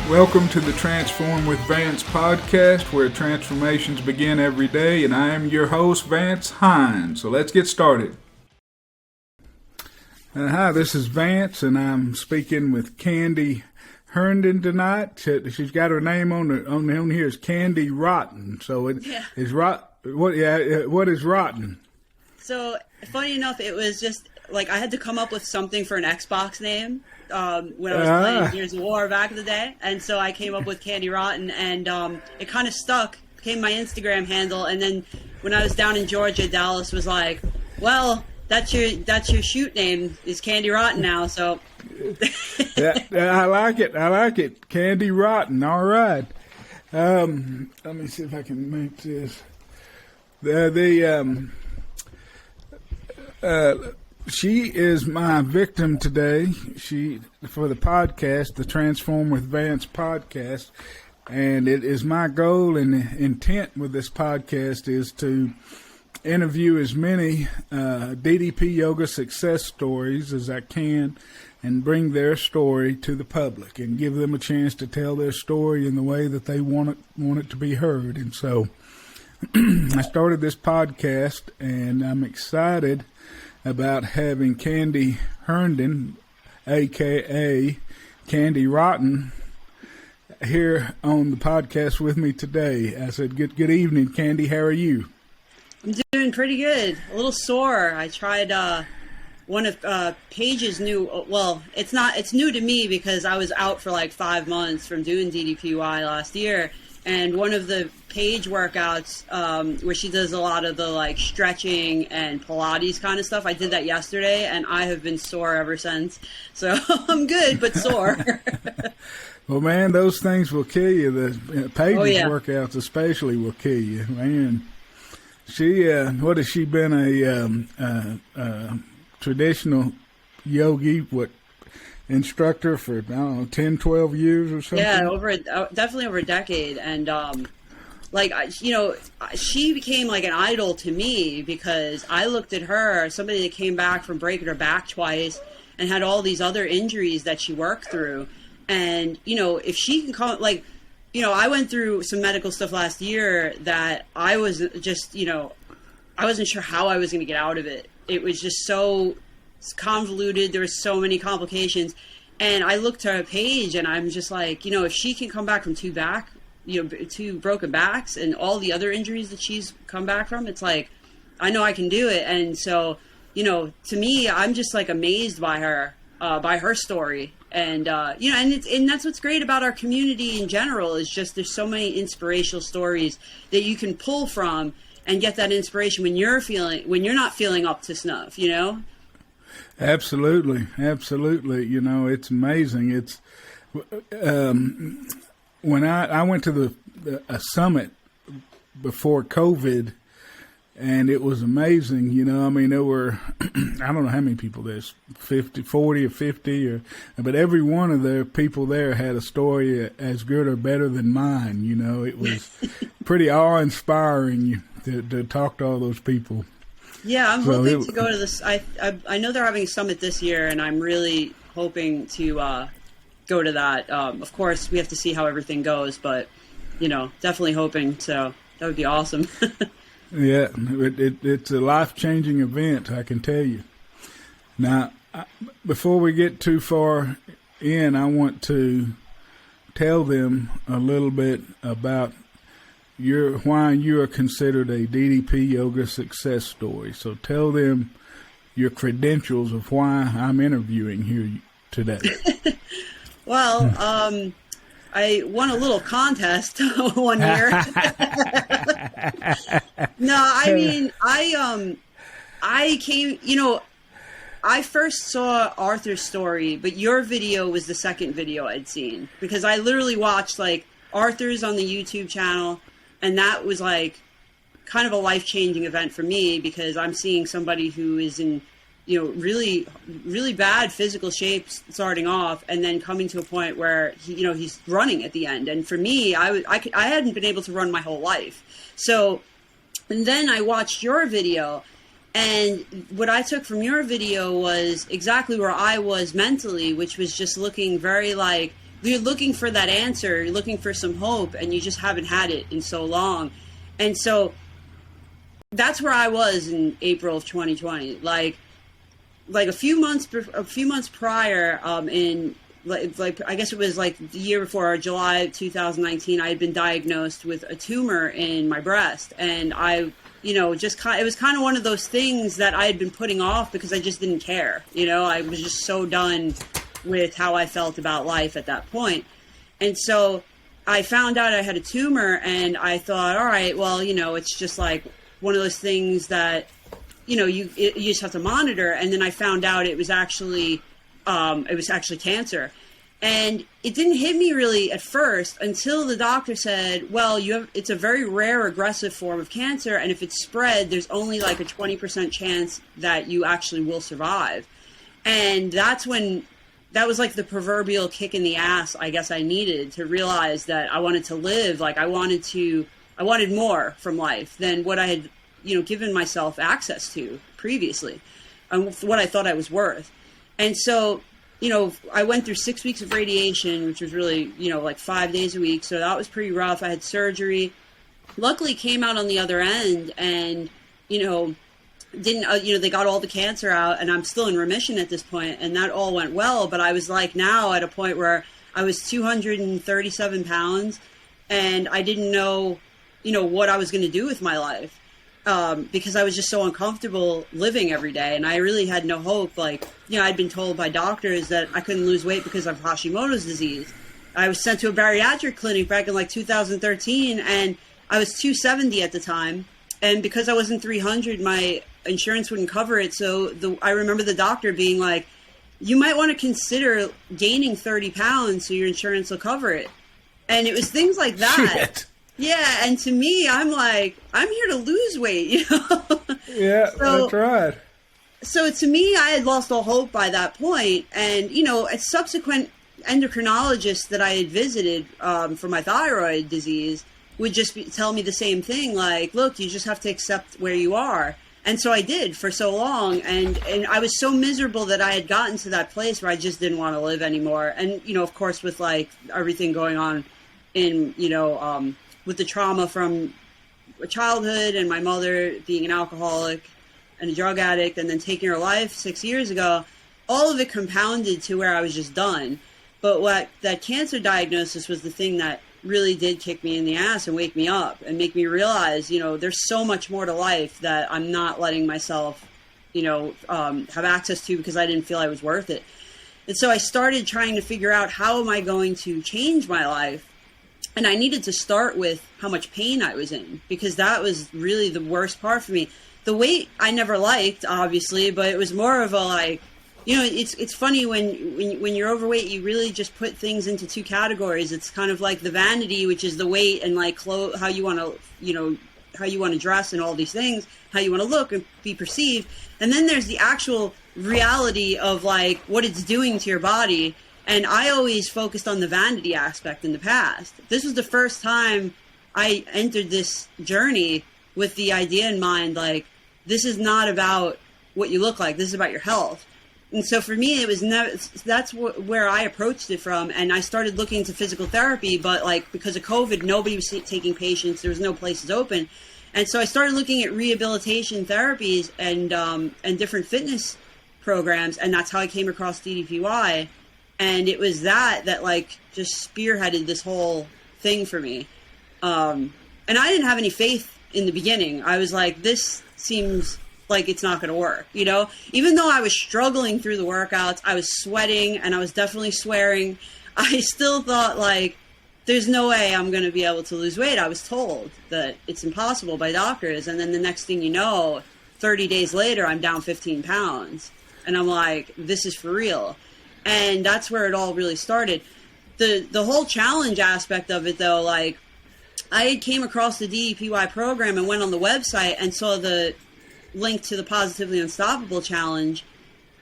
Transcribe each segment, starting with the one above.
Welcome to the Transform with Vance podcast, where transformations begin every day, and I am your host, Vance Hines. So let's get started. Hi, this is Vance, and I'm speaking with Candi Herndon tonight. She's got her name on here is Candi Rotten. So it is what is Rotten? So funny enough, it was just like I had to come up with something for an Xbox name when I was playing Gears of War back in the day, and so I came up with Candi Rotten, and it kind of stuck, became my Instagram handle. And then when I was down in Georgia, Dallas was like, "Well, that's your shoot name is Candi Rotten now." So I like it, Candi Rotten. All right. Let me see if I can make this. She is my victim today. For the podcast, the Transform with Vance podcast, and it is my goal and intent with this podcast is to interview as many DDP yoga success stories as I can and bring their story to the public and give them a chance to tell their story in the way that they want it to be heard. And so I started this podcast, and I'm excited about having Candi Herndon, a.k.a. Candi Rotten, here on the podcast with me today. I said, good evening, Candi. How are you? I'm doing pretty good. A little sore. I tried one of Paige's new. Well, it's new to me because I was out for like 5 months from doing DDPY last year. And one of the Paige workouts where she does a lot of the like stretching and Pilates kind of stuff, I did that yesterday, and I have been sore ever since. So I'm good, but sore. Well, man, those things will kill you. The Paige's workouts especially will kill you, man. She, what has she been, a traditional yogi, instructor for, I don't know, 10, 12 years or something? Yeah, definitely over a decade. And, she became like an idol to me because I looked at her, somebody that came back from breaking her back twice and had all these other injuries that she worked through. And, if she can come, I went through some medical stuff last year that I was just, I wasn't sure how I was going to get out of it. It was just so convoluted. There were so many complications. And I looked to Paige, and I'm just like, if she can come back from two broken backs and all the other injuries that she's come back from, it's like, I know I can do it. And so, to me, I'm just like amazed by her story. And, and that's what's great about our community in general is just there's so many inspirational stories that you can pull from and get that inspiration when you're not feeling up to snuff, Absolutely. It's amazing. It's when I went to a summit before COVID, and it was amazing. There were, I don't know how many people there's 40 or 50, but every one of the people there had a story as good or better than mine. It was pretty awe-inspiring to talk to all those people. Yeah, I'm hoping to go to this. I know they're having a summit this year, and I'm really hoping to go to that. Of course, we have to see how everything goes, but definitely hoping. So that would be awesome. Yeah, it's a life-changing event, I can tell you. Now, before we get too far in, I want to tell them a little bit about why you are considered a DDP yoga success story. So tell them your credentials of why I'm interviewing here today. Well, I won a little contest one year. No, I mean, I came, I first saw Arthur's story, but your video was the second video I'd seen because I literally watched like Arthur's on the YouTube channel. And that was like kind of a life-changing event for me because I'm seeing somebody who is in, really, really bad physical shape starting off and then coming to a point where, he's running at the end. And for me, I hadn't been able to run my whole life. So, and then I watched your video, and what I took from your video was exactly where I was mentally, which was just looking very like you're looking for that answer, you're looking for some hope, and you just haven't had it in so long. And so that's where I was in April of 2020. Like a few months prior, in like I guess it was like the year before, July 2019, I had been diagnosed with a tumor in my breast, and I, it was kind of one of those things that I had been putting off because I just didn't care. I was just so done with how I felt about life at that point. And so I found out I had a tumor, and I thought, all right, well, it's just like one of those things that, you just have to monitor. And then I found out it was actually cancer. And it didn't hit me really at first until the doctor said, well, it's a very rare aggressive form of cancer. And if it's spread, there's only like a 20% chance that you actually will survive. And that was like the proverbial kick in the ass, I guess, I needed to realize that I wanted to live. Like I wanted more from life than what I had, given myself access to previously, and what I thought I was worth. And so, I went through 6 weeks of radiation, which was really, like 5 days a week. So that was pretty rough. I had surgery, luckily came out on the other end, and, they got all the cancer out, and I'm still in remission at this point, and that all went well. But I was like now at a point where I was 237 pounds, and I didn't know, what I was going to do with my life. Because I was just so uncomfortable living every day, and I really had no hope. Like, I'd been told by doctors that I couldn't lose weight because of Hashimoto's disease. I was sent to a bariatric clinic back in like 2013, and I was 270 at the time. And because I wasn't 300, my insurance wouldn't cover it. So I remember the doctor being like, you might want to consider gaining 30 pounds so your insurance will cover it. And it was things like that. Shit. Yeah, and to me, I'm like, I'm here to lose weight, Yeah, that's right. So to me, I had lost all hope by that point. And, a subsequent endocrinologist that I had visited for my thyroid disease would just tell me the same thing, like, look, you just have to accept where you are. And so I did for so long. And I was so miserable that I had gotten to that place where I just didn't want to live anymore. And, of course, with like everything going on in, with the trauma from childhood and my mother being an alcoholic and a drug addict and then taking her life 6 years ago, all of it compounded to where I was just done. But what that cancer diagnosis was the thing that really did kick me in the ass and wake me up and make me realize, there's so much more to life that I'm not letting myself, have access to because I didn't feel I was worth it. And so I started trying to figure out, how am I going to change my life? And I needed to start with how much pain I was in, because that was really the worst part for me. The weight I never liked, obviously, but it was more of a like, it's funny when you're overweight, you really just put things into two categories. It's kind of like the vanity, which is the weight, and like how you want to, how you want to dress and all these things, how you want to look and be perceived. And then there's the actual reality of like what it's doing to your body. And I always focused on the vanity aspect in the past. This was the first time I entered this journey with the idea in mind, like, this is not about what you look like. This is about your health. And so for me, it was that's where I approached it from. And I started looking into physical therapy, but like because of COVID, nobody was taking patients. There was no places open. And so I started looking at rehabilitation therapies and different fitness programs. And that's how I came across DDPY. And it was that like just spearheaded this whole thing for me. And I didn't have any faith in the beginning. I was like, this seems like it's not going to work, Even though I was struggling through the workouts, I was sweating and I was definitely swearing. I still thought like, there's no way I'm going to be able to lose weight. I was told that it's impossible by doctors. And then the next thing you know, 30 days later, I'm down 15 pounds. And I'm like, this is for real. And that's where it all really started. The whole challenge aspect of it, though, like, I came across the DDPY program and went on the website and saw the link to the Positively Unstoppable challenge.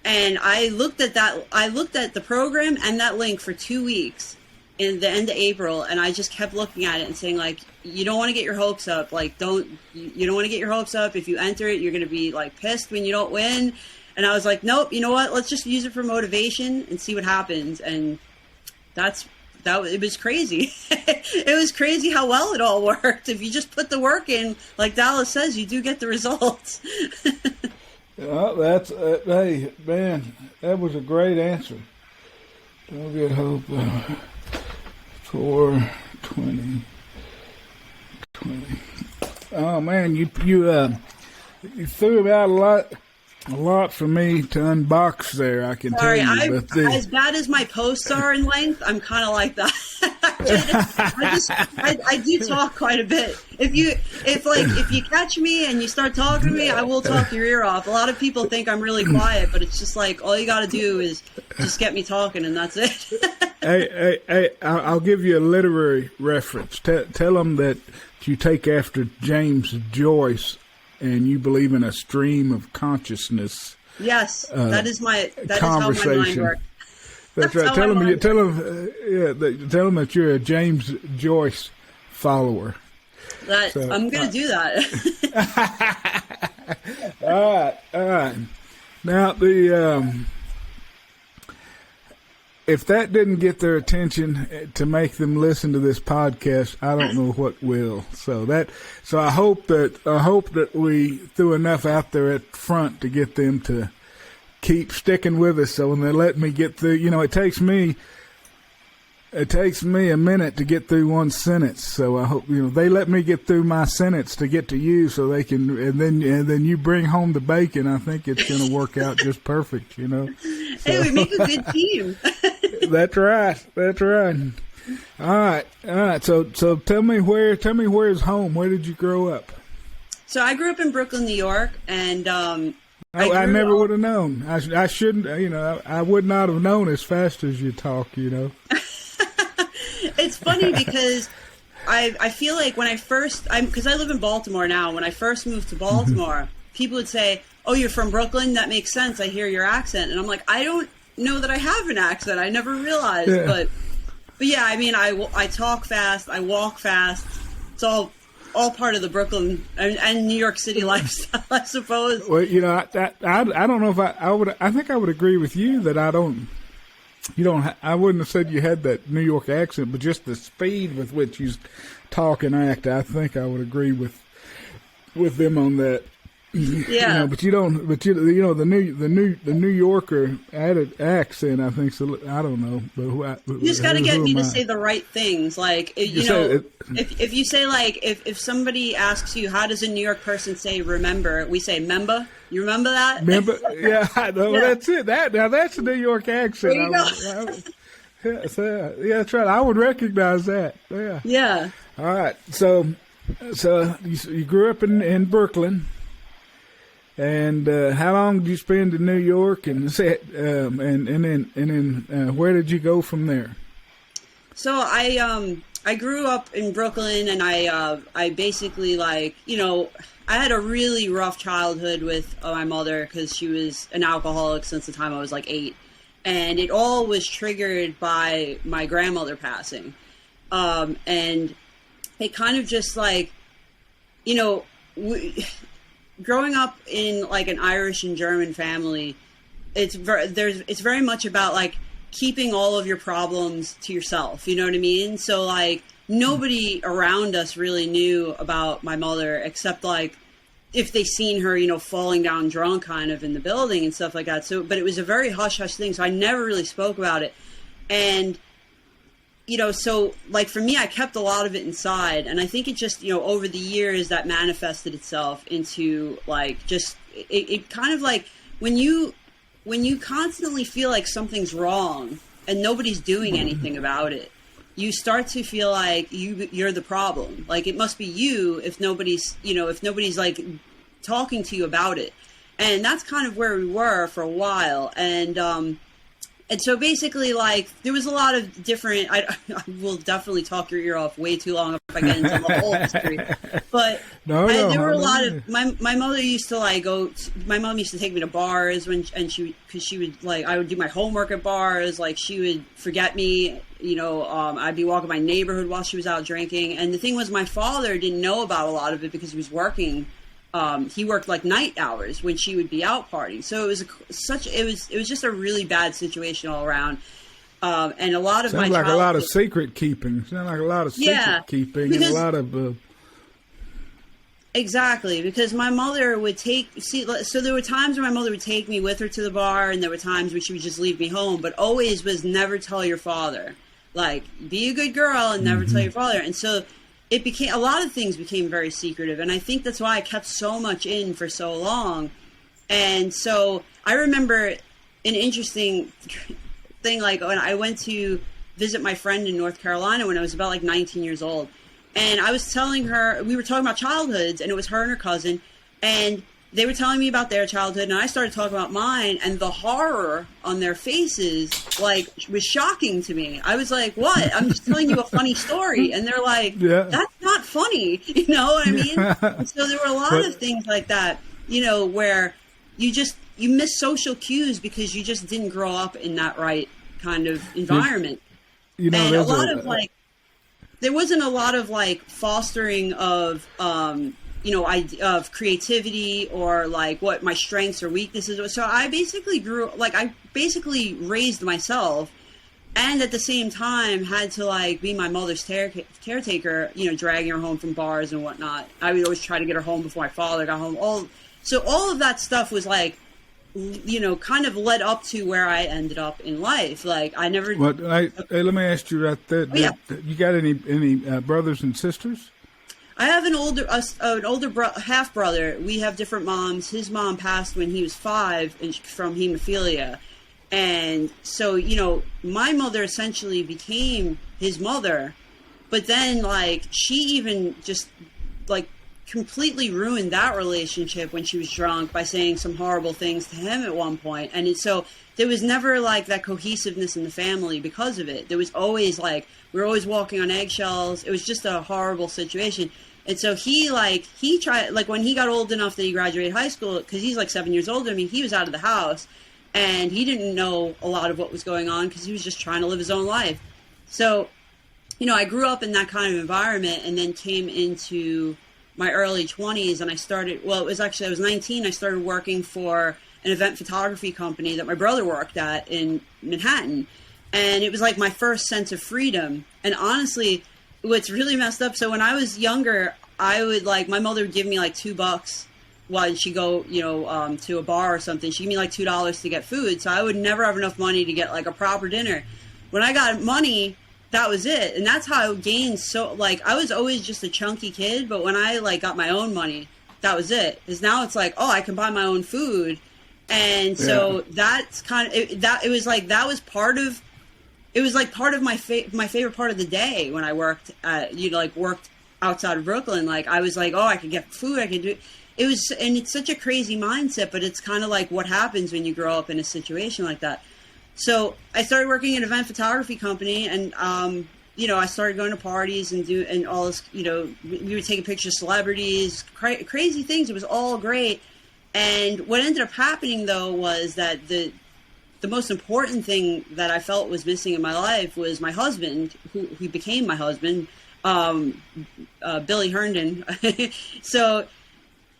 And I looked at that. I looked at the program and that link for 2 weeks in the end of April. And I just kept looking at it and saying, like, you don't want to get your hopes up. Like, you don't want to get your hopes up. If you enter it, you're going to be, like, pissed when you don't win. And I was like, nope, you know what? Let's just use it for motivation and see what happens. And that's it was crazy. It was crazy how well it all worked. If you just put the work in, like Dallas says, you do get the results. Well, that's hey man, that was a great answer. Don't get hope. 4/20/20. Oh man, you threw out a lot for me to unbox there. I can Sorry, tell you. as bad as my posts are in length, I'm kind of like that. I do talk quite a bit. If you catch me and you start talking to me, I will talk your ear off. A lot of people think I'm really quiet, but it's just like all you got to do is just get me talking, and that's it. Hey! I'll give you a literary reference. Tell them that you take after James Joyce, and you believe in a stream of consciousness. Yes, that is how my mind works. That's right. Tell them that you're a James Joyce follower. I'm going to do that. All right. Now if that didn't get their attention to make them listen to this podcast, I don't know what will. So I hope that we threw enough out there at front to get them to keep sticking with us. So when they let me get through, it takes me a minute to get through one sentence. So I hope they let me get through my sentence to get to you, so they can, and then you bring home the bacon. I think it's going to work out just perfect. So, hey, we make a good team. That's right. All right. So tell me where's home. Where did you grow up? So I grew up in Brooklyn, New York, and I never would have known. I shouldn't. I would not have known as fast as you talk. It's funny because I feel like when I first, because I live in Baltimore now. When I first moved to Baltimore, people would say, "Oh, you're from Brooklyn? That makes sense. I hear your accent." And I'm like, I don't know that I have an accent. I never realized, but yeah. I mean, I talk fast. I walk fast. It's all part of the Brooklyn and New York City lifestyle, I suppose. Well, I don't know if I would. I think I would agree with you that I don't. I wouldn't have said you had that New York accent, but just the speed with which you talk and act, I think I would agree with them on that. Yeah, but you don't. But the New Yorker added accent. I think so. I don't know. But you just got to get me to say the right things. Like if you say if somebody asks you how does a New York person say remember, we say member. You remember that? Remember? Yeah, no, yeah. That's it. That's a New York accent. There you go. Yeah, that's right. I would recognize that. Yeah. Yeah. All right. So you grew up in Brooklyn. And how long did you spend in New York, and then where did you go from there? So I grew up in Brooklyn, and I basically I had a really rough childhood with my mother because she was an alcoholic since the time I was 8, and it all was triggered by my grandmother passing, and it kind of just growing up in an Irish and German family, it's very much about keeping all of your problems to yourself. You know what I mean? So nobody around us really knew about my mother except if they seen her, falling down drunk kind of in the building and stuff like that. So, but it was a very hush hush thing. So I never really spoke about it. And so for me, I kept a lot of it inside, and I think it just, over the years that manifested itself into it kind of when you constantly feel like something's wrong and nobody's doing anything about it, you start to feel like you're the problem. It must be you if nobody's talking to you about it. And that's kind of where we were for a while. And so basically, there was a lot of different. I will definitely talk your ear off way too long if I get into the whole history. But there were a lot of my mother used to my mom used to take me to bars because she would I would do my homework at bars. She would forget me. I'd be walking my neighborhood while she was out drinking. And the thing was, my father didn't know about a lot of it because he was working. He worked night hours when she would be out partying. So it was it was just a really bad situation all around. And a lot of Sounds my like childhood, a lot of secret keeping. Sounds like a lot of secret keeping and a lot of. Exactly, because my mother would so there were times when my mother would take me with her to the bar, and there were times when she would just leave me home, but always was never tell your father. Like, be a good girl and never tell your father. And so it became, a lot of things became very secretive. And I think that's why I kept so much in for so long. And so I remember an interesting thing, like when I went to visit my friend in North Carolina when I was about like 19 years old. And I was telling her, we were talking about childhoods, and it was her and her cousin, and they were telling me about their childhood, and I started talking about mine, and the horror on their faces, like, was shocking to me. I was like, what? I'm just telling you a funny story. And they're like, that's not funny. You know what I mean? And so there were a lot of things like that, you know, where you miss social cues because you just didn't grow up in that right kind of environment. You know, and a lot of, like, there wasn't a lot of like fostering of, you know, of creativity or like what my strengths or weaknesses were. So I basically I basically raised myself, and at the same time had to like be my mother's caretaker, you know, dragging her home from bars and whatnot. I would always try to get her home before my father got home. So all of that stuff was like, you know, kind of led up to where I ended up in life. Like I never. Hey, let me ask you right there. You got any brothers and sisters? I have an older half brother. We have different moms. His mom passed when he was 5 from hemophilia, and so you know, my mother essentially became his mother. But then, like, she even just like completely ruined that relationship when she was drunk by saying some horrible things to him at one point. And so there was never like that cohesiveness in the family because of it. There was always like, we were always walking on eggshells. It was just a horrible situation. And so he tried, like when he got old enough that he graduated high school, because he's like 7 years older than me, he was out of the house and he didn't know a lot of what was going on because he was just trying to live his own life. So, you know, I grew up in that kind of environment and then came into my early 20s, and I was 19, I started working for an event photography company that my brother worked at in Manhattan. And it was like my first sense of freedom. And honestly, what's really messed up, so when I was younger, I would like, my mother would give me like $2 while she'd go, you know, to a bar or something. She'd give me like $2 to get food. So I would never have enough money to get like a proper dinner. When I got money, that was it. And that's how I gained. So like, I was always just a chunky kid, but when I like got my own money, that was it. Because now it's like, oh, I can buy my own food. And so that's kind of, it was like part of my favorite part of the day when I worked worked outside of Brooklyn. Like I was like, oh, I could get food. I could do it. Was, and it's such a crazy mindset, but it's kind of like what happens when you grow up in a situation like that. So I started working at an event photography company, and you know, I started going to parties and all this. You know, we were taking pictures of celebrities, crazy things. It was all great. And what ended up happening though was that the most important thing that I felt was missing in my life was my husband, who became my husband, Billy Herndon. So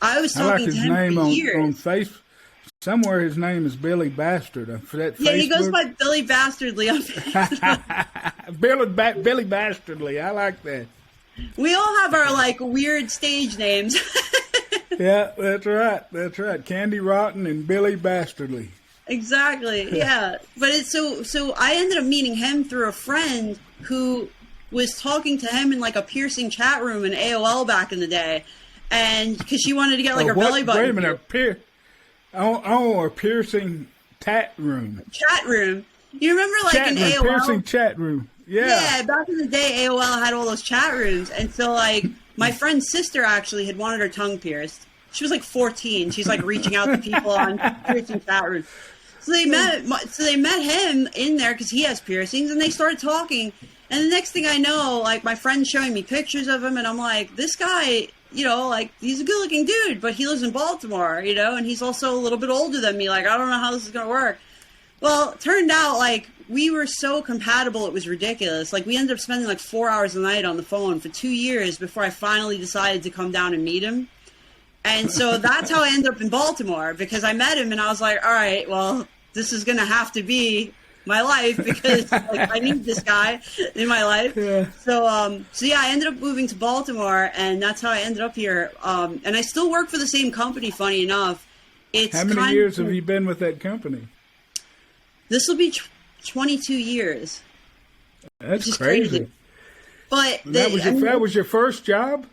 I was talking to him for years. On Facebook. Somewhere his name is Billy Bastard. He goes by Billy Bastardly on Facebook. Billy Bastardly. I like that. We all have our like weird stage names. Yeah, that's right. That's right. Candi Rotten and Billy Bastardly. Exactly. Yeah. But it's so I ended up meeting him through a friend who was talking to him in like a piercing chat room in AOL back in the day, and because she wanted to get like her belly button. Wait a minute, a piercing chat room. Chat room. You remember like in AOL? Piercing chat room. Yeah. Yeah, back in the day, AOL had all those chat rooms. And so like my friend's sister actually had wanted her tongue pierced. She was like 14. She's like reaching out to people on piercing chat rooms. So they met him in there because he has piercings, and they started talking. And the next thing I know, like my friend's showing me pictures of him, and I'm like, this guy, you know, like he's a good looking dude, but he lives in Baltimore, you know, and he's also a little bit older than me. Like, I don't know how this is going to work. Well, it turned out like we were so compatible, it was ridiculous. Like we ended up spending like 4 hours a night on the phone for 2 years before I finally decided to come down and meet him. And so that's how I ended up in Baltimore, because I met him and I was like, all right, well, this is going to have to be my life because like I need this guy in my life. Yeah. So yeah, I ended up moving to Baltimore, and that's how I ended up here. And I still work for the same company. Funny enough, How many years have you been with that company? This will be 22 years. That's crazy. But that was your first job?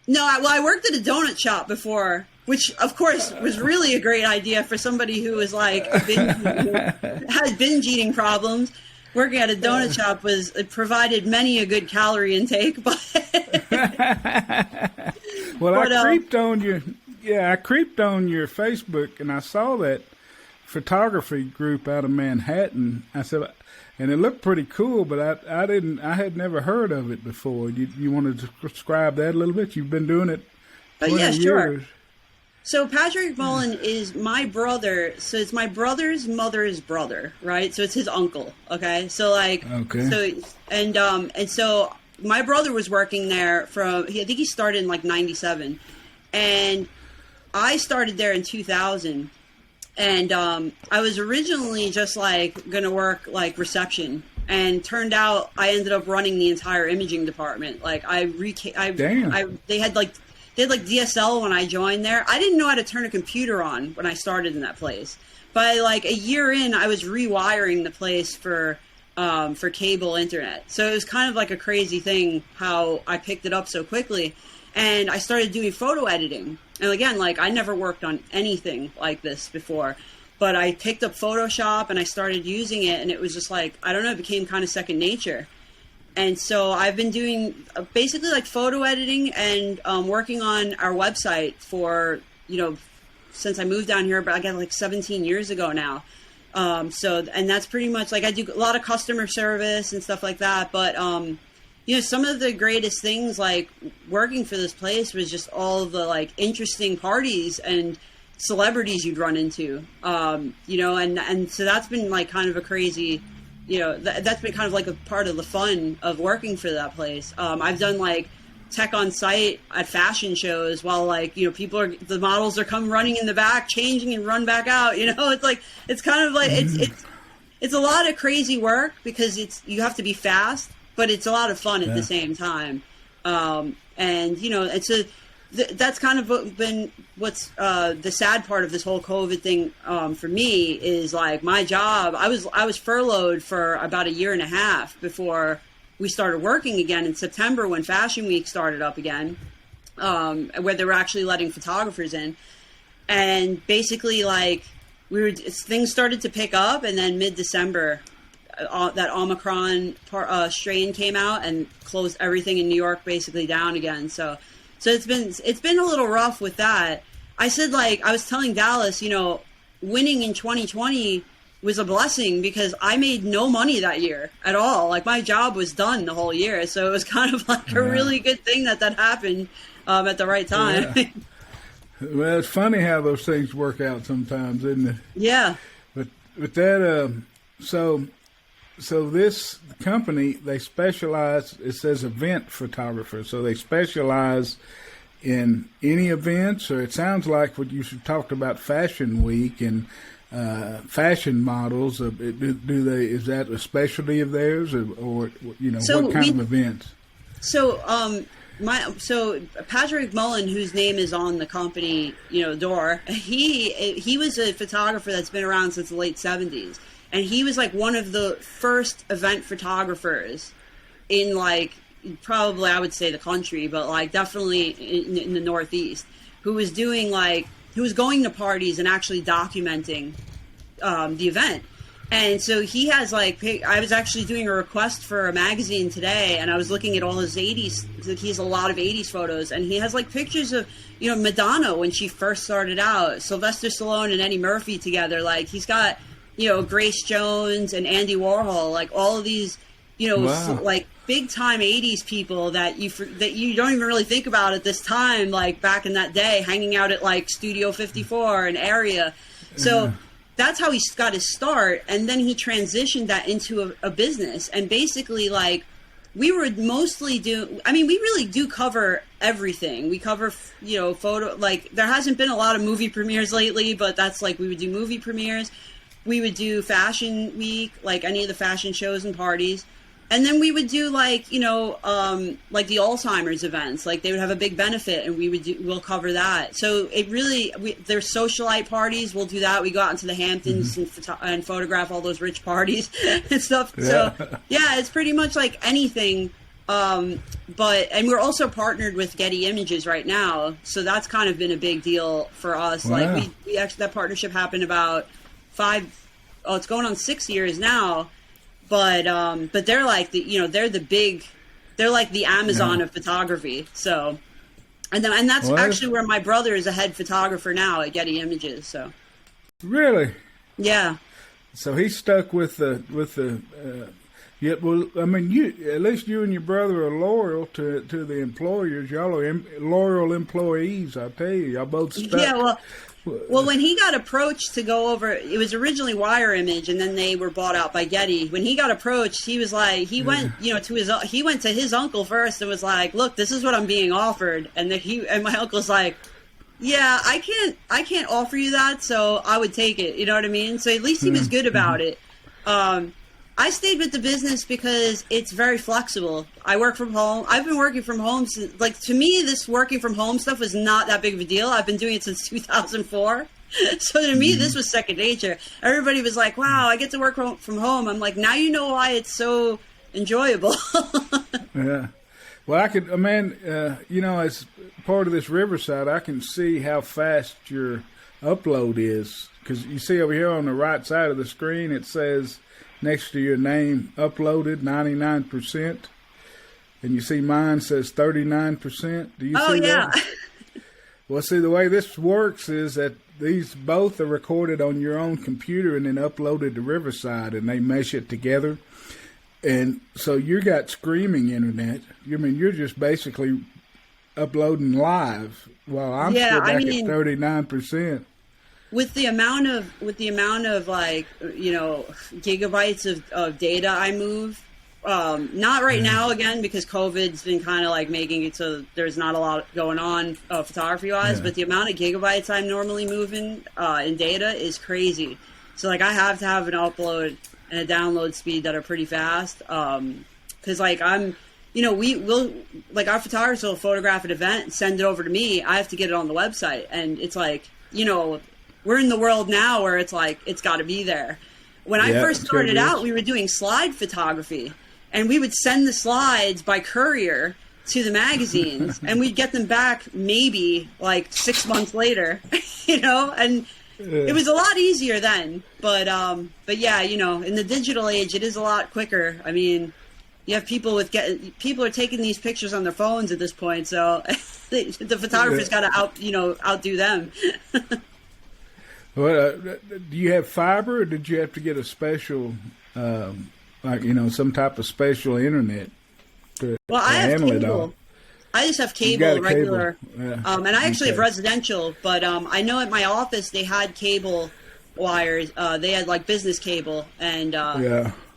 No, I worked at a donut shop before, which of course was really a great idea for somebody who was like had binge eating problems. Working at a donut shop it provided many a good calorie intake, but I creeped on your Facebook and I saw that photography group out of Manhattan. I said, and it looked pretty cool, but I had never heard of it before. You wanted to describe that a little bit? You've been doing it 20 yeah, sure. years. So Patrick Mullen is my brother. So it's my brother's mother's brother, right? So it's his uncle. Okay. So so my brother was working there I think he started in like 97, and I started there in 2000. And I was originally just like going to work like reception, and turned out I ended up running the entire imaging department. Like they had like DSL when I joined there. I didn't know how to turn a computer on when I started in that place. By like a year in, I was rewiring the place for cable internet. So it was kind of like a crazy thing how I picked it up so quickly. And I started doing photo editing. And again, like I never worked on anything like this before, but I picked up Photoshop and I started using it, and it was just like, I don't know, it became kind of second nature. And so I've been doing basically like photo editing and working on our website for, since I moved down here, but I got like 17 years ago now. And that's pretty much like I do a lot of customer service and stuff like that. But, some of the greatest things like working for this place was just all of the like interesting parties and celebrities you'd run into, and so that's been like kind of a crazy, that's been kind of like a part of the fun of working for that place. I've done like tech on site at fashion shows while like, the models are come running in the back, changing and run back out, it's like, it's kind of like, it's a lot of crazy work because you have to be fast, but it's a lot of fun at the same time. That's kind of been what's the sad part of this whole COVID thing for me is like my job. I was furloughed for about a year and a half before we started working again in September when Fashion Week started up again, where they were actually letting photographers in. And basically like things started to pick up, and then mid-December, that Omicron strain came out and closed everything in New York basically down again. So it's been a little rough with that. I said, like, I was telling Dallas, winning in 2020 was a blessing because I made no money that year at all. Like my job was done the whole year. So it was kind of like a really good thing that happened at the right time. Yeah. Well, it's funny how those things work out sometimes, isn't it? Yeah. But that, So this company, they specialize, it says event photographer, so they specialize in any events, or it sounds like what you talked about Fashion Week and fashion models. Is that a specialty of theirs, or what kind of events? So Patrick Mullen, whose name is on the company, door, he was a photographer that's been around since the late 70s. And he was like one of the first event photographers in like probably I would say the country, but like definitely in the Northeast, who was doing who was going to parties and actually documenting the event. And so he has I was actually doing a request for a magazine today, and I was looking at all his 80s. He has a lot of 80s photos, and he has like pictures of Madonna when she first started out, Sylvester Stallone and Eddie Murphy together. Like he's got Grace Jones and Andy Warhol, like all of these, wow. Like big time 80s people that you don't even really think about at this time, like back in that day, hanging out at like Studio 54 and area. So that's how he got his start. And then he transitioned that into a business. And basically like we were mostly we really do cover everything. We cover, photo, like there hasn't been a lot of movie premieres lately, but that's like, we would do movie premieres. we would do fashion week, like any of the fashion shows and parties. And then we would do like, you know, like the Alzheimer's events, like they would have a big benefit and we'll cover that. So it really, there's socialite parties. We'll do that. We go out into the Hamptons and photograph all those rich parties and stuff. Yeah. So yeah, it's pretty much like anything. And we're also partnered with Getty Images right now. So that's kind of been a big deal for us. Wow. Like we actually, that partnership happened about it's going on 6 years now. But they're like they're like the Amazon of photography. So, and that's actually where my brother is a head photographer now at Getty Images. So, really, yeah. So he's stuck with the. Well, I mean, at least you and your brother are loyal to the employers. Y'all are loyal employees. I tell you, y'all both stuck. Yeah, well, when he got approached to go over, it was originally Wire Image, and then they were bought out by Getty. When he got approached, he was like, he went to his uncle first and was like, "Look, this is what I'm being offered," and my uncle's like, "Yeah, I can't offer you that, so I would take it." You know what I mean? So at least he was good about it. I stayed with the business because it's very flexible. I work from home. I've been working from home since, like, to me, this working from home stuff was not that big of a deal. I've been doing it since 2004. So to me, this was second nature. Everybody was like, wow, I get to work from home. I'm like, now you know why it's so enjoyable. Yeah. Well, as part of this Riverside, I can see how fast your upload is. Because you see over here on the right side of the screen, it says next to your name, uploaded 99%. And you see mine says 39%. Do you see that? Well, see, the way this works is that these both are recorded on your own computer and then uploaded to Riverside, and they mesh it together. And so you got screaming internet. I mean, you're just basically uploading live while I'm still back at 39%. With the amount of like, you know, gigabytes of data I move, not right now again because COVID's been kind of like making it so there's not a lot going on photography wise, but the amount of gigabytes I'm normally moving in data is crazy. So like I have to have an upload and a download speed that are pretty fast. Cause like we'll like our photographers will photograph an event and send it over to me. I have to get it on the website, and it's like, you know, we're in the world now where it's like, it's got to be there. When I first started out, we were doing slide photography, and we would send the slides by courier to the magazines, and we'd get them back maybe like 6 months later, you know, and it was a lot easier then. But yeah, you know, in the digital age, it is a lot quicker. I mean, you have people are taking these pictures on their phones at this point, so the photographer's got to outdo them. Well, do you have fiber, or did you have to get a special, some type of special internet to I have handle cable. it all? I just have cable, regular, Yeah. And I actually have residential. But I know at my office they had cable wires. They had like business cable, and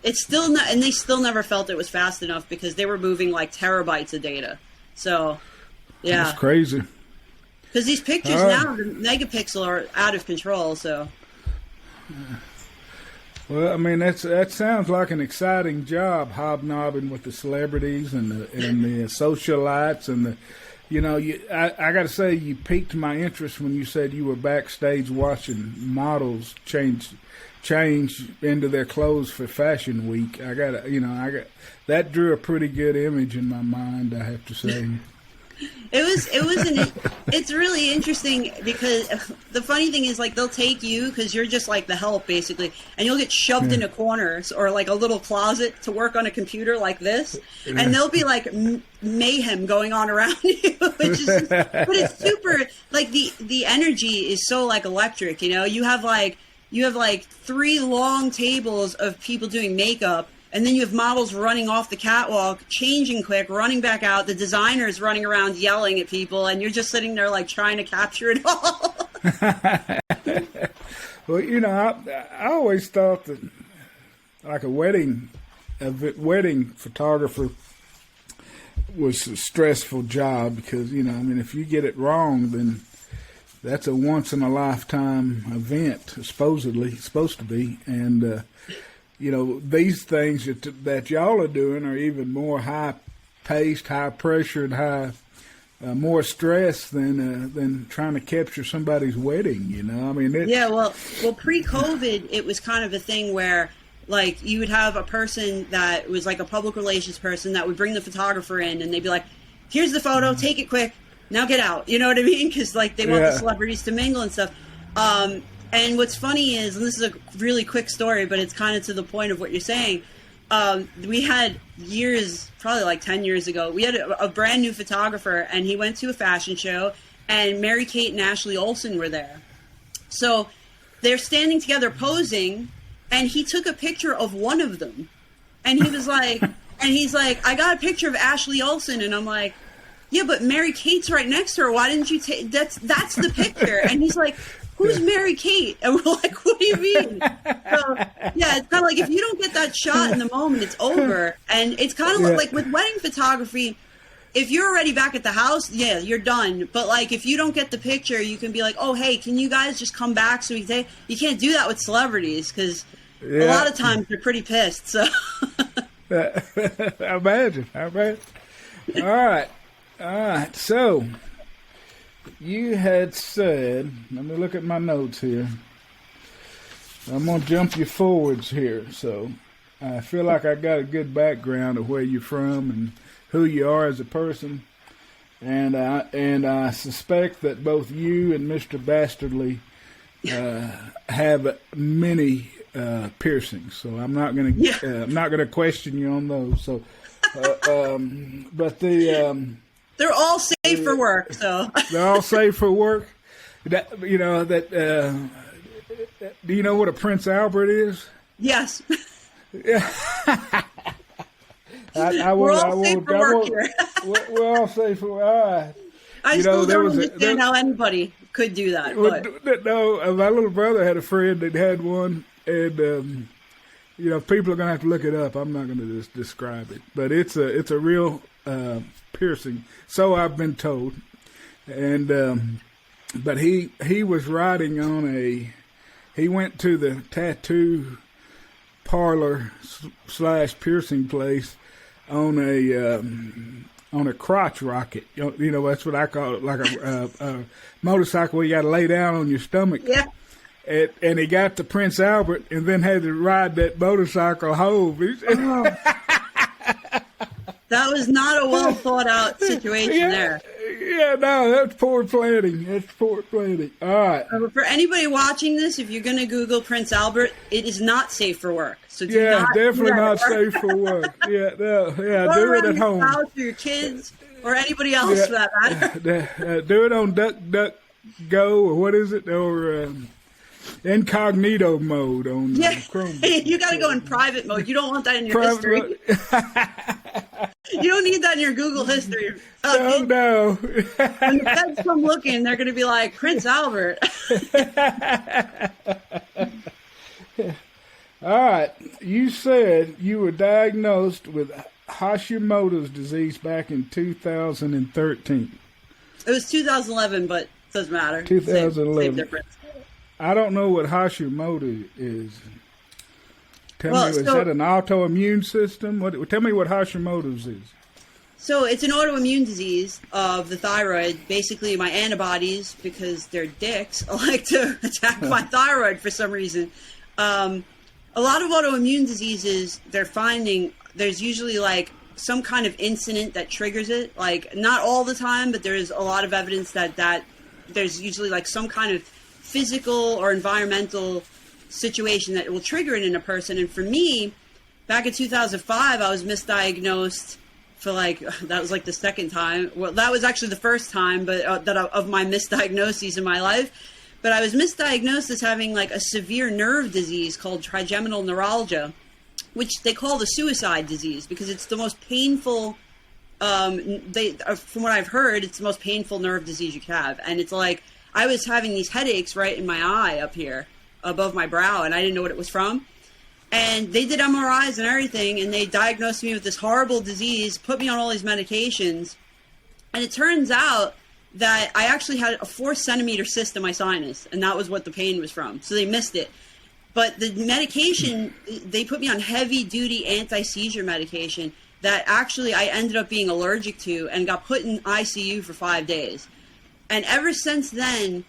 it's still not. And they still never felt it was fast enough because they were moving like terabytes of data. So, yeah, that's crazy. Because these pictures now, the megapixel, are out of control. So, well, I mean, that sounds like an exciting job, hobnobbing with the celebrities and the socialites and the, you know, I got to say, you piqued my interest when you said you were backstage watching models change into their clothes for Fashion Week. That drew a pretty good image in my mind, I have to say. It's really interesting because the funny thing is, like, they'll take you because you're just like the help basically, and you'll get shoved in a corner or like a little closet to work on a computer like this, and there'll be like mayhem going on around you, but it's super, like, the energy is so like electric, you know. You have like 3 long tables of people doing makeup. And then you have models running off the catwalk, changing quick, running back out. The designers running around yelling at people, and you're just sitting there like trying to capture it all. Well, you know, I always thought that like a wedding photographer was a stressful job because, you know, I mean, if you get it wrong, then that's a once in a lifetime event, supposedly supposed to be. And these things that y'all are doing are even more high paced, high pressure, and high more stress than trying to capture somebody's wedding. I mean, well, pre-COVID, it was kind of a thing where, like, you would have a person that was like a public relations person that would bring the photographer in, and they'd be like, "Here's the photo, take it quick, now get out." You know what I mean? Because like they want the celebrities to mingle and stuff. And what's funny is, and this is a really quick story, but it's kind of to the point of what you're saying. We had probably like 10 years ago, we had a brand new photographer, and he went to a fashion show, and Mary-Kate and Ashley Olsen were there. So they're standing together posing, and he took a picture of one of them. And he was like, he's like, "I got a picture of Ashley Olsen." And I'm like, "Yeah, but Mary-Kate's right next to her. Why didn't you take, that's the picture." And he's like, "Who's Mary-Kate?" And we're like, "What do you mean?" So, yeah, it's kind of like, if you don't get that shot in the moment, it's over. And it's kind of like with wedding photography, if you're already back at the house, yeah, you're done. But like, if you don't get the picture, you can be like, "Oh, hey, can you guys just come back so we can take?" You can't do that with celebrities, because a lot of times they're pretty pissed. So I imagine. All right. So you had said, let me look at my notes here. I'm going to jump you forwards here. So I feel like I got a good background of where you're from and who you are as a person. And I suspect that both you and Mr. Bastardly have many piercings. So I'm not going to question you on those. So, but they're all safe for work. So they're all safe for work. Do you know what a Prince Albert is? Yes. Yeah. We're all safe for work here. We're all safe for work. All right. I still don't understand how anybody could do that. But. No, my little brother had a friend that had one, and people are gonna have to look it up. I'm not gonna just describe it, but it's a real piercing. So I've been told, and but he was riding on he went to the tattoo parlor / piercing place on a crotch rocket. That's what I call it, like a motorcycle where you got to lay down on your stomach. Yeah. And he got to Prince Albert and then had to ride that motorcycle home. That was not a well thought out situation there. Yeah, no, that's poor planning. All right. For anybody watching this, if you're going to Google Prince Albert, it is not safe for work. So definitely not safe for work. Yeah, do it at home. For your kids or anybody else for that matter. Do it on DuckDuckGo, or what is it, or incognito mode on Chrome. You got to go in private mode. You don't want that in your history. You don't need that in your Google history. No. When the feds come looking, they're going to be like, "Prince Albert." All right. You said you were diagnosed with Hashimoto's disease back in 2013. It was 2011, but it doesn't matter. 2011. Same difference. I don't know what Hashimoto is. Tell me, is that an autoimmune system? Tell me what Hashimoto's is. So it's an autoimmune disease of the thyroid. Basically, my antibodies, because they're dicks, like to attack my thyroid for some reason. A lot of autoimmune diseases, they're finding there's usually like some kind of incident that triggers it. Like, not all the time, but there's a lot of evidence that there's usually like some kind of physical or environmental situation that will trigger it in a person. And for me, back in 2005, I was misdiagnosed for that was like the second time. Well, that was actually the first time, but of my misdiagnoses in my life. But I was misdiagnosed as having like a severe nerve disease called trigeminal neuralgia, which they call the suicide disease because it's the most painful. From what I've heard, it's the most painful nerve disease you can have, and it's like I was having these headaches right in my eye up here above my brow, and I didn't know what it was from. And they did MRIs and everything, and they diagnosed me with this horrible disease, put me on all these medications. And it turns out that I actually had a 4-centimeter cyst in my sinus, and that was what the pain was from. So they missed it. But the medication, they put me on heavy-duty anti-seizure medication that actually I ended up being allergic to and got put in ICU for 5 days. And ever since then,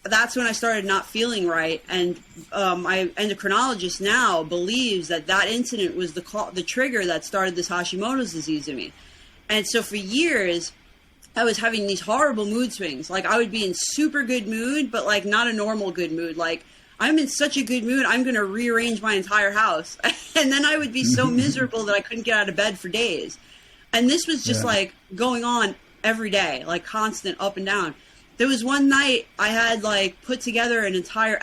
that's when I started not feeling right. And my endocrinologist now believes that that incident was the trigger that started this Hashimoto's disease in me. And so for years, I was having these horrible mood swings. Like, I would be in super good mood, but like not a normal good mood. Like, I'm in such a good mood, I'm going to rearrange my entire house. And then I would be so miserable that I couldn't get out of bed for days. And this was just like going on every day, like constant up and down. There was one night I had like put together an entire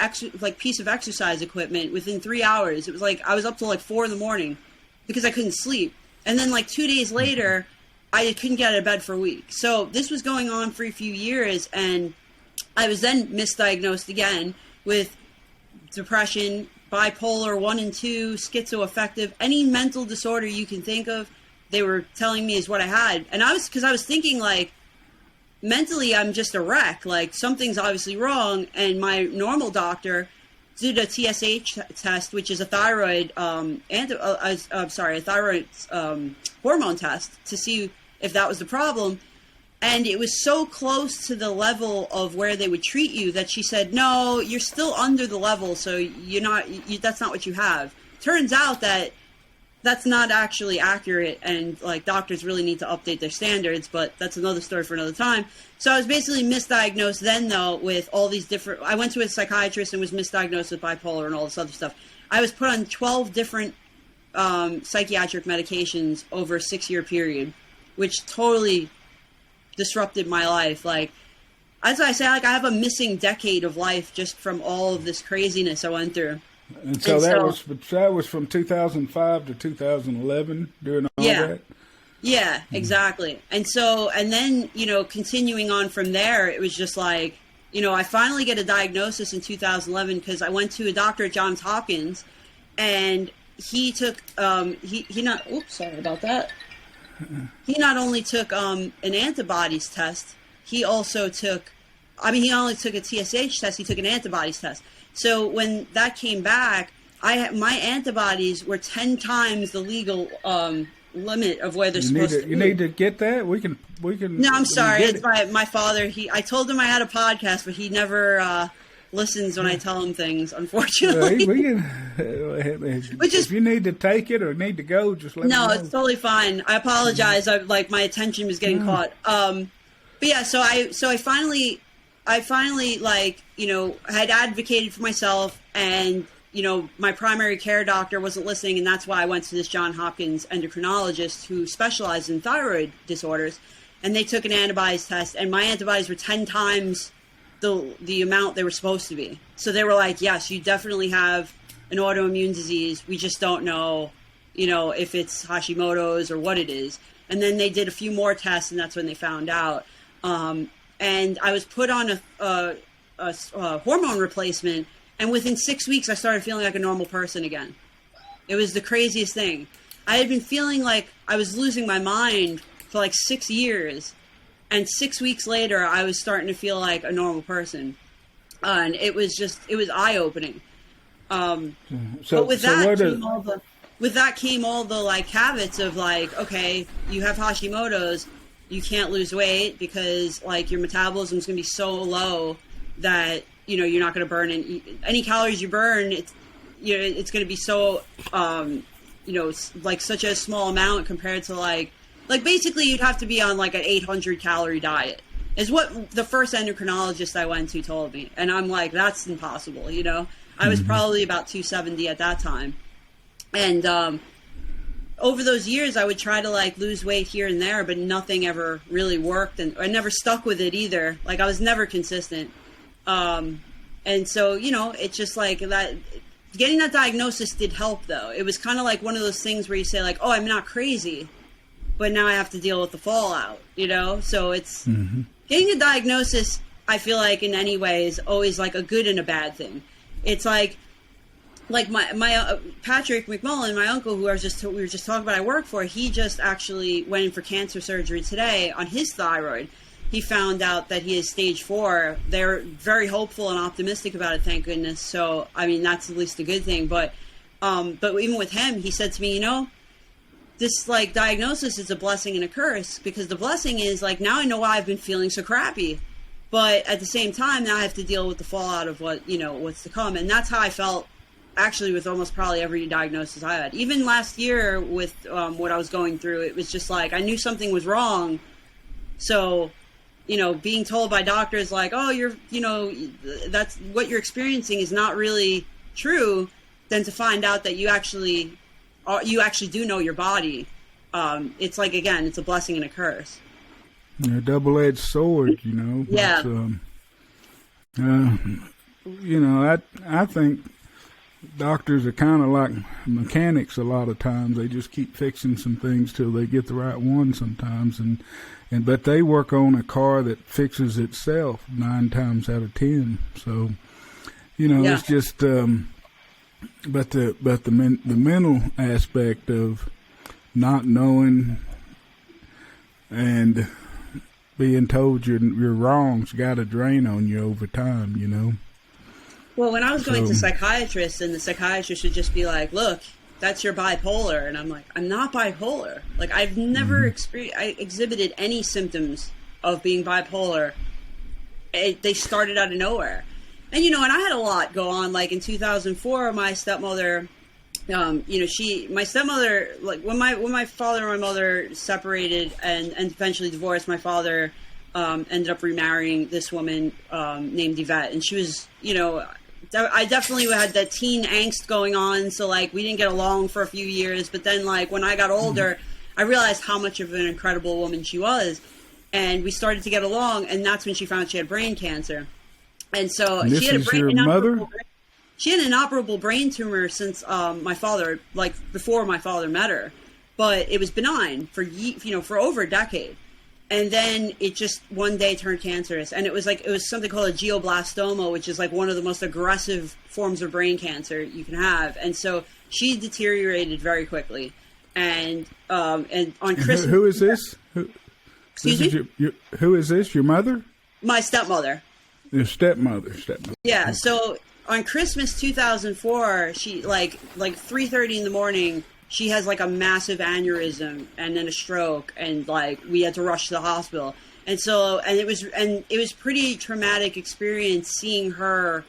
piece of exercise equipment within 3 hours. It was like I was up till like 4 a.m. because I couldn't sleep. And then like 2 days later, I couldn't get out of bed for a week. So this was going on for a few years, and I was then misdiagnosed again with depression, bipolar 1 and 2, schizoaffective, any mental disorder you can think of. They were telling me is what I had. And I was thinking like, mentally I'm just a wreck. Like, something's obviously wrong. And my normal doctor did a TSH test, which is a thyroid, a thyroid hormone test to see if that was the problem. And it was so close to the level of where they would treat you that she said, no, you're still under the level. So that's not what you have. Turns out that that's not actually accurate, and like doctors really need to update their standards, but that's another story for another time. So I was basically misdiagnosed then, though, with all these different, I went to a psychiatrist and was misdiagnosed with bipolar and all this other stuff. I was put on 12 different psychiatric medications over a 6-year period, which totally disrupted my life. Like, as I say, like, I have a missing decade of life just from all of this craziness I went through. And so that was from 2005 to 2011 doing all that? Yeah, exactly. And then, continuing on from there, it was just like, I finally get a diagnosis in 2011 because I went to a doctor at Johns Hopkins, and he took, sorry about that. He not only took an antibodies test, he also took, he only took a TSH test, he took an antibodies test. So when that came back, my antibodies were 10 times the legal limit of where they're supposed to be. You need to get that? We can. No, I'm sorry. It's my father. I told him I had a podcast, but he never listens when I tell him things, unfortunately. If you need to take it or need to go, just let me know. No, it's totally fine. I apologize. My attention was getting caught. But yeah, so I finally had advocated for myself, and, my primary care doctor wasn't listening, and that's why I went to this Johns Hopkins endocrinologist who specialized in thyroid disorders, and they took an antibodies test, and my antibodies were 10 times the amount they were supposed to be. So they were like, yes, you definitely have an autoimmune disease. We just don't know, if it's Hashimoto's or what it is. And then they did a few more tests, and that's when they found out. And I was put on a hormone replacement, and within 6 weeks, I started feeling like a normal person again. It was the craziest thing. I had been feeling like I was losing my mind for like 6 years, and 6 weeks later, I was starting to feel like a normal person. And it was eye-opening. But with that came all the like habits of like, okay, you have Hashimoto's, you can't lose weight because like your metabolism is going to be so low that you're not going to burn any calories you burn. It's going to be so like such a small amount compared to like basically you'd have to be on like an 800 calorie diet is what the first endocrinologist I went to told me, and I'm like, that's impossible. I was probably about 270 at that time, and over those years, I would try to like lose weight here and there, but nothing ever really worked, and I never stuck with it either. Like, I was never consistent. And so, it's just like that. Getting that diagnosis did help, though. It was kind of like one of those things where you say like, oh, I'm not crazy, but now I have to deal with the fallout, So it's getting a diagnosis, I feel like in any way is always like a good and a bad thing. It's like my Patrick McMullen, my uncle, who we were just talking about, I work for. He just actually went in for cancer surgery today on his thyroid, he found out that he is stage 4, they're very hopeful and optimistic about it, thank goodness. So, I mean, that's at least a good thing. But even with him, he said to me, this like diagnosis is a blessing and a curse, because the blessing is like, now I know why I've been feeling so crappy. But at the same time, now I have to deal with the fallout of what's to come. And that's how I felt actually with almost probably every diagnosis I had. Even last year with what I was going through, it was just like I knew something was wrong. So, being told by doctors like, oh, that's what you're experiencing is not really true, then to find out that you actually do know your body. It's like, again, it's a blessing and a curse. A double-edged sword, Yeah. But, I think doctors are kind of like mechanics a lot of times. They just keep fixing some things till they get the right one sometimes, but they work on a car that fixes itself 9 times out of 10. So, It's just, but the mental aspect of not knowing and being told you're wrong's got a drain on you over time, Well, when I was going to psychiatrists, and the psychiatrist would just be like, look, that's your bipolar. And I'm like, I'm not bipolar. Like, I've never exhibited any symptoms of being bipolar. They started out of nowhere. And, and I had a lot go on. Like, in 2004, my stepmother, my stepmother, like, when my father and my mother separated and eventually divorced, my father ended up remarrying this woman named Yvette. And she was, I definitely had that teen angst going on. So, like, we didn't get along for a few years. But then, like, when I got older, I realized how much of an incredible woman she was. And we started to get along. And that's when she found she had brain cancer. And so and she had your mother? She had an inoperable brain tumor since my father, like, before my father met her. But it was benign for over a decade. And then it just one day turned cancerous. And it was something called a glioblastoma, which is like one of the most aggressive forms of brain cancer you can have. And so she deteriorated very quickly. And on Christmas. Who is this? Excuse me? Who is this? Your mother? My stepmother. Your stepmother. Yeah. So on Christmas 2004, she like 3:30 in the morning, she has like a massive aneurysm and then a stroke, and like we had to rush to the hospital. And so, and it was pretty traumatic experience seeing her,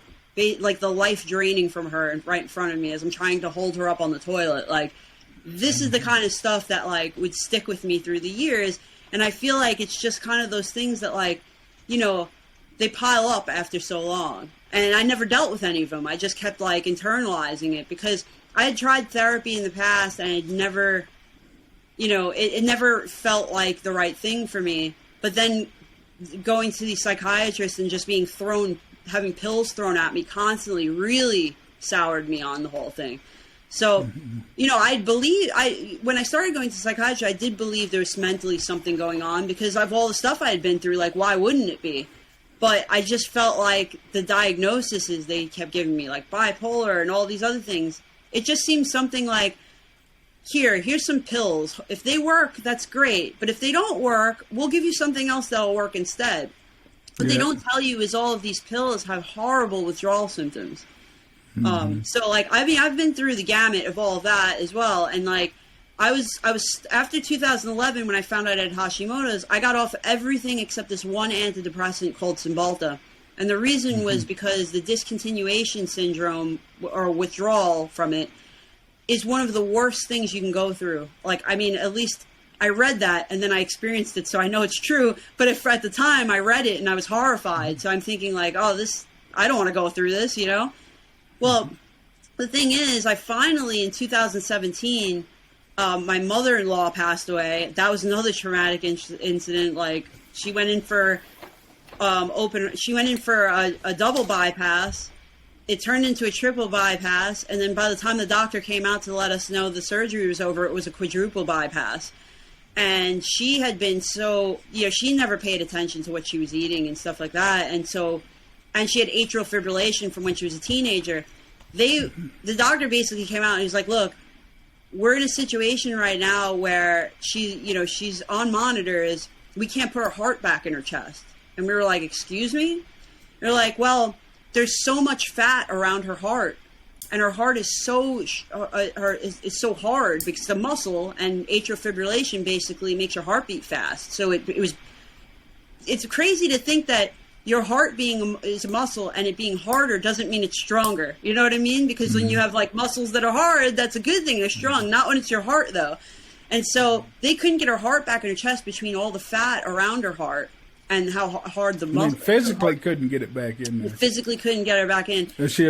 like, the life draining from her right in front of me as I'm trying to hold her up on the toilet. Like, this is the kind of stuff that like would stick with me through the years. And I feel like it's just kind of those things that, like, they pile up after so long. And I never dealt with any of them. I just kept like internalizing it because I had tried therapy in the past and it never, it never felt like the right thing for me. But then going to these psychiatrists and just having pills thrown at me constantly really soured me on the whole thing. So, when I started going to psychiatry, I did believe there was mentally something going on because of all the stuff I had been through. Like, why wouldn't it be? But I just felt like the diagnoses they kept giving me, like bipolar and all these other things, it just seemed something like, here's some pills. If they work, that's great. But if they don't work, we'll give you something else that'll work instead. What they don't tell you is all of these pills have horrible withdrawal symptoms. So, like, I mean, I've been through the gamut of all of that as well. And, like, I was after 2011, when I found out I had Hashimoto's, I got off everything except this one antidepressant called Cymbalta. And the reason was because the discontinuation syndrome or withdrawal from it is one of the worst things you can go through. Like, I mean, at least I read that and then I experienced it, so I know it's true. But if at the time I read it and I was horrified, so I'm thinking like, oh, I don't want to go through this, Well, the thing is, I finally, in 2017, my mother-in-law passed away. That was another traumatic incident. Like, she went in for a double bypass. It turned into a triple bypass, and then by the time the doctor came out to let us know the surgery was over, it was a quadruple bypass. And she had been she never paid attention to what she was eating and stuff like that. And she had atrial fibrillation from when she was a teenager. The doctor basically came out and he was like, look, we're in a situation right now where she's on monitors, we can't put her heart back in her chest. And we were like, excuse me? They're like, well, there's so much fat around her heart. And her heart is so is so hard because the muscle, and atrial fibrillation basically makes your heart beat fast. So it's crazy to think that your heart is a muscle and it being harder doesn't mean it's stronger. You know what I mean? Because when you have like muscles that are hard, that's a good thing. They're strong. Not when it's your heart though. And so they couldn't get her heart back in her chest between all the fat around her heart and how hard the muscle. Physically couldn't get it back in there. Physically couldn't get her back in. Was she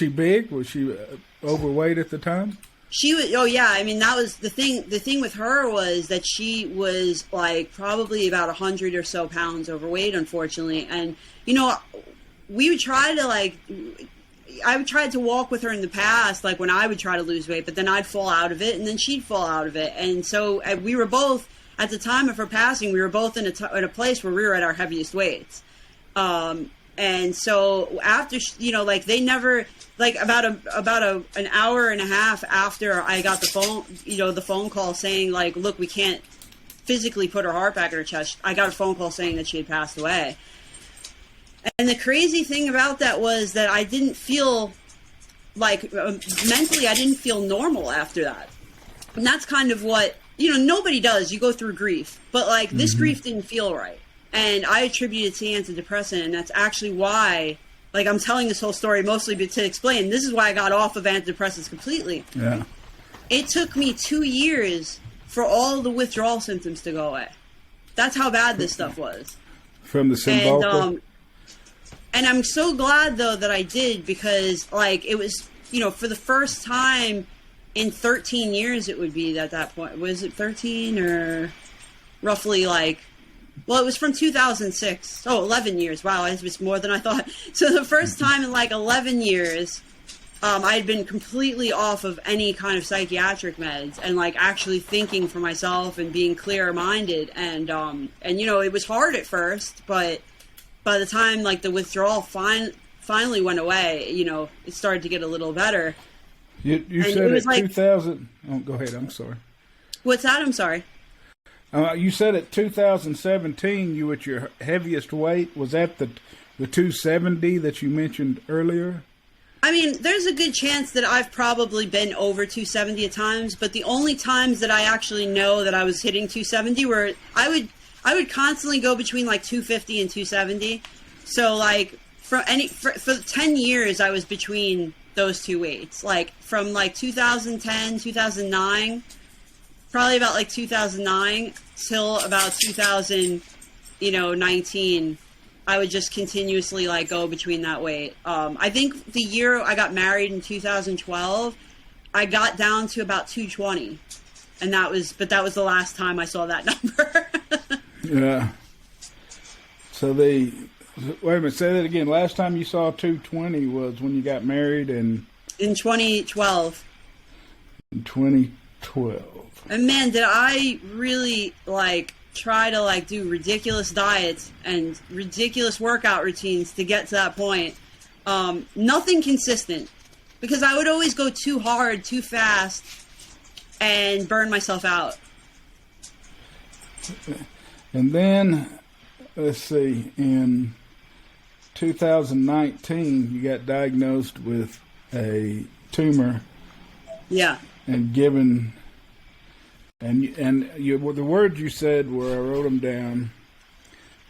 big? Was she overweight at the time? She was. Oh yeah. I mean, that was the thing. The thing with her was that she was like probably about 100 or so pounds overweight, unfortunately. And you know, we would try to I would try to walk with her in the past, like when I would try to lose weight, but then I'd fall out of it, and then she'd fall out of it, and so we were both. At the time of her passing, we were both in a place where we were at our heaviest weights. And so after, like they never, like about an hour and a half after I got the phone call saying like, look, we can't physically put her heart back in her chest. I got a phone call saying that she had passed away. And the crazy thing about that was that I didn't feel like mentally, I didn't feel normal after that. And that's kind of what, nobody does. You go through grief, but like this grief didn't feel right. And I attribute it to antidepressant. And that's actually why, like I'm telling this whole story mostly to explain, this is why I got off of antidepressants completely. Yeah. It took me 2 years for all the withdrawal symptoms to go away. That's how bad this stuff was. From the Cymbalta? And I'm so glad though that I did, because like it was, for the first time in 13 years, it would be at that point. Was it 13 or roughly like, well, it was from 2006. Oh, 11 years. Wow, it was more than I thought. So the first time in like 11 years, I had been completely off of any kind of psychiatric meds and like actually thinking for myself and being clear-minded. And it was hard at first, but by the time like the withdrawal finally went away, it started to get a little better. You said it 2000. Oh, go ahead. I'm sorry. What's that? I'm sorry. You said at 2017 you were at your heaviest weight. Was that the 270 that you mentioned earlier? I mean, there's a good chance that I've probably been over 270 at times, but the only times that I actually know that I was hitting 270 were I would constantly go between like 250 and 270. So like for 10 years I was between those two weights. Like from like 2010, 2009, probably about like 2009 till about 2019, I would just continuously like go between that weight. I think the year I got married in 2012, I got down to about 220, and that was the last time I saw that number. Yeah. So wait a minute, say that again. Last time you saw 220 was when you got married in 2012. In 2012. And man, did I really like try to like do ridiculous diets and ridiculous workout routines to get to that point. Nothing consistent, because I would always go too hard, too fast, and burn myself out. And then, let's see, in 2019, you got diagnosed with a tumor. Yeah. And given, the words you said were, I wrote them down,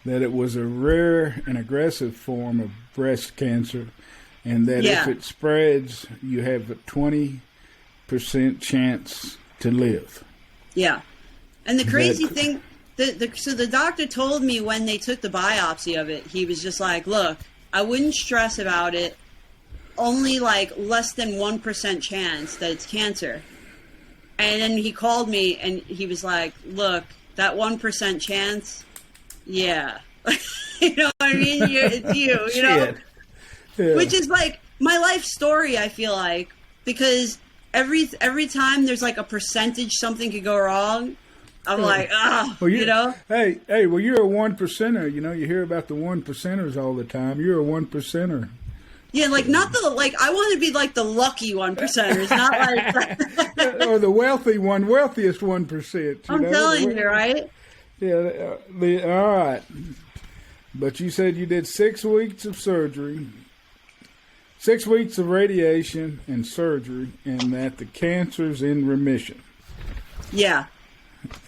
that it was a rare and aggressive form of breast cancer, and that if it spreads, you have a 20% chance to live. Yeah. And the crazy thing, so the doctor told me when they took the biopsy of it, he was just like, look, I wouldn't stress about it. Only like less than 1% chance that it's cancer. And then he called me and he was like, look, that 1% chance, yeah. You know what I mean? It's you know? Yeah. Which is like my life story, I feel like, because every time there's like a percentage something could go wrong, I'm like, well, you know? Hey, well, you're a 1%er. You know, you hear about the 1%ers all the time. You're a 1%er. Yeah, like not the, like, I want to be like the lucky 1%ers, not like... or the wealthiest 1%. I'm telling you, right? Yeah, all right. But you said you did 6 weeks of surgery, 6 weeks of radiation and surgery, and that the cancer's in remission. Yeah.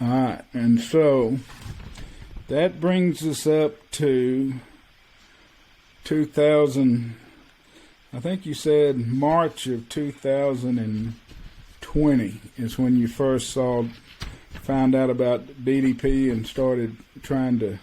All right. And so that brings us up to 2000, I think you said March of 2020 is when you first found out about DDP and started trying to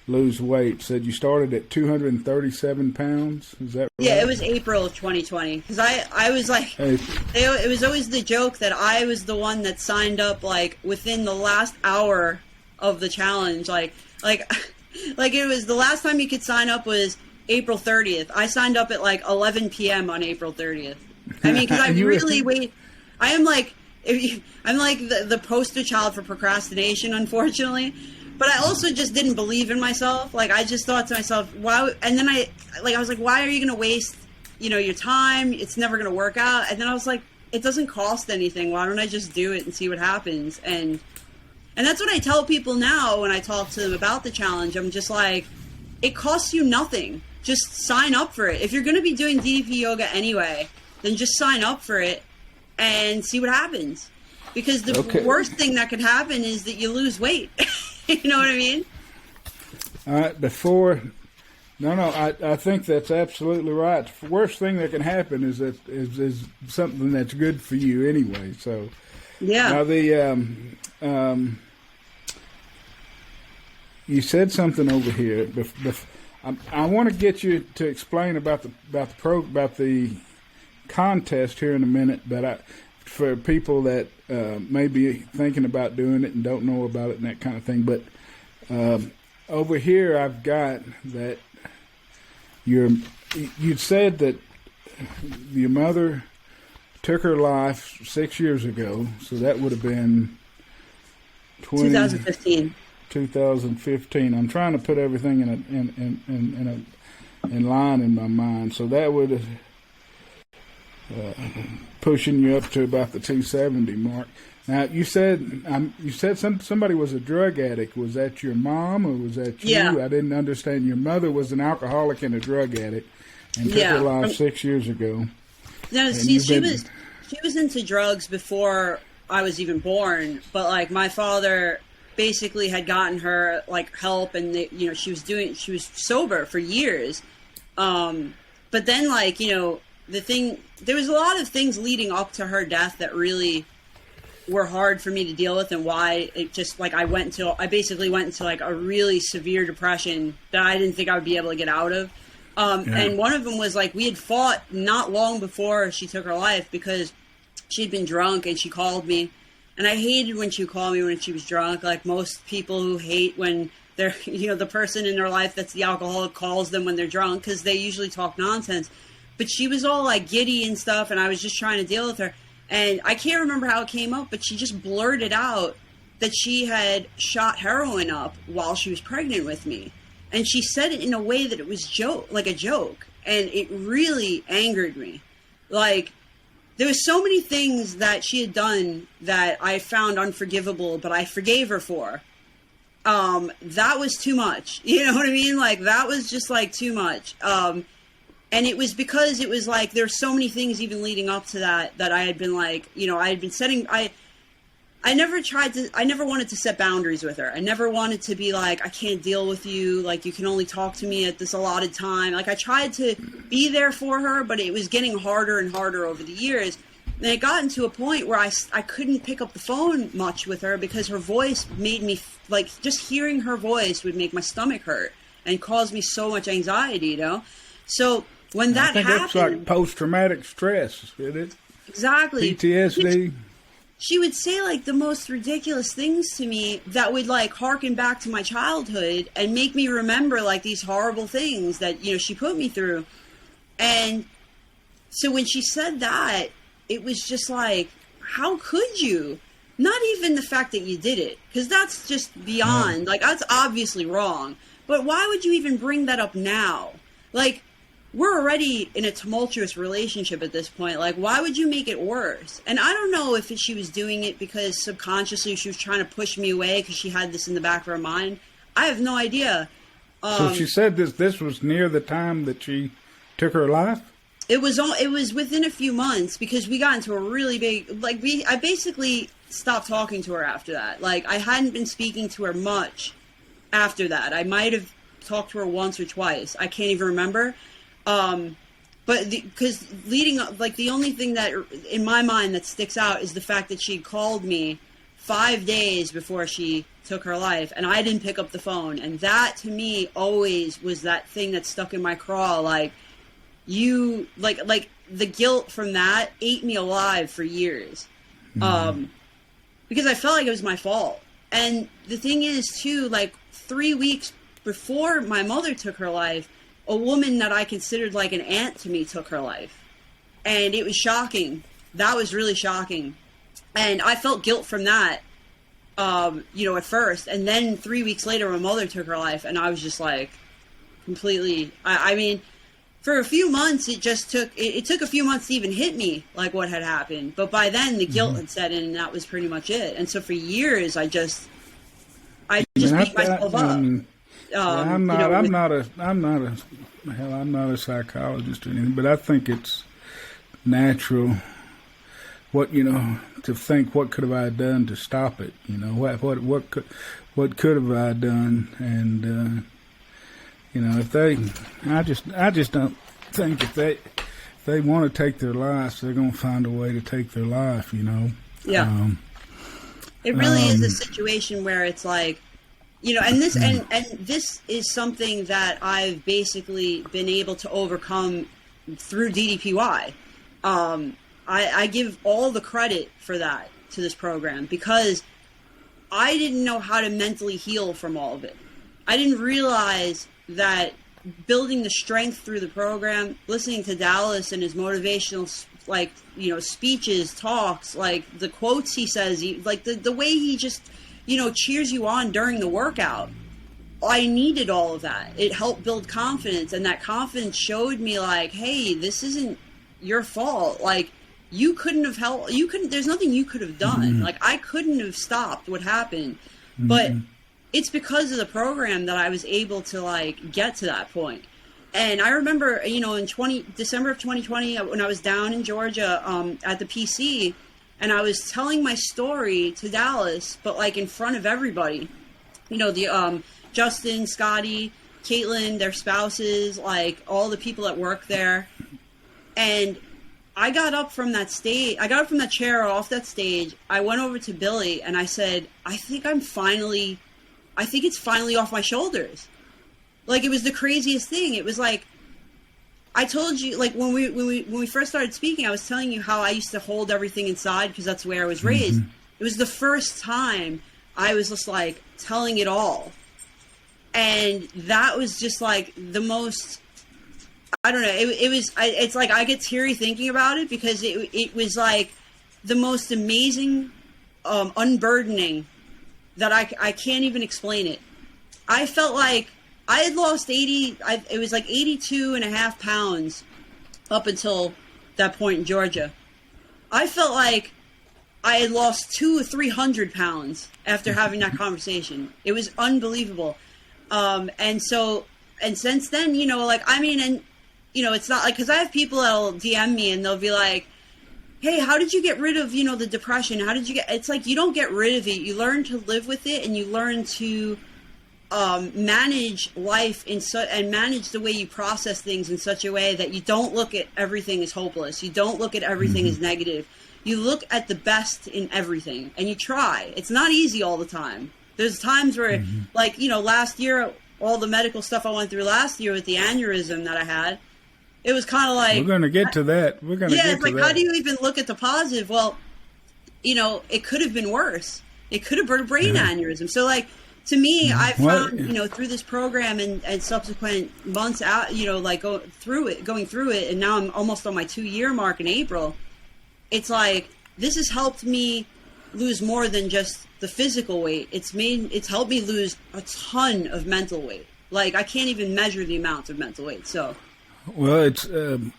lose weight. Said you started at 237 pounds. Is that right? Yeah, it was April of 2020. Because I was like, it was always the joke that I was the one that signed up like within the last hour of the challenge. Like it was the last time you could sign up was April 30th. I signed up at like 11 p.m. on April 30th. I mean, because I really wait. I am like, I'm like the poster child for procrastination, unfortunately. But I also just didn't believe in myself. Like, I just thought to myself, why? And then I was like, why are you going to waste, your time? It's never going to work out. And then I was like, it doesn't cost anything. Why don't I just do it and see what happens? And that's what I tell people now when I talk to them about the challenge. I'm just like, it costs you nothing. Just sign up for it. If you're going to be doing DDP yoga anyway, then just sign up for it and see what happens. Because the worst thing that could happen is that you lose weight. You know what I mean? All right, I think that's absolutely right. The worst thing that can happen is something that's good for you anyway. So, yeah. Now you said something over here. I want to get you to explain about the contest here in a minute, but for people that may be thinking about doing it and don't know about it and that kind of thing. But over here I've got that you'd said that your mother took her life 6 years ago, so that would have been 2015. 2015. I'm trying to put everything in line in my mind. So that would have pushing you up to about the 270 mark. Now you said somebody was a drug addict. Was that your mom or was that you? Yeah. I didn't understand. Your mother was an alcoholic and a drug addict, and took her life 6 years ago. No, see, she was into drugs before I was even born. But like my father basically had gotten her like help, and she was sober for years. But then there was a lot of things leading up to her death that really were hard for me to deal with, and why it just like I basically went into like a really severe depression that I didn't think I would be able to get out of. And one of them was like we had fought not long before she took her life because she'd been drunk and she called me, and I hated when she called me when she was drunk. Like most people who hate when they're the person in their life that's the alcoholic calls them when they're drunk, because they usually talk nonsense. But she was all like giddy and stuff, and I was just trying to deal with her. And I can't remember how it came up, but she just blurted out that she had shot heroin up while she was pregnant with me. And she said it in a way that it was like a joke. And it really angered me. Like, there was so many things that she had done that I found unforgivable, but I forgave her for. That was too much. You know what I mean? Like, that was just like too much. And it was because it was like there's so many things even leading up to that I had been like, I had been setting. I never wanted to set boundaries with her. I never wanted to be like, I can't deal with you. Like, you can only talk to me at this allotted time. Like, I tried to be there for her, but it was getting harder and harder over the years. And it got into a point where I couldn't pick up the phone much with her because her voice made me like, just hearing her voice would make my stomach hurt and cause me so much anxiety, So when that happened, that's like post-traumatic stress, isn't it? Exactly. PTSD. She would say like the most ridiculous things to me that would like harken back to my childhood and make me remember like these horrible things that, she put me through. And so when she said that, it was just like, how could you? Not even the fact that you did it, because that's just beyond, like, that's obviously wrong. But why would you even bring that up now? Like, we're already in a tumultuous relationship at this point. Like, why would you make it worse? And I don't know if she was doing it because subconsciously she was trying to push me away because she had this in the back of her mind. I have no idea. So she said this was near the time that she took her life? It was within a few months, because we got into a really big, I basically stopped talking to her after that. Like, I hadn't been speaking to her much after that. I might have talked to her once or twice. I can't even remember. But because leading up, like, the only thing that in my mind that sticks out is the fact that she called me 5 days before she took her life, and I didn't pick up the phone. And that to me always was that thing that stuck in my craw. Like, you, like the guilt from that ate me alive for years. Because I felt like it was my fault. And the thing is too, like 3 weeks before my mother took her life, a woman that I considered like an aunt to me took her life. And it was shocking. That was really shocking. And I felt guilt from that, at first. And then 3 weeks later, my mother took her life. And I was just like completely, I mean, for a few months, it took a few months to even hit me, like what had happened. But by then the guilt had set in, and that was pretty much it. And so for years, I just beat myself up. I'm not a psychologist or anything, but I think it's natural to think, what could have I done to stop it? What could have I done? And I just don't think if they want to take their lives, they're going to find a way to take their life. Yeah. It really is a situation where it's like, and this is something that I've basically been able to overcome through DDPY. I give all the credit for that to this program, because I didn't know how to mentally heal from all of it. I didn't realize that building the strength through the program, listening to Dallas and his motivational, speeches, talks, like the quotes he says, the way he just, cheers you on during the workout. I needed all of that. It helped build confidence, and that confidence showed me like, hey, this isn't your fault. Like, you couldn't have helped. There's nothing you could have done. Mm-hmm. Like, I couldn't have stopped what happened, but it's because of the program that I was able to get to that point. And I remember, in December of 2020, when I was down in Georgia at the PC, and I was telling my story to Dallas, but in front of everybody, Justin, Scotty, Caitlin, their spouses, all the people that work there. And I got up from that stage. I got up from that chair off that stage. I went over to Billy and I said, I think it's finally off my shoulders. It was the craziest thing. It was I told you, when we first started speaking, I was telling you how I used to hold everything inside because that's where I was raised. It was the first time I was just telling it all. And that was just the most, I don't know. It's I get teary thinking about it, because it was the most amazing, unburdening, that I can't even explain it. I felt like I had lost 82 and a half pounds up until that point in Georgia. I felt like I had lost 200 or 300 pounds after having that conversation. It was unbelievable. And since then, it's not because I have people that'll DM me and they'll be like, hey, how did you get rid of, the depression? How did you it's you don't get rid of it. You learn to live with it, and you learn to manage life and manage the way you process things in such a way that you don't look at everything as hopeless. You don't look at everything as negative. You look at the best in everything, and you try. It's not easy all the time. There's times where, last year, all the medical stuff I went through last year with the aneurysm that I had, it was kind of we're going to get to that. How do you even look at the positive? Well, it could have been worse. It could have been a brain aneurysm. So, to me, I found, through this program and subsequent months out, going through it, and now I'm almost on my 2-year mark in April. It's this has helped me lose more than just the physical weight. It's helped me lose a ton of mental weight. I can't even measure the amount of mental weight. So Well, it's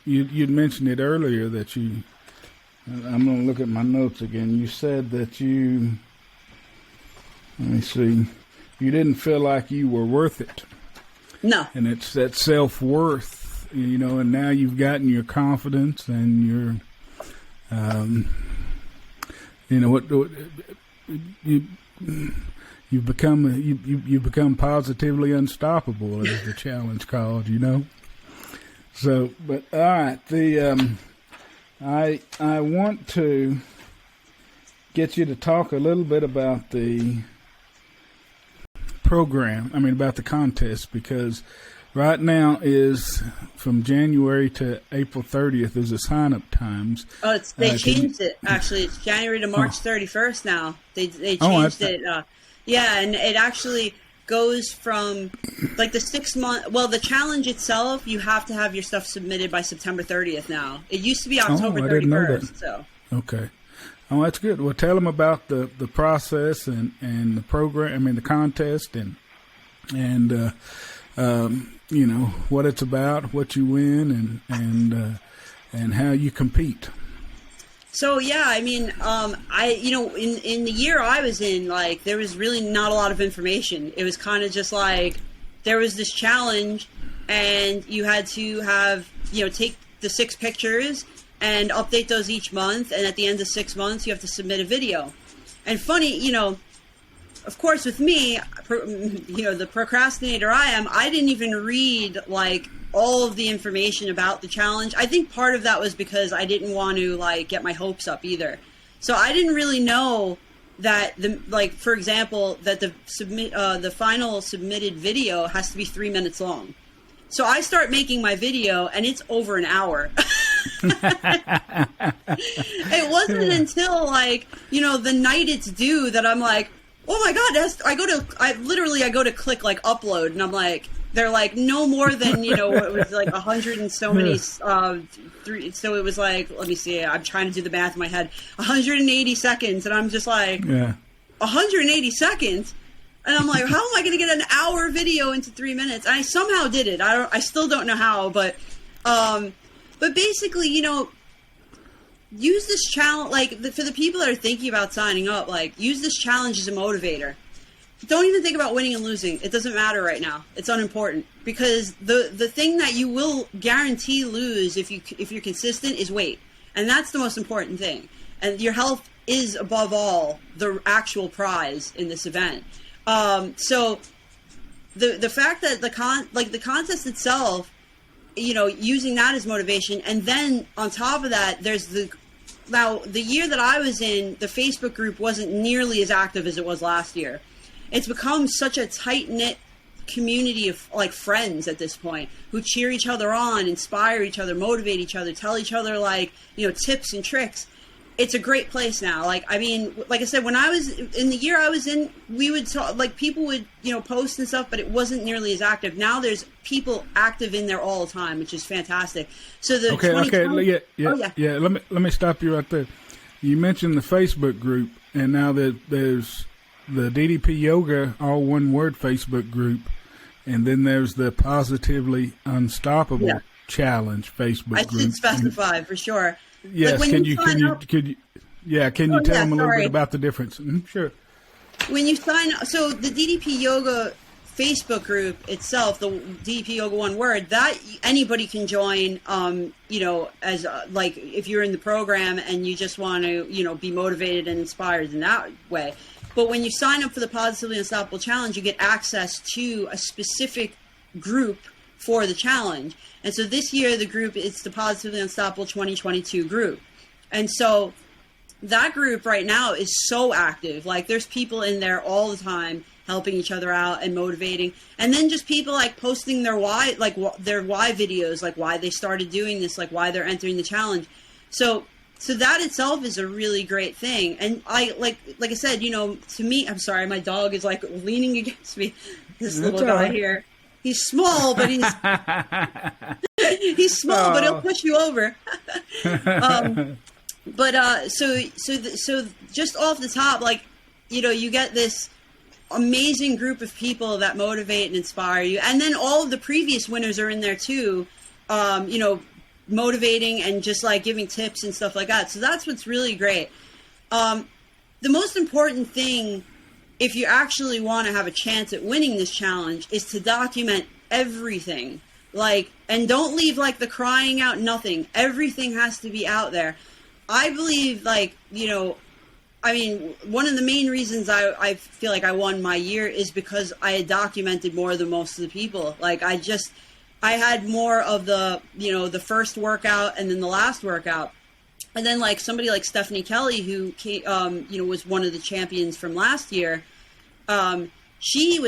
you'd mentioned it earlier that you. I'm going to look at my notes again. You said that you. Let me see. You didn't feel like you were worth it. No. And it's that self-worth, and now you've gotten your confidence and your, you've become positively unstoppable, as the challenge called, So, but all right, I want to get you to talk a little bit about the program. About the contest, because right now is from January to April 30th is the sign-up times. Oh, they changed it. Actually, it's January to March 31st now. They changed it. Yeah, and it actually goes from like the 6 month. Well, the challenge itself, you have to have your stuff submitted by September 30th now. It used to be October 31st. So okay. Oh, that's good. Well, tell them about the process and the program. The contest and what it's about, what you win, and how you compete. So yeah, in the year I was in, like, there was really not a lot of information. It was kind of just like there was this challenge, and you had to have take the 6 pictures and update those each month, and at the end of 6 months, you have to submit a video. And funny, of course, with me, the procrastinator I am, I didn't even read, like, all of the information about the challenge. I think part of that was because I didn't want to, like, get my hopes up either. So I didn't really know that, for example, that the final submitted video has to be 3 minutes long. So I start making my video, and it's over an hour. It wasn't until, like, the night it's due that I'm like, oh my God, I go to click, like, upload, and I'm like, they're like, no more than, it was like 100 and so many, so it was like, let me see, I'm trying to do the math in my head, 180 seconds, and I'm just like, 180 seconds? And I'm like, how am I going to get an hour video into 3 minutes? And I somehow did it. I still don't know how, but basically, use this challenge, like, for the people that are thinking about signing up, like, use this challenge as a motivator. Don't even think about winning and losing. It doesn't matter right now. It's unimportant, because the thing that you will guarantee lose if you're consistent is weight, and that's the most important thing. And your health is above all the actual prize in this event. So the fact that the contest itself, using that as motivation, and then on top of that, there's the year that I was in, the Facebook group wasn't nearly as active as it was last year. It's become such a tight-knit community of, like, friends at this point who cheer each other on, inspire each other, motivate each other, tell each other, like, tips and tricks. It's a great place now. Like I said, when I was in the year I was in, we would talk, like, people would, post and stuff, but it wasn't nearly as active. Now there's people active in there all the time, which is fantastic. So the yeah. Let me stop you right there. You mentioned the Facebook group, and now that there's the DDP Yoga, all one word, Facebook group, and then there's the Positively Unstoppable Challenge Facebook group. I should specify for sure. Yes, like, can you tell them a little bit about the difference? Sure. When you sign up, so the DDP Yoga Facebook group itself, the DDP Yoga one word, that anybody can join, as like, if you're in the program and you just want to, be motivated and inspired in that way. But when you sign up for the Positively Unstoppable Challenge, you get access to a specific group for the challenge. And so this year, the group, it's the Positively Unstoppable 2022 group. And so that group right now is so active. Like, there's people in there all the time helping each other out and motivating. And then just people, like, posting their why videos, like why they started doing this, like why they're entering the challenge. So that itself is a really great thing. And I, like I said, to me, I'm sorry, my dog is, like, leaning against me. This little guy here. He's small, but he's small, but he'll push you over. So just off the top, like, you get this amazing group of people that motivate and inspire you, and then all of the previous winners are in there too. you know, motivating and just like giving tips and stuff like that. So that's what's really great. The most important thing, if you actually want to have a chance at winning this challenge, is to document everything. Like, and don't leave like the crying out nothing. Everything has to be out there. I believe, like, you know, I mean, one of the main reasons I feel like I won my year is because I had documented more than most of the people. Like, I had more of the, you know, the first workout and then the last workout. And then like somebody like Stephanie Kelly, who came, you know, was one of the champions from last year. She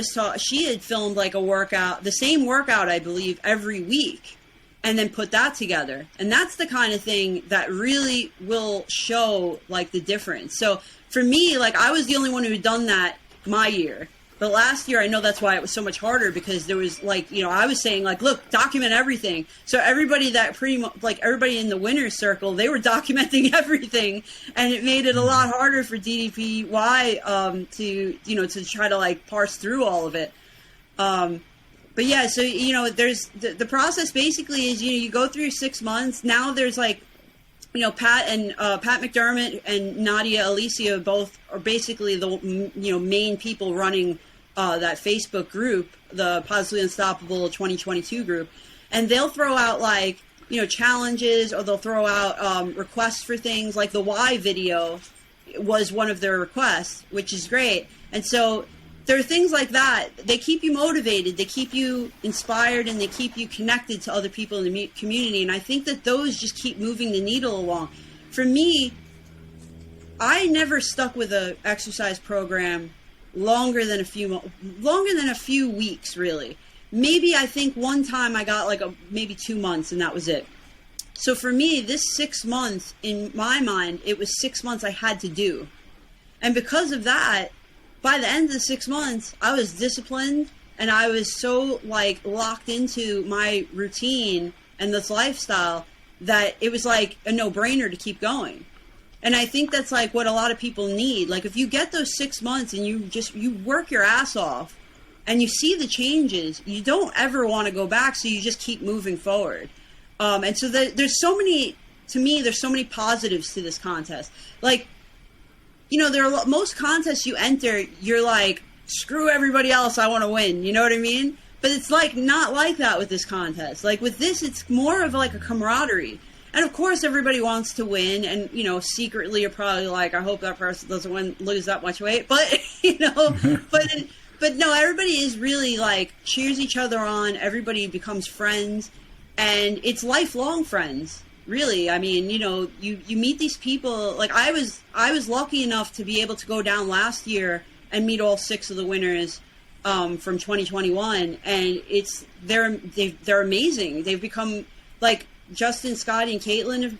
had filmed like a workout, the same workout, I believe, every week, and then put that together. And that's the kind of thing that really will show like the difference. So for me, like, I was the only one who had done that my year. But last year, I know that's why it was so much harder, because there was like, you know, I was saying like, look, document everything. So everybody that pretty much, like everybody in the winner's circle, they were documenting everything. And it made it a lot harder for DDPY to, you know, to try to like parse through all of it. But yeah, so, you know, there's the process basically is, you know, you go through 6 months. Now there's like, you know, Pat McDermott and Nadia Alicia both are basically the, you know, main people running that Facebook group, the Positively Unstoppable 2022 group. And they'll throw out like, you know, challenges, or they'll throw out requests for things. Like the why video was one of their requests, which is great. And so there are things like that. They keep you motivated, they keep you inspired, and they keep you connected to other people in the community. And I think that those just keep moving the needle along. For me, I never stuck with an exercise program longer than a few weeks, really. Maybe I think one time I got like maybe 2 months, and that was it. So for me, this 6 months, in my mind, it was 6 months I had to do. And because of that, by the end of the 6 months, I was disciplined, and I was so like locked into my routine and this lifestyle that it was like a no-brainer to keep going. And I think that's like what a lot of people need. Like if you get those 6 months and you work your ass off and you see the changes, you don't ever want to go back. So you just keep moving forward. And so there's so many, to me, there's so many positives to this contest. Like, you know, most contests you enter, you're like, screw everybody else, I want to win. You know what I mean? But it's like not like that with this contest. Like with this, it's more of like a camaraderie. And of course, everybody wants to win. And, you know, secretly, you're probably like, I hope that person doesn't lose that much weight. But, you know, but no, everybody is really like cheers each other on. Everybody becomes friends. And it's lifelong friends. Really, I mean, you know, you meet these people. Like I was lucky enough to be able to go down last year and meet all 6 of the winners from 2021, and they're amazing. They've become like Justin, Scotty, and Caitlin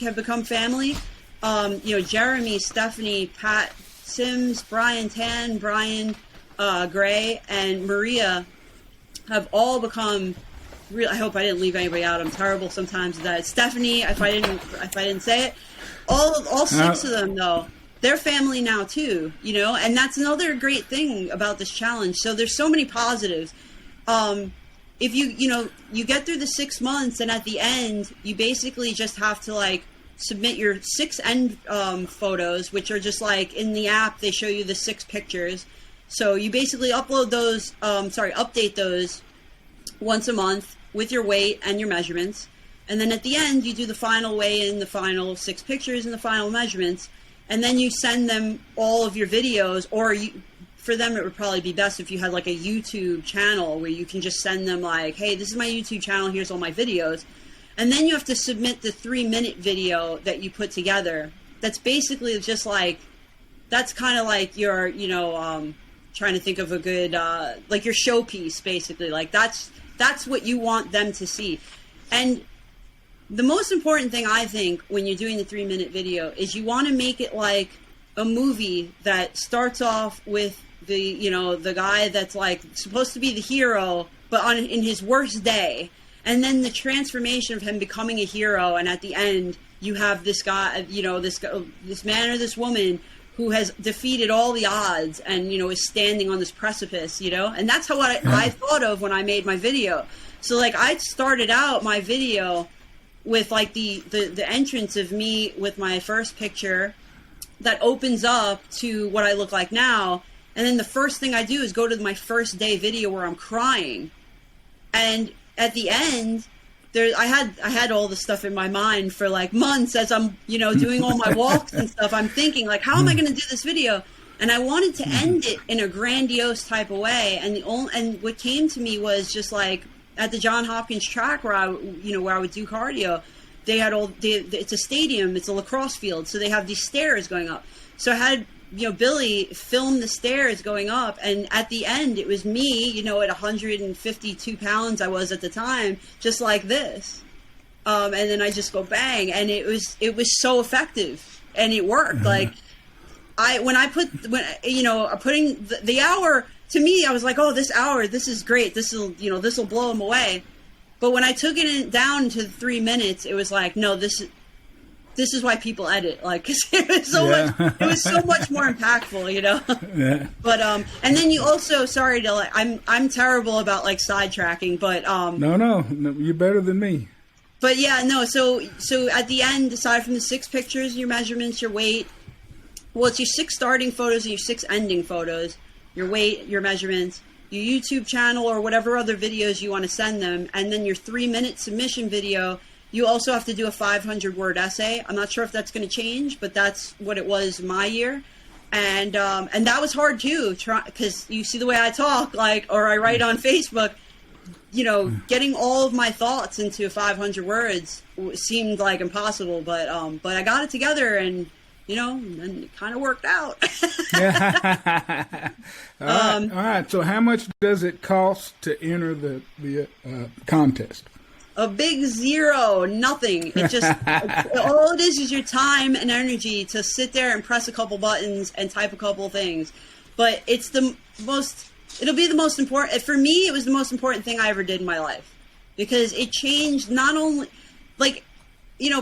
have become family. You know, Jeremy, Stephanie, Pat Sims, Brian Tan, Brian Gray, and Maria have all become. I hope I didn't leave anybody out. I'm terrible sometimes at that. Stephanie, if I didn't say it, all 6 of them though, they're family now too, you know, and that's another great thing about this challenge. So there's so many positives. If you get through the 6 months, and at the end, you basically just have to like submit your 6 end photos, which are just like in the app, they show you the 6 pictures. So you basically update those once a month with your weight and your measurements. And then at the end, you do the final weigh-in, the final 6 pictures, and the final measurements. And then you send them all of your videos, or for them, it would probably be best if you had like a YouTube channel where you can just send them like, hey, this is my YouTube channel, here's all my videos. And then you have to submit the 3-minute video that you put together. That's basically just like, that's kind of like your, you know, trying to think of a good, like your showpiece, basically. Like that's what you want them to see. And the most important thing, I think, when you're doing the 3-minute video is you want to make it like a movie that starts off with the, you know, the guy that's like supposed to be the hero, but in his worst day. And then the transformation of him becoming a hero. And at the end, you have this guy, you know, this man or this woman who has defeated all the odds and, you know, is standing on this precipice, you know? And that's how I thought of when I made my video. So like I started out my video with like the entrance of me with my first picture that opens up to what I look like now. And then the first thing I do is go to my first day video where I'm crying. And at the end, I had all the stuff in my mind for like months as I'm, doing all my walks and stuff. I'm thinking like, how am I going to do this video? And I wanted to end it in a grandiose type of way. And what came to me was just like at the Johns Hopkins track where I would do cardio, they had it's a stadium, it's a lacrosse field. So they have these stairs going up. So I had, Billy film the stairs going up. And at the end, it was me, at 152 pounds I was at the time, just like this. And then I just go bang. And it was so effective and it worked. Like putting the hour, to me, I was like, oh, this hour, this is great. This will blow them away. But when I took it down to 3 minutes, it was like, no, this is why people edit, like, cause it was so much more impactful, Yeah. But, and then you also, sorry to like, I'm terrible about like sidetracking, but, No, you're better than me. But yeah, no. So at the end, aside from the 6 pictures, your measurements, your weight, well, it's your 6 starting photos and your 6 ending photos, your weight, your measurements, your YouTube channel or whatever other videos you want to send them. And then your 3-minute submission video. You also have to do a 500-word essay. I'm not sure if that's going to change, but that's what it was my year. And that was hard too, because you see the way I talk, like, or I write on Facebook, getting all of my thoughts into 500 words seemed like impossible, but I got it together and, and it kind of worked out. All right. So how much does it cost to enter the contest? A big zero, nothing. It just, all it is your time and energy to sit there and press a couple buttons and type a couple things. But it'll be the most important, for me, it was the most important thing I ever did in my life. Because it changed not only, like,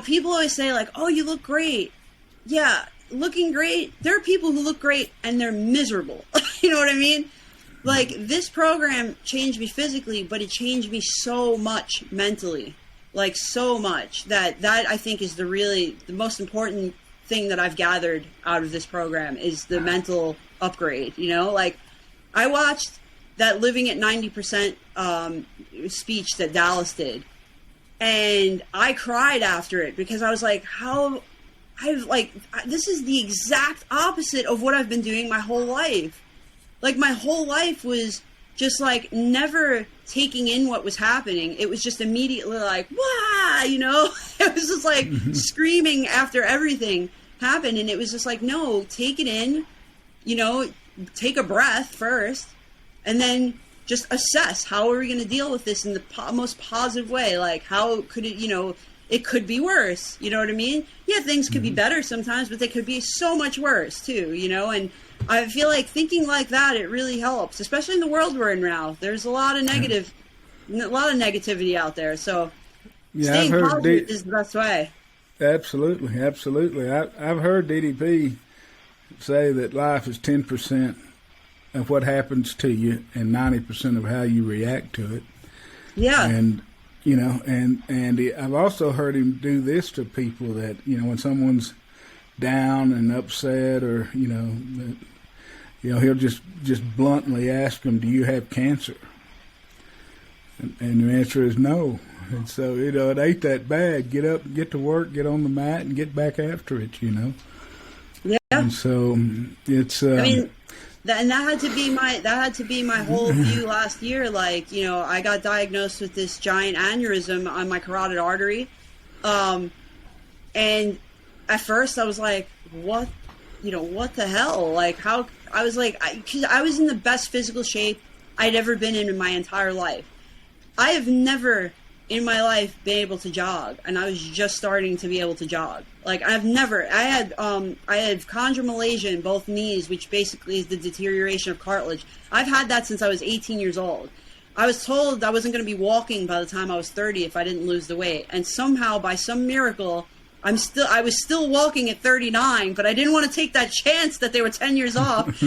people always say like, oh, you look great. Yeah, looking great. There are people who look great and they're miserable. You know what I mean? Like, this program changed me physically, but it changed me so much mentally. Like, so much. That I think is the most important thing that I've gathered out of this program is the mental upgrade, Like, I watched that Living at 90% speech that Dallas did. And I cried after it because I was like, this is the exact opposite of what I've been doing my whole life. Like, my whole life was just, like, never taking in what was happening. It was just immediately like, wah, It was just, like, screaming after everything happened. And it was just like, no, take it in, take a breath first, and then just assess how are we going to deal with this in the most positive way. Like, how could it, it could be worse. You know what I mean? Yeah, things could be better sometimes, but they could be so much worse, too, and I feel like thinking like that, it really helps, especially in the world we're in now. There's a lot of negativity out there. So staying positive is the best way. Absolutely. I've heard DDP say that life is 10% of what happens to you and 90% of how you react to it. Yeah. And, I've also heard him do this to people that, when someone's down and upset or, he'll just bluntly ask them, do you have cancer? And the answer is no. And so, it ain't that bad. Get up, get to work, get on the mat, and get back after it, Yeah. And so it's. And that had to be my whole view last year. Like, I got diagnosed with this giant aneurysm on my carotid artery, and at first I was like, what the hell? Like, how? I was like, because I was in the best physical shape I'd ever been in my entire life. I have never in my life been able to jog, and I was just starting to be able to jog. Like, I had chondromalacia in both knees, which basically is the deterioration of cartilage. I've had that since I was 18 years old. I was told I wasn't going to be walking by the time I was 30 if I didn't lose the weight. And somehow, by some miracle, I was still walking at 39, but I didn't want to take that chance that they were 10 years off.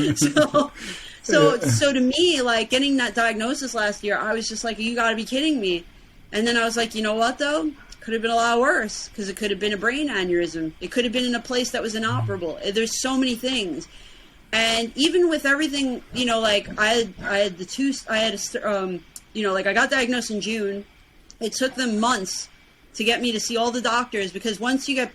So to me, like, getting that diagnosis last year, I was just like, you got to be kidding me. And then I was like, you know what, though? Could have been a lot worse, because it could have been a brain aneurysm. It could have been in a place that was inoperable. There's so many things. And even with everything, you know, like, I got diagnosed in June. It took them months to get me to see all the doctors, because once you get,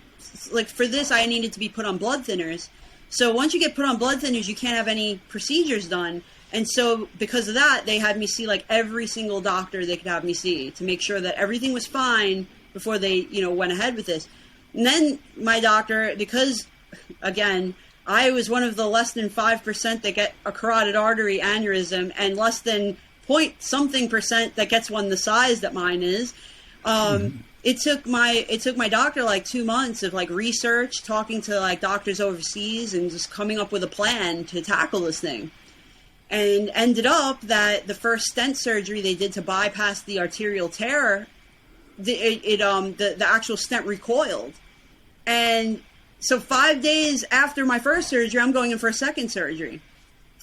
like, for this, I needed to be put on blood thinners. So once you get put on blood thinners, you can't have any procedures done. And so because of that, they had me see, like, every single doctor they could have me see to make sure that everything was fine before they, you know, went ahead with this. And then my doctor, because, again, I was one of the less than 5% that get a carotid artery aneurysm, and less than point something percent that gets one the size that mine is. It took my doctor like 2 months of, like, research, talking to, like, doctors overseas, and just coming up with a plan to tackle this thing. And ended up that the first stent surgery they did to bypass the arterial tear, the actual stent recoiled. And so 5 days after my first surgery, I'm going in for a second surgery.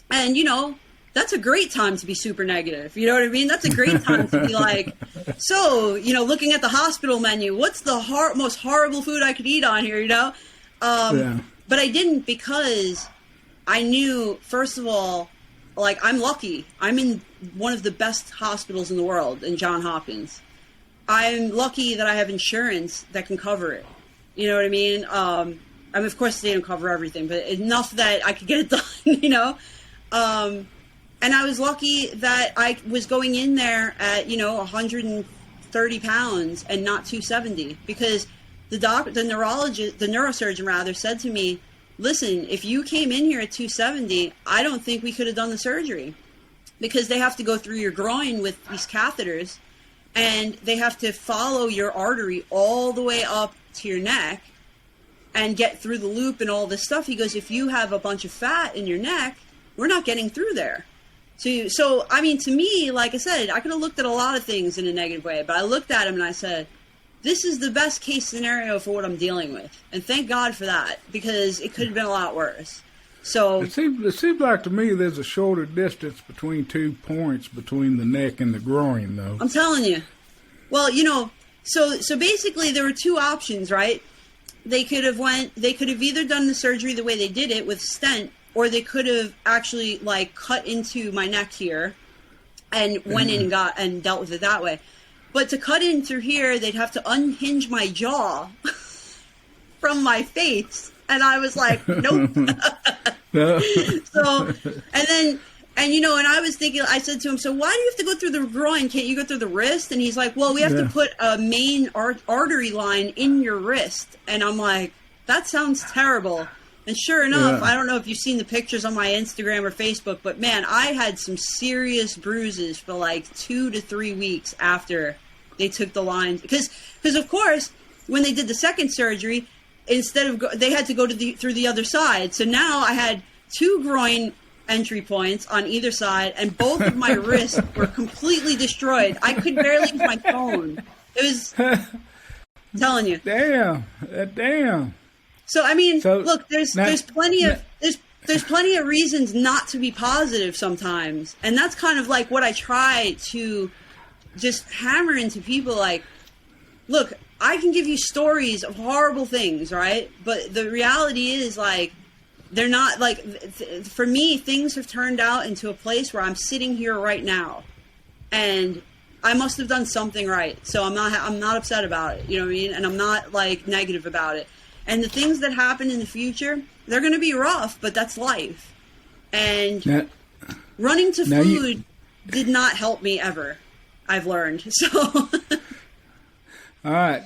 And, you know, that's a great time to be super negative. You know what I mean? That's a great time to be like, so, you know, looking at the hospital menu, what's the most horrible food I could eat on here, you know? But I didn't, because I knew, first of all, like, I'm lucky. I'm in one of the best hospitals in the world, in Johns Hopkins. I'm lucky that I have insurance that can cover it. You know what I mean? I mean, of course, they don't cover everything, but enough that I could get it done, you know? And I was lucky that I was going in there at, you know, 130 pounds and not 270, because the neurosurgeon rather, said to me, listen, if you came in here at 270, I don't think we could have done the surgery, because they have to go through your groin with these catheters, and they have to follow your artery all the way up to your neck and get through the loop and all this stuff. He goes, if you have a bunch of fat in your neck, we're not getting through there. So, I mean, to me, like I said, I could have looked at a lot of things in a negative way, but I looked at him and I said, this is the best case scenario for what I'm dealing with. And thank God for that, because it could have been a lot worse. So it seems like to me there's a shorter distance between 2 points between the neck and the groin, though. I'm telling you. Well, you know, so basically there were two options, right? They could have either done the surgery the way they did it with stent, or they could have actually, like, cut into my neck here and went in and dealt with it that way. But to cut in through here, they'd have to unhinge my jaw from my face. And I was like, nope. So, and you know, and I was thinking, I said to him, so why do you have to go through the groin? Can't you go through the wrist? And he's like, well, we have to put a main artery line in your wrist. And I'm like, that sounds terrible. And sure enough, I don't know if you've seen the pictures on my Instagram or Facebook, but man, I had some serious bruises for like 2 to 3 weeks after they took the lines. Because of course, when they did the second surgery, instead of they had to go through the other side. So now I had 2 groin entry points on either side, and both of my wrists were completely destroyed. I could barely use my phone. It was, I'm telling you. Damn. So I mean, look, there's plenty of reasons not to be positive sometimes, and that's kind of like what I try to just hammer into people. Like, look, I can give you stories of horrible things, right? But the reality is, like, they're not, like, for me, things have turned out into a place where I'm sitting here right now, and I must have done something right. So I'm not upset about it, you know what I mean? And I'm not, like, negative about it. And the things that happen in the future, they're going to be rough, but that's life. And running to food did not help me ever, I've learned. So all right.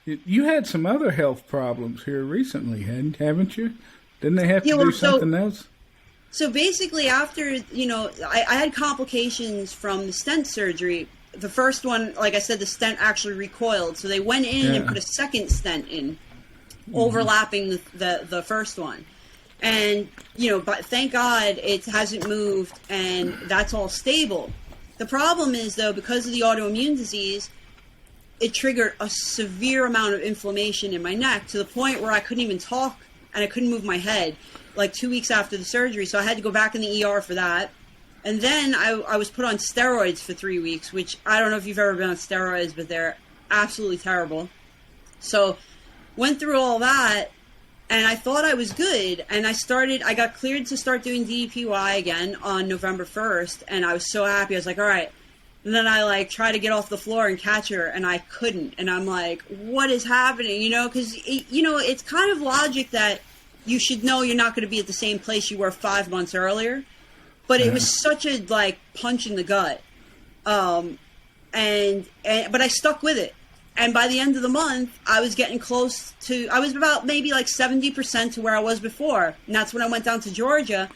You had some other health problems here recently, haven't you? Didn't they have to do something else? So basically, after, you know, I had complications from the stent surgery. The first one, like I said, the stent actually recoiled. So they went in and put a second stent in, overlapping the first one. And, you know, but thank God it hasn't moved, and that's all stable. The problem is, though, because of the autoimmune disease, it triggered a severe amount of inflammation in my neck to the point where I couldn't even talk and I couldn't move my head like 2 weeks after the surgery. So I had to go back in the ER for that. And then I was put on steroids for 3 weeks, which I don't know if you've ever been on steroids, but they're absolutely terrible. So went through all that, and I thought I was good. And I got cleared to start doing DDPY again on November 1st. And I was so happy. I was like, all right. And then I like tried to get off the floor and catch her, and I couldn't. And I'm like, what is happening? You know, because, it's kind of logic that you should know you're not going to be at the same place you were 5 months earlier. But it was such a like punch in the gut. But I stuck with it. And by the end of the month, I was getting close to, I was about maybe like 70% to where I was before. And that's when I went down to Georgia.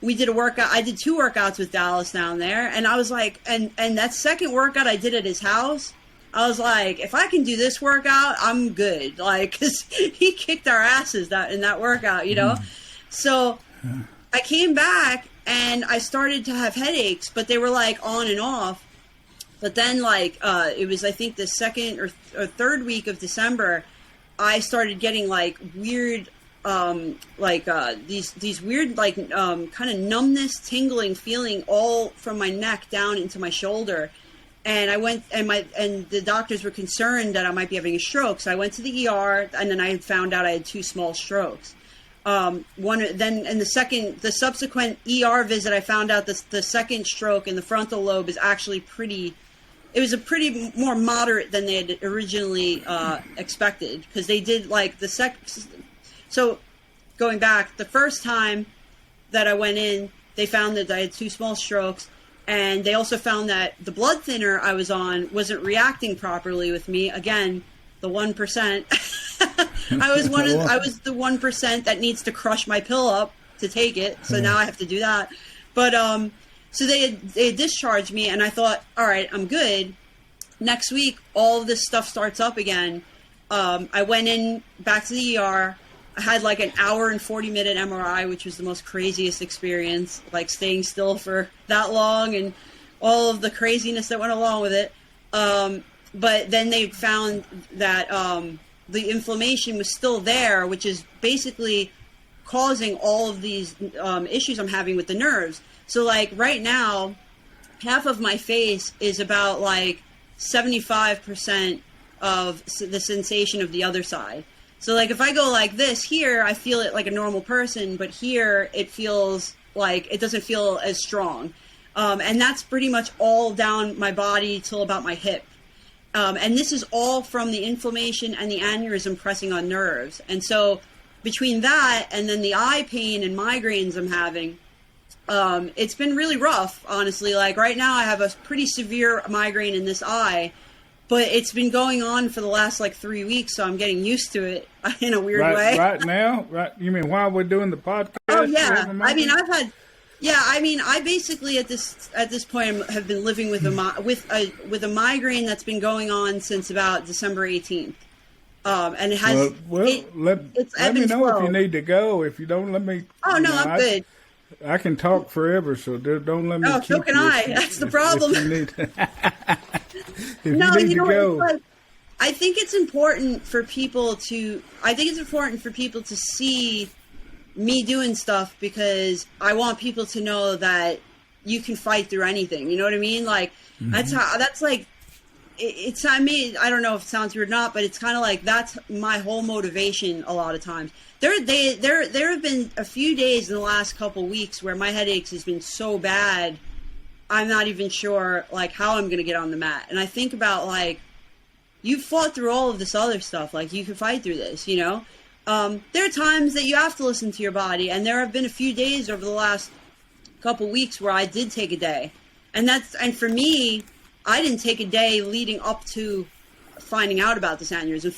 We did a workout. I did 2 workouts with Dallas down there. And I was like, and that second workout I did at his house, I was like, if I can do this workout, I'm good. Like, cause he kicked our asses in that workout, you know? So I came back and I started to have headaches, but they were like on and off. But then like, it was, I think the second or third week of December, I started getting like weird, these weird, like, kind of numbness, tingling feeling all from my neck down into my shoulder. And I went and the doctors were concerned that I might be having a stroke. So I went to the ER, and then I found out I had 2 small strokes. The subsequent ER visit, I found out the second stroke in the frontal lobe is actually it was a pretty more moderate than they had originally expected, because they did like so going back, the first time that I went in, they found that I had 2 small strokes, and they also found that the blood thinner I was on wasn't reacting properly with me. Again, the 1%. I was the 1% that needs to crush my pill up to take it. So now I have to do that. But so they had discharged me, and I thought, all right, I'm good. Next week, all of this stuff starts up again. I went in back to the ER. I had like an hour and 40-minute MRI, which was the most craziest experience, like staying still for that long and all of the craziness that went along with it. But then they found that the inflammation was still there, which is basically causing all of these issues I'm having with the nerves. So like right now, half of my face is about like 75% of the sensation of the other side. So like if I go like this here, I feel it like a normal person, but here it feels like it doesn't feel as strong. And that's pretty much all down my body till about my hip. And this is all from the inflammation and the aneurysm pressing on nerves. And so between that and then the eye pain and migraines I'm having, it's been really rough, honestly. Like right now I have a pretty severe migraine in this eye, but it's been going on for the last like 3 weeks, so I'm getting used to it in a weird way. Right now? Right? You mean while we're doing the podcast? Oh yeah. I basically at this point have been living with a migraine that's been going on since about December 18th. And it has let me know if you need to go. If you don't, let me. Oh no, I'm good. I can talk forever, so don't let me. Oh, so can I. That's the problem. I think it's important for people to see me doing stuff, because I want people to know that you can fight through anything. You know what I mean? Like that's like, it's, I mean, I don't know if it sounds weird or not, but it's kind of like, that's my whole motivation a lot of times. There have been a few days in the last couple weeks where my headaches has been so bad, I'm not even sure like how I'm going to get on the mat. And I think about like, you fought through all of this other stuff. Like you can fight through this, you know? There are times that you have to listen to your body. And there have been a few days over the last couple weeks where I did take a day. And for me, I didn't take a day leading up to finding out about this aneurysm.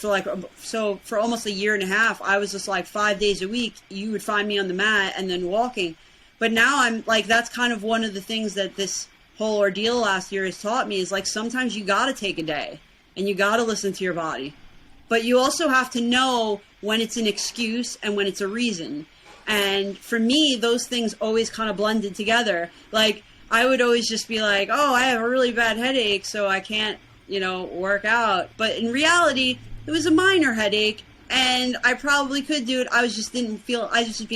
So for almost a year and a half, I was just like 5 days a week, you would find me on the mat and then walking. But now I'm like, that's kind of one of the things that this whole ordeal last year has taught me, is like, sometimes you got to take a day and you got to listen to your body. But you also have to know when it's an excuse and when it's a reason. And for me, those things always kind of blended together. Like I would always just be like, oh, I have a really bad headache, so I can't, work out. But in reality, it was a minor headache, and I probably could do it. I was just being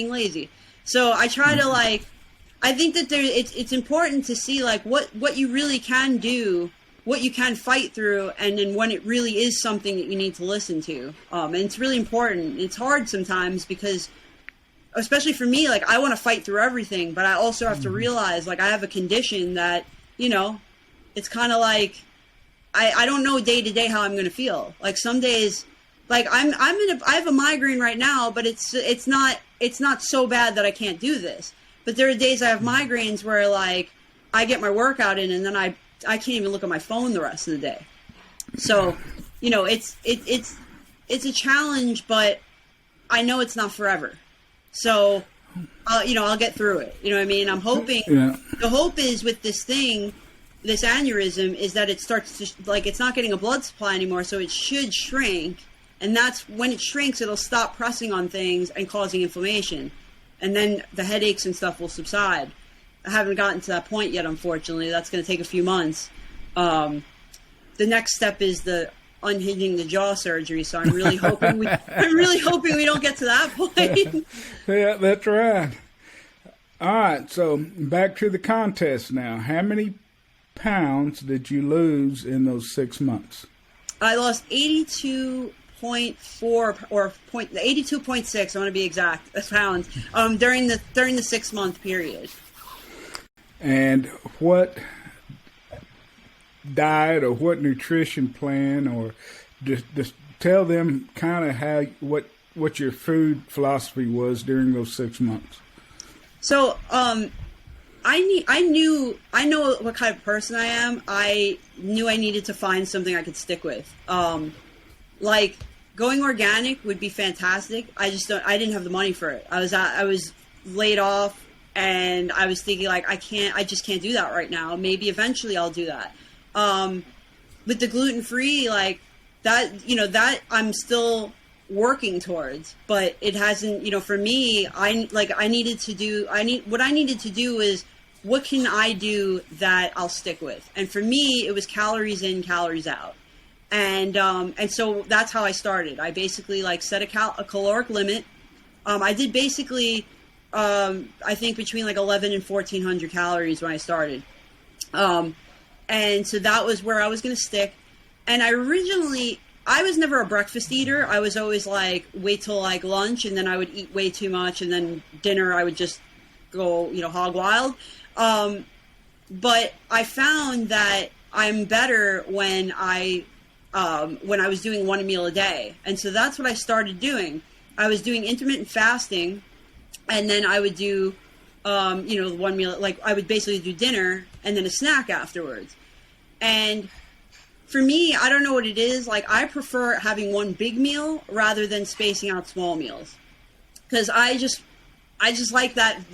lazy. So I try to like, I think that it's important to see like what you really can do, what you can fight through, and then when it really is something that you need to listen to. And it's really important. It's hard sometimes because, especially for me, like I want to fight through everything, but I also have to realize like I have a condition that, you know, it's kind of like, I don't know day to day how I'm going to feel. Like some days, like I have a migraine right now, but it's not so bad that I can't do this. But there are days I have migraines where like I get my workout in and then I can't even look at my phone the rest of the day. So, you know, it's a challenge, but I know it's not forever. So, you know, I'll get through it. You know what I mean? I'm hoping, the hope is with this thing, this aneurysm, is that it starts to, like, it's not getting a blood supply anymore, so it should shrink. And that's when it shrinks, it'll stop pressing on things and causing inflammation. And then the headaches and stuff will subside. I haven't gotten to that point yet, unfortunately. That's going to take a few months. The next step is the unhinging the jaw surgery. So I'm really hoping we don't get to that point. Yeah, that's right. All right, so back to the contest now. How many pounds did you lose in those 6 months? I lost 82.4 or 82.6. I want to be exact. Pounds during the 6-month period. And what diet or what nutrition plan, or just tell them kind of how what your food philosophy was during those 6 months. So I know what kind of person I am. I knew I needed to find something I could stick with. Like going organic would be fantastic. I didn't have the money for it. I was laid off, and I was thinking like, I just can't do that right now. Maybe eventually I'll do that. With the gluten-free, like that, you know, that I'm still working towards, but it hasn't, you know, for me, what I needed to do is, what can I do that I'll stick with? And for me, it was calories in, calories out. And so that's how I started. I basically like set a caloric limit. I did basically, I think between like 11 and 1400 calories when I started. And so that was where I was going to stick. And I was never a breakfast eater. I was always like, wait till like lunch, and then I would eat way too much, and then dinner I would just go, you know, hog wild. But I found that I'm better when I was doing one meal a day. And so that's what I started doing. I was doing intermittent fasting, and then I would do, you know, one meal, like I would basically do dinner and then a snack afterwards. And for me, I don't know what it is. Like, I prefer having one big meal rather than spacing out small meals. Because I just like that,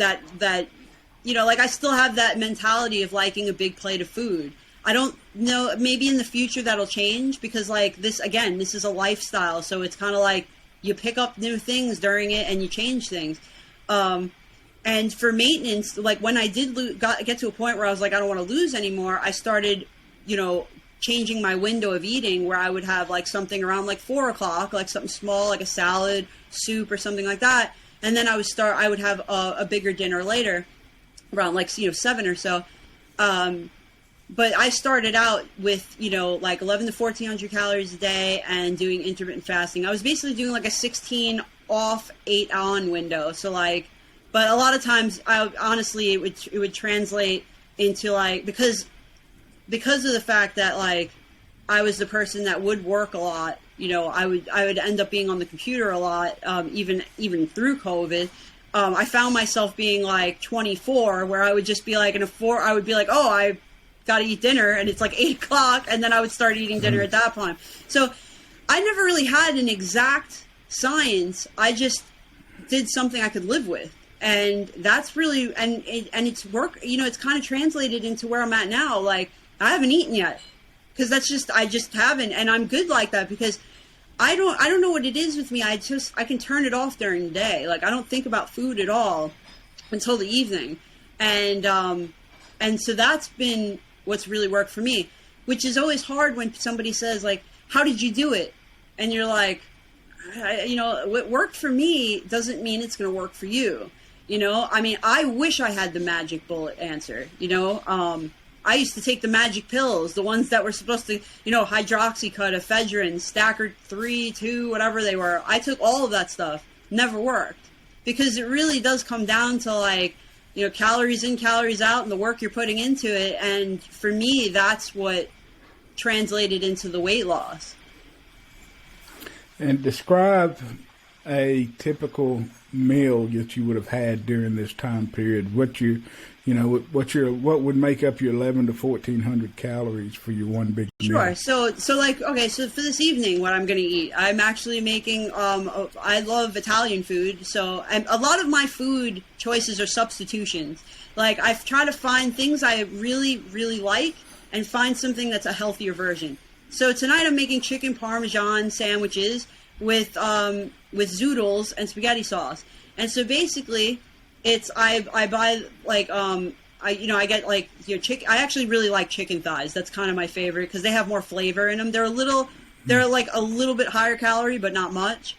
you know, like I still have that mentality of liking a big plate of food. I don't know, maybe in the future that'll change, because like this is a lifestyle. So it's kind of like you pick up new things during it and you change things. And for maintenance, like when I did get to a point where I was like, I don't want to lose anymore, I started, you know, changing my window of eating, where I would have like something around like 4 o'clock, like something small, like a salad, soup, or something like that. And then I would have a bigger dinner later, around like, you know, 7 or so. But I started out with, you know, like 11 to 1400 calories a day and doing intermittent fasting. I was basically doing like a 16 off, 8 on window. So like, but a lot of times, honestly, it would translate into like, because of the fact that like I was the person that would work a lot, you know, I would end up being on the computer a lot, even through COVID. I found myself being like 24, where I would just be like I would be like, oh, I got to eat dinner, and it's like 8 o'clock, and then I would start eating dinner at that time. So I never really had an exact science. I just did something I could live with. And that's really, and it's work, you know, it's kind of translated into where I'm at now. Like, I haven't eaten yet, because I just haven't. And I'm good like that, because I don't know what it is with me. I can turn it off during the day. Like, I don't think about food at all until the evening. And so that's been what's really worked for me, which is always hard when somebody says like, how did you do it? And you're like, what worked for me doesn't mean it's going to work for you. I mean, I wish I had the magic bullet answer, I used to take the magic pills, the ones that were supposed to, hydroxycut, ephedrine, Stacker 3, 2, whatever they were. I took all of that stuff. Never worked. Because it really does come down to, like, calories in, calories out, and the work you're putting into it. And for me, that's what translated into the weight loss. And describe a typical meal that you would have had during this time period. What would make up your 11 to 1,400 calories for your one big meal? Sure. So for this evening, what I'm going to eat, I'm actually making. I love Italian food, so a lot of my food choices are substitutions. Like, I've tried to find things I really, really like and find something that's a healthier version. So tonight I'm making chicken parmesan sandwiches with zoodles and spaghetti sauce. And so basically, it's I buy like I get like chicken. I actually really like chicken thighs. That's kind of my favorite because they have more flavor in them. They're like a little bit higher calorie, but not much.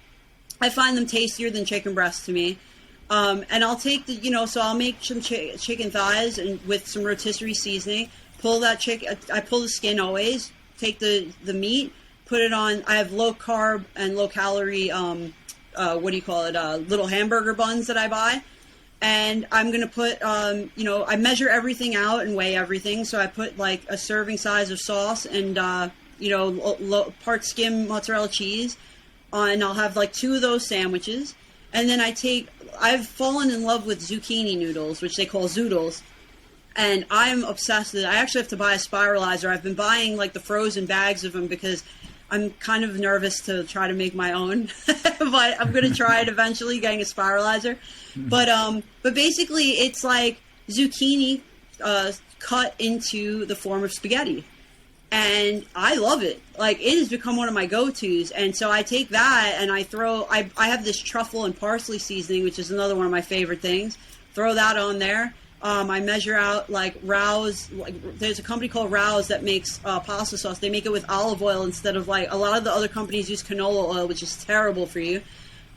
I find them tastier than chicken breasts to me. And I'll take so I'll make some chicken thighs and with some rotisserie seasoning. Pull that chicken. I pull the skin always. Take the meat. Put it on. I have low carb and low calorie. Little hamburger buns that I buy. And I'm going to put, I measure everything out and weigh everything. So I put like a serving size of sauce and, part skim mozzarella cheese. And I'll have like 2 of those sandwiches. And then I've fallen in love with zucchini noodles, which they call zoodles. And I'm obsessed with it. I actually have to buy a spiralizer. I've been buying like the frozen bags of them because I'm kind of nervous to try to make my own, but I'm going to try it eventually, getting a spiralizer. But basically it's like zucchini cut into the form of spaghetti. And I love it. Like, it has become one of my go-tos. And so I take that and I have this truffle and parsley seasoning, which is another one of my favorite things. Throw that on there. I measure out like Rouse. Like, there's a company called Rouse that makes pasta sauce. They make it with olive oil instead of like a lot of the other companies use canola oil, which is terrible for you.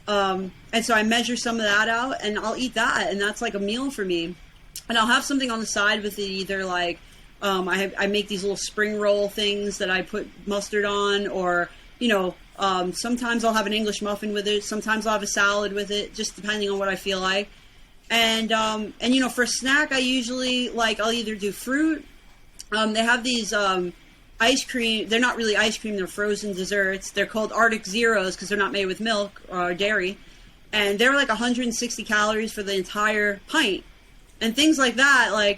And so I measure some of that out, and I'll eat that, and that's like a meal for me. And I'll have something on the side with it, either like I make these little spring roll things that I put mustard on, or sometimes I'll have an English muffin with it. Sometimes I'll have a salad with it, just depending on what I feel like. And for a snack, I usually I'll either do fruit. They have these ice cream. They're not really ice cream. They're frozen desserts. They're called Arctic Zeros because they're not made with milk or dairy. And they're like 160 calories for the entire pint. And things like that,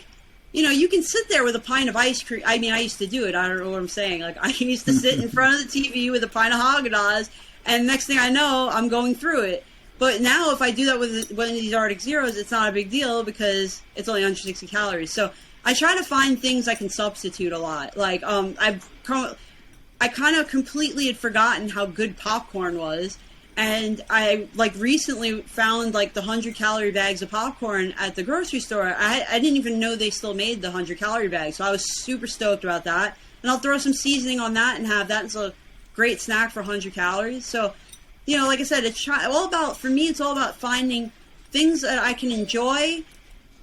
you can sit there with a pint of ice cream. I mean, I used to do it. I don't know what I'm saying. Like, I used to sit in front of the TV with a pint of Haagen-Dazs, and next thing I know, I'm going through it. But now if I do that with one of these Arctic Zeros, it's not a big deal because it's only 160 calories. So I try to find things I can substitute a lot. Like, I kind of completely had forgotten how good popcorn was. And I recently found the 100-calorie bags of popcorn at the grocery store. I didn't even know they still made the 100-calorie bags. So I was super stoked about that. And I'll throw some seasoning on that and have that. It's a great snack for 100 calories. So, like I said, it's all about finding things that I can enjoy,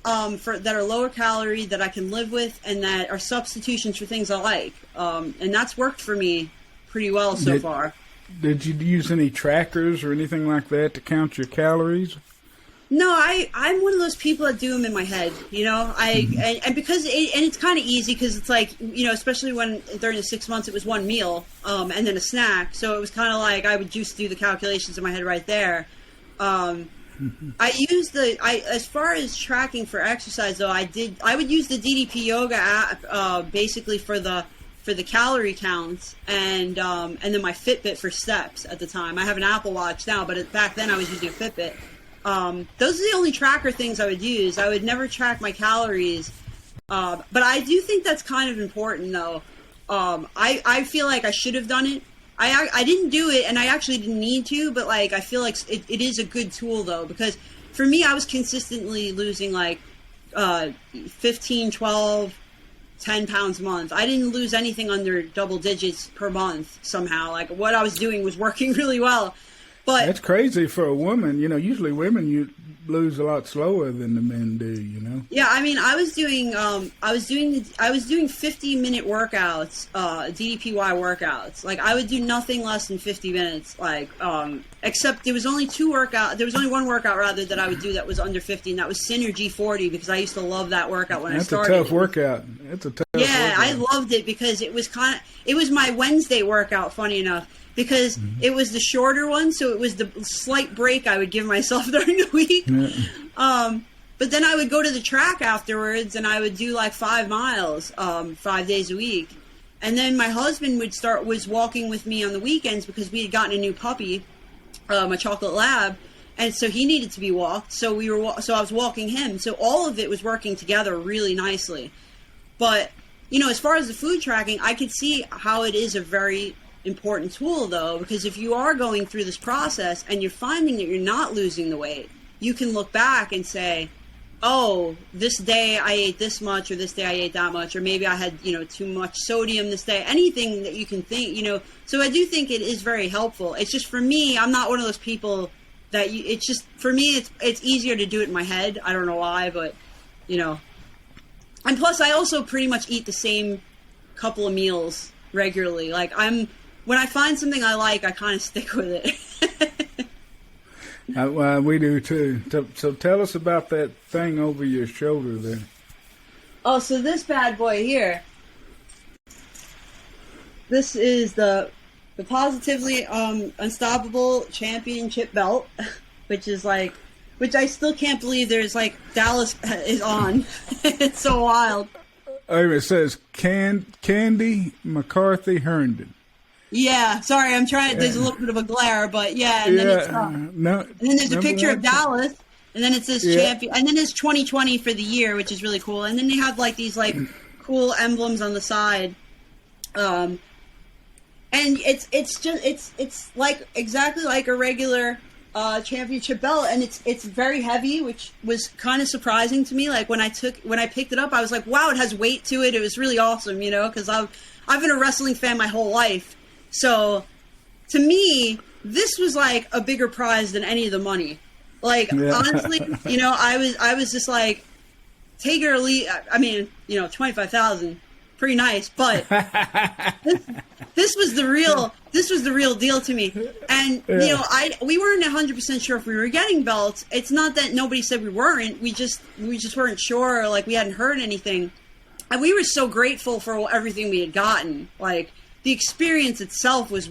that are lower calorie, that I can live with, and that are substitutions for things I like. And that's worked for me pretty well so far. Did you use any trackers or anything like that to count your calories? No, I'm one of those people that do them in my head, and because it's kind of easy because it's like, especially when during the 6 months it was one meal, and then a snack. So it was kind of like I would just do the calculations in my head right there. As far as tracking for exercise though, I would use the DDP Yoga app, basically for the calorie counts, and then my Fitbit for steps at the time. I have an Apple Watch now, but back then I was using a Fitbit. Those are the only tracker things I would use. I would never track my calories. But I do think that's kind of important though. I feel like I should have done it. I didn't do it, and I actually didn't need to, but I feel like it is a good tool though, because for me, I was consistently losing 15, 12, 10 pounds a month. I didn't lose anything under double digits per month somehow. What I was doing was working really well. But that's crazy for a woman. You know, usually women you lose a lot slower than the men do. You know. Yeah, I mean, I was doing 50-minute workouts, DDPY workouts. Like, I would do nothing less than 50 minutes. Like, except there was only one workout rather that I would do that was under 50, and that was Synergy 40 because I used to love that workout when I started. That's a tough workout. That's a tough. Yeah, workout. I loved it because it was my Wednesday workout. Funny enough. Because it was the shorter one, so it was the slight break I would give myself during the week. Yeah. But then I would go to the track afterwards, and I would do like 5 miles 5 days a week. And then my husband was walking with me on the weekends because we had gotten a new puppy, a chocolate lab, and so he needed to be walked. So I was walking him. So all of it was working together really nicely. But as far as the food tracking, I could see how it is a very important tool, though, because if you are going through this process and you're finding that you're not losing the weight, you can look back and say, oh, this day I ate this much, or this day I ate that much, or maybe I had too much sodium this day. Anything that you can think, so I do think it is very helpful. It's just, for me, I'm not one of those people that it's just, for me, it's easier to do it in my head. I don't know why, but and plus I also pretty much eat the same couple of meals regularly. Like, when I find something I like, I kind of stick with it. We do too. So tell us about that thing over your shoulder there. Oh, so this bad boy here. This is the Positively Unstoppable Championship belt, which I still can't believe there's Dallas is on. It's so wild. Oh, it says Candi Herndon. Yeah, sorry, I'm trying. There's a little bit of a glare, but yeah, and then it's and then there's a picture of Dallas, and then it says champion, and then it's 2020 for the year, which is really cool. And then they have these cool emblems on the side, and it's exactly like a regular championship belt, and it's very heavy, which was kind of surprising to me. Like when I picked it up, I was like, wow, it has weight to it. It was really awesome, because I've been a wrestling fan my whole life. So, to me, this was like a bigger prize than any of the money. Honestly, I was just like, take it or leave. I mean, $25,000, pretty nice, but this was the real deal to me. And we weren't 100% sure if we were getting belts. It's not that nobody said we weren't. We just weren't sure. Or, we hadn't heard anything, and we were so grateful for everything we had gotten. The experience itself was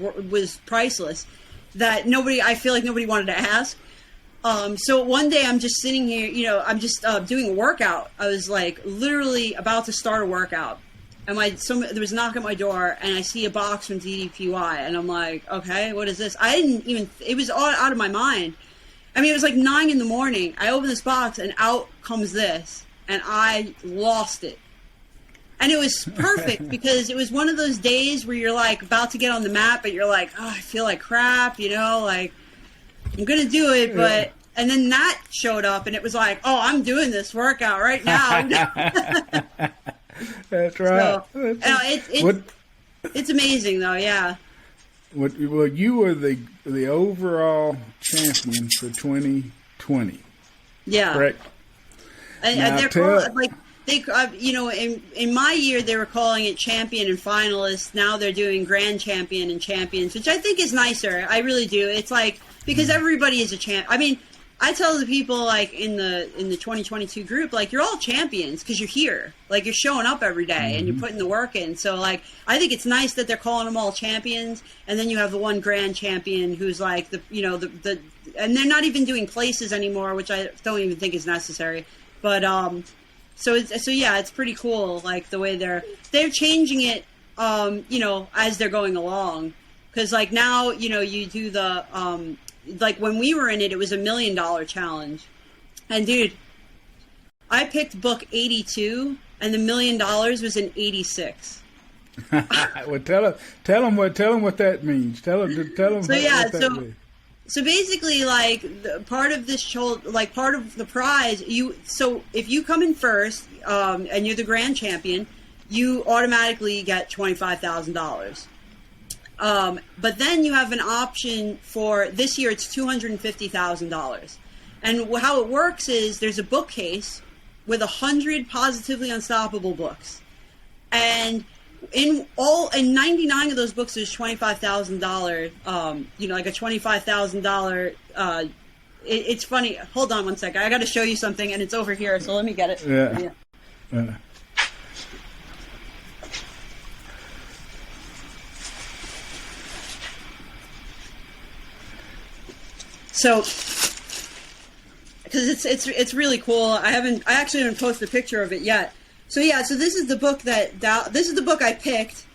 priceless, that I feel like nobody wanted to ask. So one day I'm just sitting here, I'm just doing a workout. I was literally about to start a workout, and there was a knock at my door, and I see a box from DDPY, and I'm like, okay, what is this? It was all out of my mind. I mean, it was 9 in the morning. I open this box, and out comes this, and I lost it. And it was perfect because it was one of those days where you're about to get on the mat, but you're like, oh, I feel like crap, I'm going to do it. But, and then that showed up, and it was like, oh, I'm doing this workout right now. That's right. So, it's amazing though. Yeah. Well, you were the overall champion for 2020. Yeah. Correct. And they're in my year, they were calling it champion and finalist. Now they're doing grand champion and champions, which I think is nicer. I really do. It's because everybody is a champ. I mean, I tell the people in the 2022 group, you're all champions because you're here. You're showing up every day and you're putting the work in. So I think it's nice that they're calling them all champions. And then you have the one grand champion who's and they're not even doing places anymore, which I don't even think is necessary. But, So it's pretty cool, the way they're changing it, as they're going along. Because now, you do the, when we were in it, it was $1 million challenge. And dude, I picked book 82, and the $1 million was in 86. Well, tell them what that means. Tell them what that means. So basically, part of this part of the prize, if you come in first, and you're the grand champion, you automatically get $25,000. But then you have an option for this year. It's $250,000. And how it works is there's a bookcase with 100 Positively Unstoppable books. And in 99 of those books, there's $25,000, like a $25,000, it's funny. Hold on one second. I got to show you something, and it's over here, so let me get it. Yeah. So, because it's really cool. I actually haven't posted a picture of it yet. So yeah, so this is the book this is the book I picked,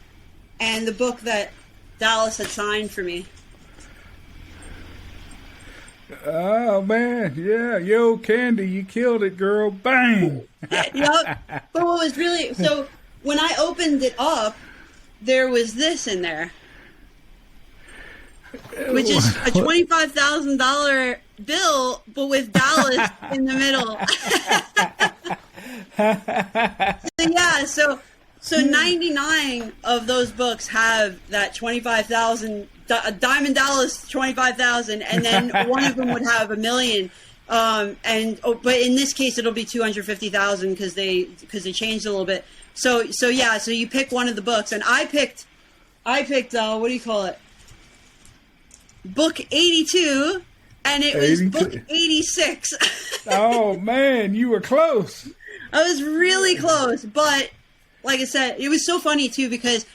and the book that Dallas had signed for me. Oh man, yeah, yo, Candi, you killed it, girl! Bang. Yep. But what was really so when I opened it up, there was this in there, which is a $25,000 bill, but with Dallas in the middle. So 99 of those books have that 25,000 Diamond Dallas 25,000, and then one of them would have $1 million. But in this case it'll be 250,000 because they changed a little bit. So you pick one of the books, and I picked what do you call it? Book 82, and it was 82. book 86. Oh man, you were close. I was really close, but like I said, it was so funny too because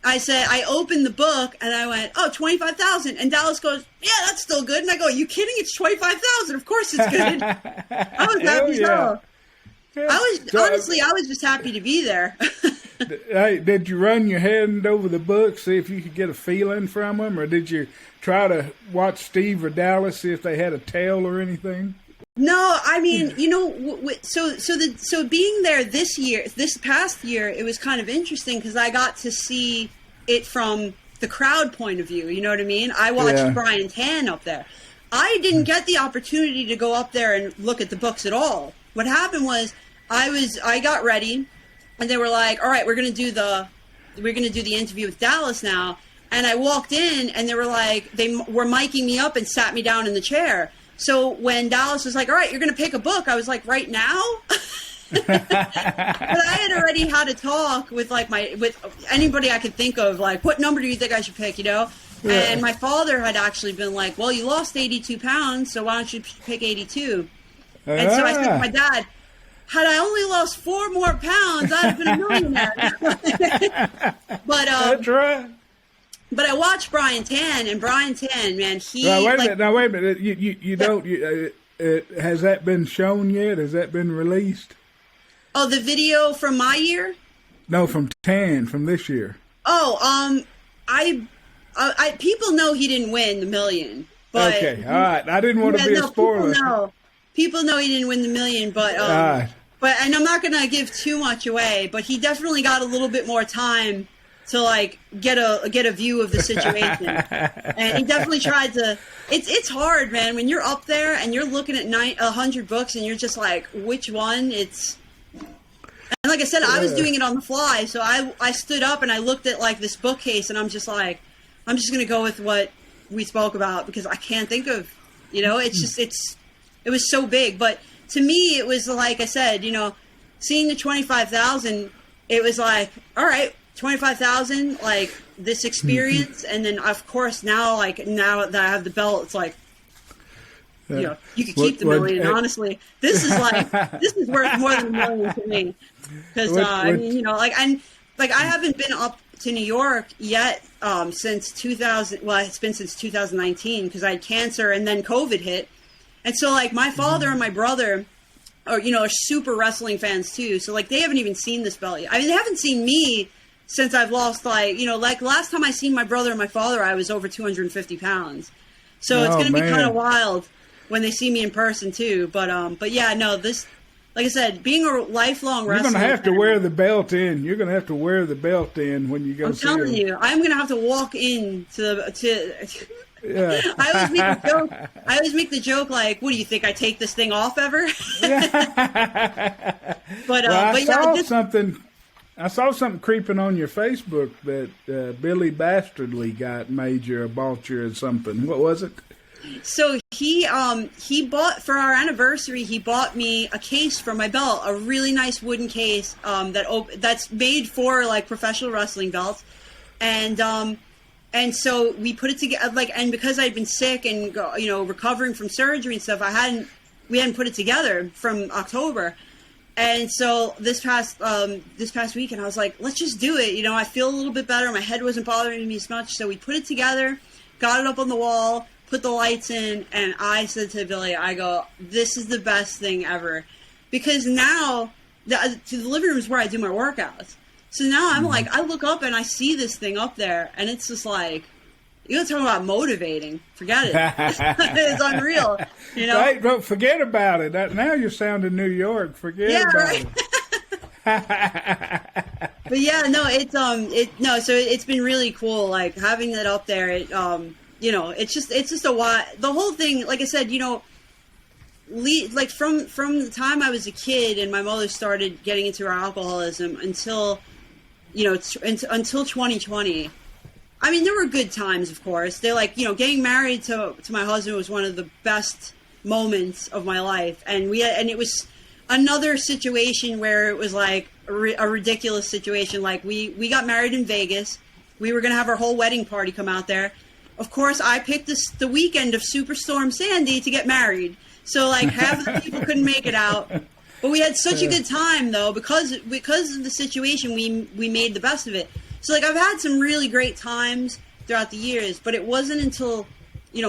I opened the book and I went, oh, 25,000, and Dallas goes, yeah, that's still good, and I go, are you kidding? It's 25,000. Of course it's good. I was happy as hell. I was just happy to be there. Hey, did you run your hand over the book, see if you could get a feeling from them, or did you try to watch Steve or Dallas, see if they had a tail or anything? No, I mean, so being there this past year, it was kind of interesting because I got to see it from the crowd point of view. You know what I mean? I watched Brian Tan up there. I didn't get the opportunity to go up there and look at the books at all. What happened was I got ready, and they were like, all right, we're going to do the interview with Dallas now. And I walked in, and they were miking me up and sat me down in the chair. So when Dallas was like, all right, you're going to pick a book, I was like, right now? But I had already had a talk with with anybody I could think of, like, what number do you think I should pick, Yeah. And my father had actually been like, well, you lost 82 pounds, so why don't you pick 82? And so I said to my dad, had I only lost 4 more pounds, I'd have been a millionaire. But that's right. But I watched Brian Tan, and Brian Tan, man, he... Now, wait a minute. You don't... has that been shown yet? Has that been released? Oh, the video from my year? No, from Tan, from this year. Oh, people know he didn't win the million. But okay, all right. I didn't want to be a spoiler. People know he didn't win the million, but... and I'm not going to give too much away, but he definitely got a little bit more time to get a view of the situation. And he definitely tried to. It's hard, man, when you're up there and you're looking at 100 books and you're just like, which one? And like I said, I was doing it on the fly, so I stood up and I looked at this bookcase, and I'm just like, I'm just gonna go with what we spoke about because I can't think of, it was so big. But to me, it was like I said, seeing the 25,000, it was like, all right. 25,000, this experience, and then of course now that I have the belt, it's like, you could keep the million. Honestly, this is worth more than $1 million to me because I haven't been up to New York yet since 2000. Well, it's been since 2019 because I had cancer and then COVID hit, and so my father and my brother are super wrestling fans too. So they haven't even seen this belt yet. I mean, they haven't seen me since I've lost last time I seen my brother and my father, I was over 250 pounds. So it's going to be kind of wild when they see me in person too. But yeah, no, this, like I said, being a lifelong wrestler. You're going to have to wear the belt in. You're going to have to wear the belt in when you go see I'm telling you, I'm going to have to walk in yeah. I always make the joke what do you think, I take this thing off ever? But I saw something. I saw something creeping on your Facebook that Billy Bastardly got major bought you or something. What was it? So he bought, for our anniversary, he bought me a case for my belt, a really nice wooden case that's made for like professional wrestling belts, and so we put it together, like, and because I'd been sick and recovering from surgery and stuff, we hadn't put it together from October. And so this past weekend, I was like, let's just do it. I feel a little bit better. My head wasn't bothering me as much. So we put it together, got it up on the wall, put the lights in, and I said to Billy, I go, this is the best thing ever. Because now, the living room is where I do my workouts. So now I'm like, I look up and I see this thing up there, and it's just like, talking about motivating. Forget it. It's unreal. Right, but forget about it. Now you're sounding New York. Forget about it. But yeah, no, so it's been really cool, like having it up there. It's just a lot. The whole thing, like I said, like from the time I was a kid and my mother started getting into her alcoholism until 2020. I mean, there were good times, of course. They're like, getting married to my husband was one of the best moments of my life. And it was another situation where it was like a ridiculous situation. Like we got married in Vegas. We were going to have our whole wedding party come out there. Of course, I picked the weekend of Superstorm Sandy to get married. So like half the people couldn't make it out. But we had such a good time though, because of the situation, we made the best of it. So, like, I've had some really great times throughout the years, but it wasn't until,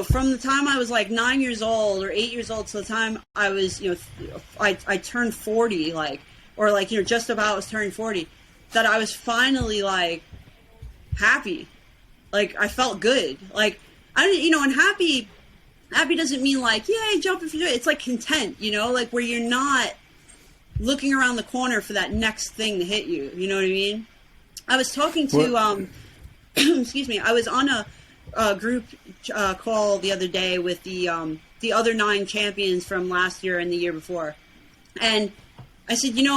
from the time I was, like, 9 years old or 8 years old to the time I was, I turned 40, just about was turning 40, that I was finally, like, happy. Like, I felt good. Like, and happy doesn't mean, like, yay, jump if you do it. It's, like, content, like, where you're not looking around the corner for that next thing to hit you. You know what I mean? I was talking to, excuse me, I was on a group call the other day with the other 9 champions from last year and the year before. And I said, we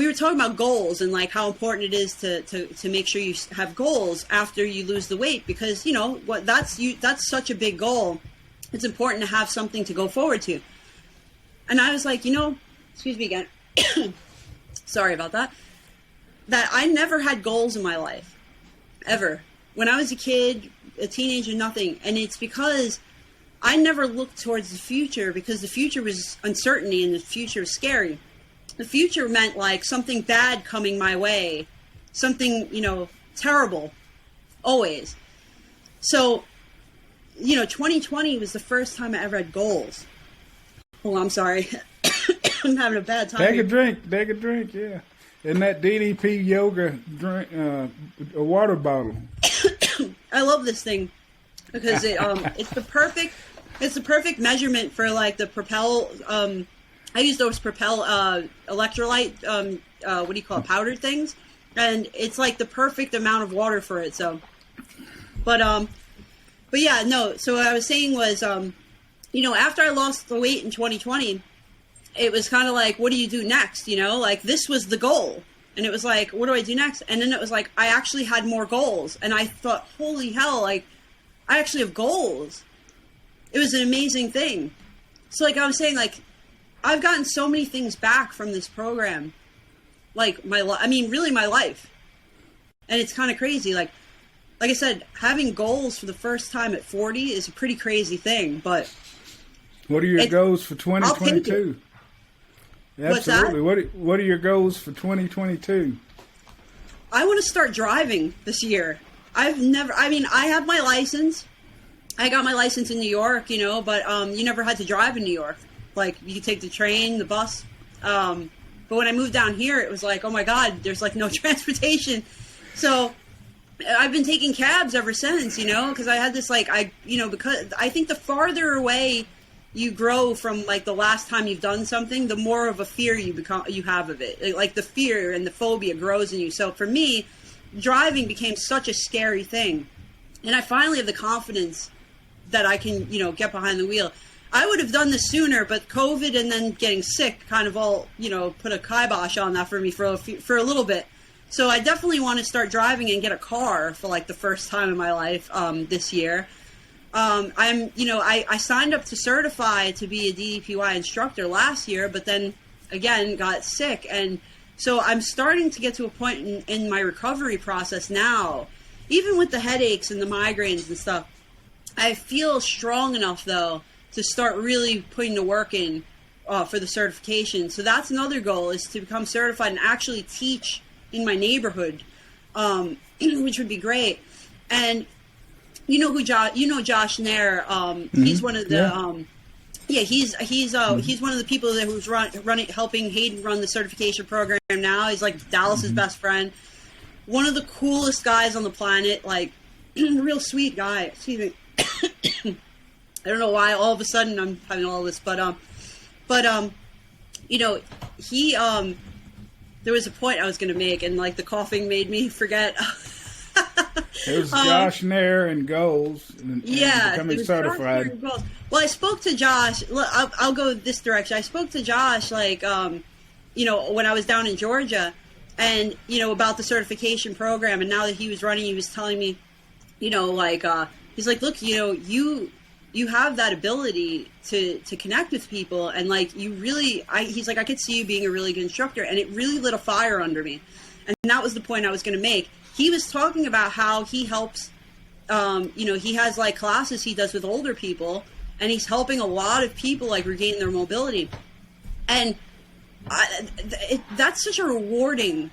were talking about goals and like how important it is to make sure you have goals after you lose the weight, because, that's such a big goal. It's important to have something to go forward to. And I was like, excuse me again. Sorry about that. That I never had goals in my life, ever. When I was a kid, a teenager, nothing. And it's because I never looked towards the future, because the future was uncertainty and the future was scary. The future meant like something bad coming my way, something, terrible, always. So, 2020 was the first time I ever had goals. Oh, I'm sorry. I'm having a bad time. Take a drink, yeah. And that DDP yoga drink, a water bottle. I love this thing because it's the perfect measurement for like the Propel. I use those Propel electrolyte. What do you call it? Powdered things, and it's like the perfect amount of water for it. So, but yeah, no. So what I was saying was, after I lost the weight in 2020. It was kind of like, what do you do next? Like this was the goal. And it was like, what do I do next? And then it was like, I actually had more goals. And I thought, holy hell, like I actually have goals. It was an amazing thing. So like I was saying, like I've gotten so many things back from this program. Like really my life. And it's kind of crazy. Like I said, having goals for the first time at 40 is a pretty crazy thing, but. What are your goals for 2022? Absolutely. What are your goals for 2022? I want to start driving this year. I have my license. I got my license in New York, but you never had to drive in New York. Like you could take the train, the bus. But when I moved down here, it was like, oh my God, there's like no transportation. So I've been taking cabs ever since, because I had this because I think the farther away you grow from like the last time you've done something, the more of a fear you have of it. Like the fear and the phobia grows in you. So for me, driving became such a scary thing. And I finally have the confidence that I can, get behind the wheel. I would have done this sooner, but COVID and then getting sick kind of all, put a kibosh on that for me for a little bit. So I definitely want to start driving and get a car for like the first time in my life this year. I signed up to certify to be a DDPY instructor last year, but then again got sick. And so I'm starting to get to a point in my recovery process now, even with the headaches and the migraines and stuff. I feel strong enough though to start really putting the work in for the certification. So that's another goal, is to become certified and actually teach in my neighborhood, which would be great. And Josh Nair. He's one of the he's one of the people that who's helping Hayden run the certification program now. He's like Dallas's best friend, one of the coolest guys on the planet, like real sweet guy. Excuse me. I don't know why all of a sudden I'm having all this, but he there was a point I was going to make, and like the coughing made me forget. It was Josh Nair and goals, and becoming certified. Well, I spoke to Josh. I'll go this direction. I spoke to Josh, like, when I was down in Georgia, and, about the certification program. And now that he was running, he was telling me, he's like, look, you have that ability to connect with people. And like, he's like, I could see you being a really good instructor. And it really lit a fire under me. And that was the point I was going to make. He was talking about how he helps, he has like classes he does with older people, and he's helping a lot of people like regain their mobility. And that's such a rewarding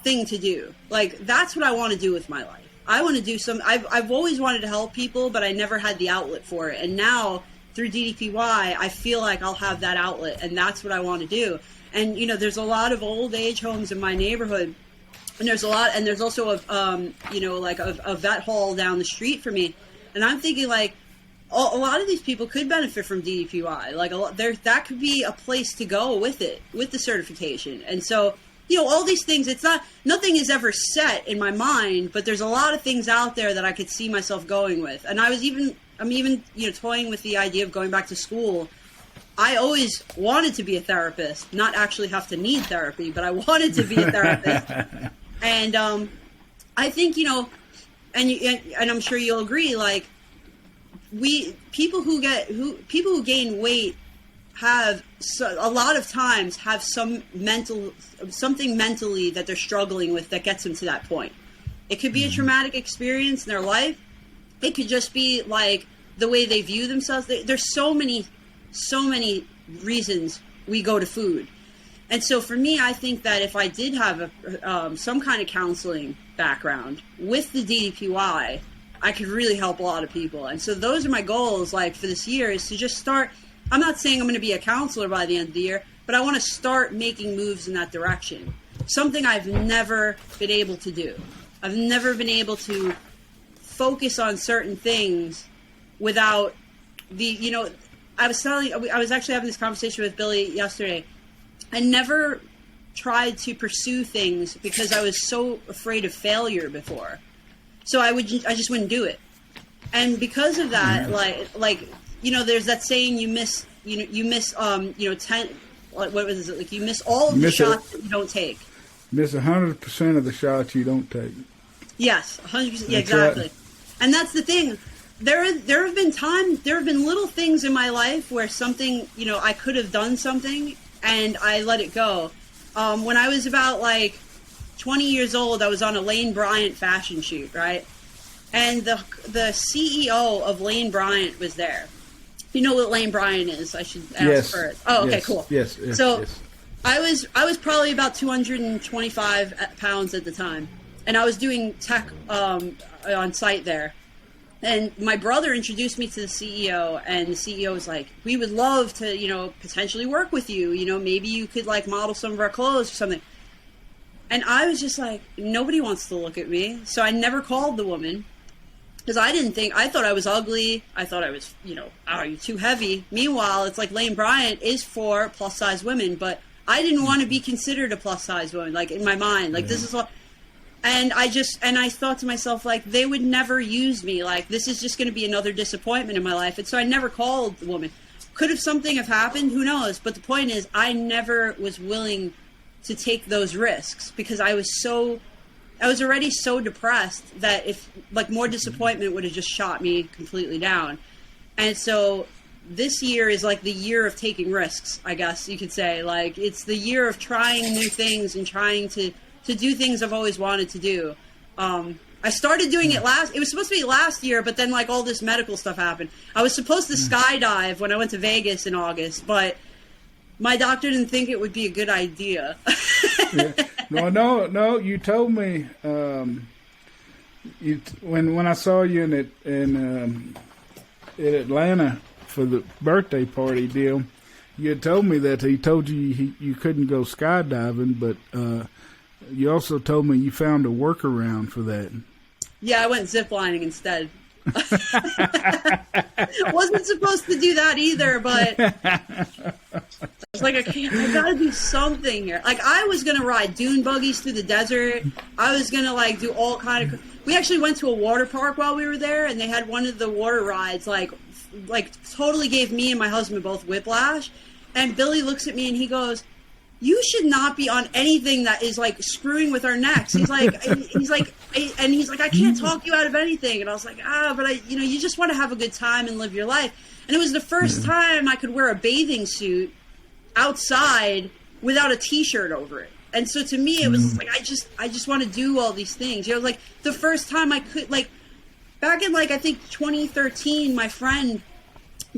thing to do. Like, that's what I want to do with my life. I want to do I've always wanted to help people, but I never had the outlet for it. And now through DDPY, I feel like I'll have that outlet, and that's what I want to do. And, there's a lot of old age homes in my neighborhood. And there's also a vet hall down the street for me. And I'm thinking, like, a lot of these people could benefit from DDPY. Like, that could be a place to go with it, with the certification. And so, all these things, nothing is ever set in my mind, but there's a lot of things out there that I could see myself going with. And I'm even toying with the idea of going back to school. I always wanted to be a therapist, not actually have to need therapy, but I wanted to be a therapist. And I think, and I'm sure you'll agree, like, people who gain weight a lot of times have something mentally that they're struggling with that gets them to that point. It could be a traumatic experience in their life. It could just be like the way they view themselves. There's so many reasons we go to food. And so for me, I think that if I did have some kind of counseling background with the DDPY, I could really help a lot of people. And so those are my goals, like, for this year, is to just start. I'm not saying I'm going to be a counselor by the end of the year, but I want to start making moves in that direction. Something I've never been able to do. I've never been able to focus on certain things without I was actually having this conversation with Billy yesterday. I never tried to pursue things because I was so afraid of failure before. So I just wouldn't do it. And because of that, there's that saying, you miss 10, what was it? Like, you miss all of the shots that you don't take. Miss 100% of the shots you don't take. Yes, 100%. Yeah, exactly. Right. And that's the thing. There have been little things in my life where something, I could have done something and I let it go. When I was about 20 years old, I was on a Lane Bryant fashion shoot, right? And the CEO of Lane Bryant was there. You know what Lane Bryant is? I should ask first. Oh, okay, cool. Yes. So I was probably about 225 pounds at the time, and I was doing tech on site there. And my brother introduced me to the CEO, and the CEO was like, "We would love to, potentially work with you. Maybe you could model some of our clothes or something." And I was just like, nobody wants to look at me. So I never called the woman because I thought I was ugly. I thought I was, oh, you're too heavy. Meanwhile, it's like Lane Bryant is for plus size women, but I didn't want to be considered a plus size woman, in my mind. This is what. And I thought to myself, they would never use me. This is just going to be another disappointment in my life. And so I never called the woman. Could have something have happened? Who knows? But the point is, I never was willing to take those risks because I was already so depressed that if like more disappointment would have just shot me completely down. And so this year is like the year of taking risks, I guess you could say. Like it's the year of trying new things and trying to do things I've always wanted to do. I started doing it it was supposed to be last year, but then like all this medical stuff happened. I was supposed to skydive when I went to Vegas in August, but my doctor didn't think it would be a good idea. Yeah. No, you told me, when I saw you in Atlanta for the birthday party deal, you had told me that he told you you couldn't go skydiving, but you also told me you found a workaround for that. Yeah, I went ziplining instead. Wasn't supposed to do that either, but I was like, I gotta do something here. Like I was gonna ride dune buggies through the desert. I was gonna like do all kind of. We actually went to a water park while we were there, and they had one of the water rides like totally gave me and my husband both whiplash. And Billy looks at me and he goes, "You should not be on anything that is like screwing with our necks." He's like, "I can't talk you out of anything." And I was like, but you just want to have a good time and live your life. And it was the first time I could wear a bathing suit outside without a t-shirt over it. And so to me, it was like, I just want to do all these things. Like the first time I could, like back in like, I think 2013, my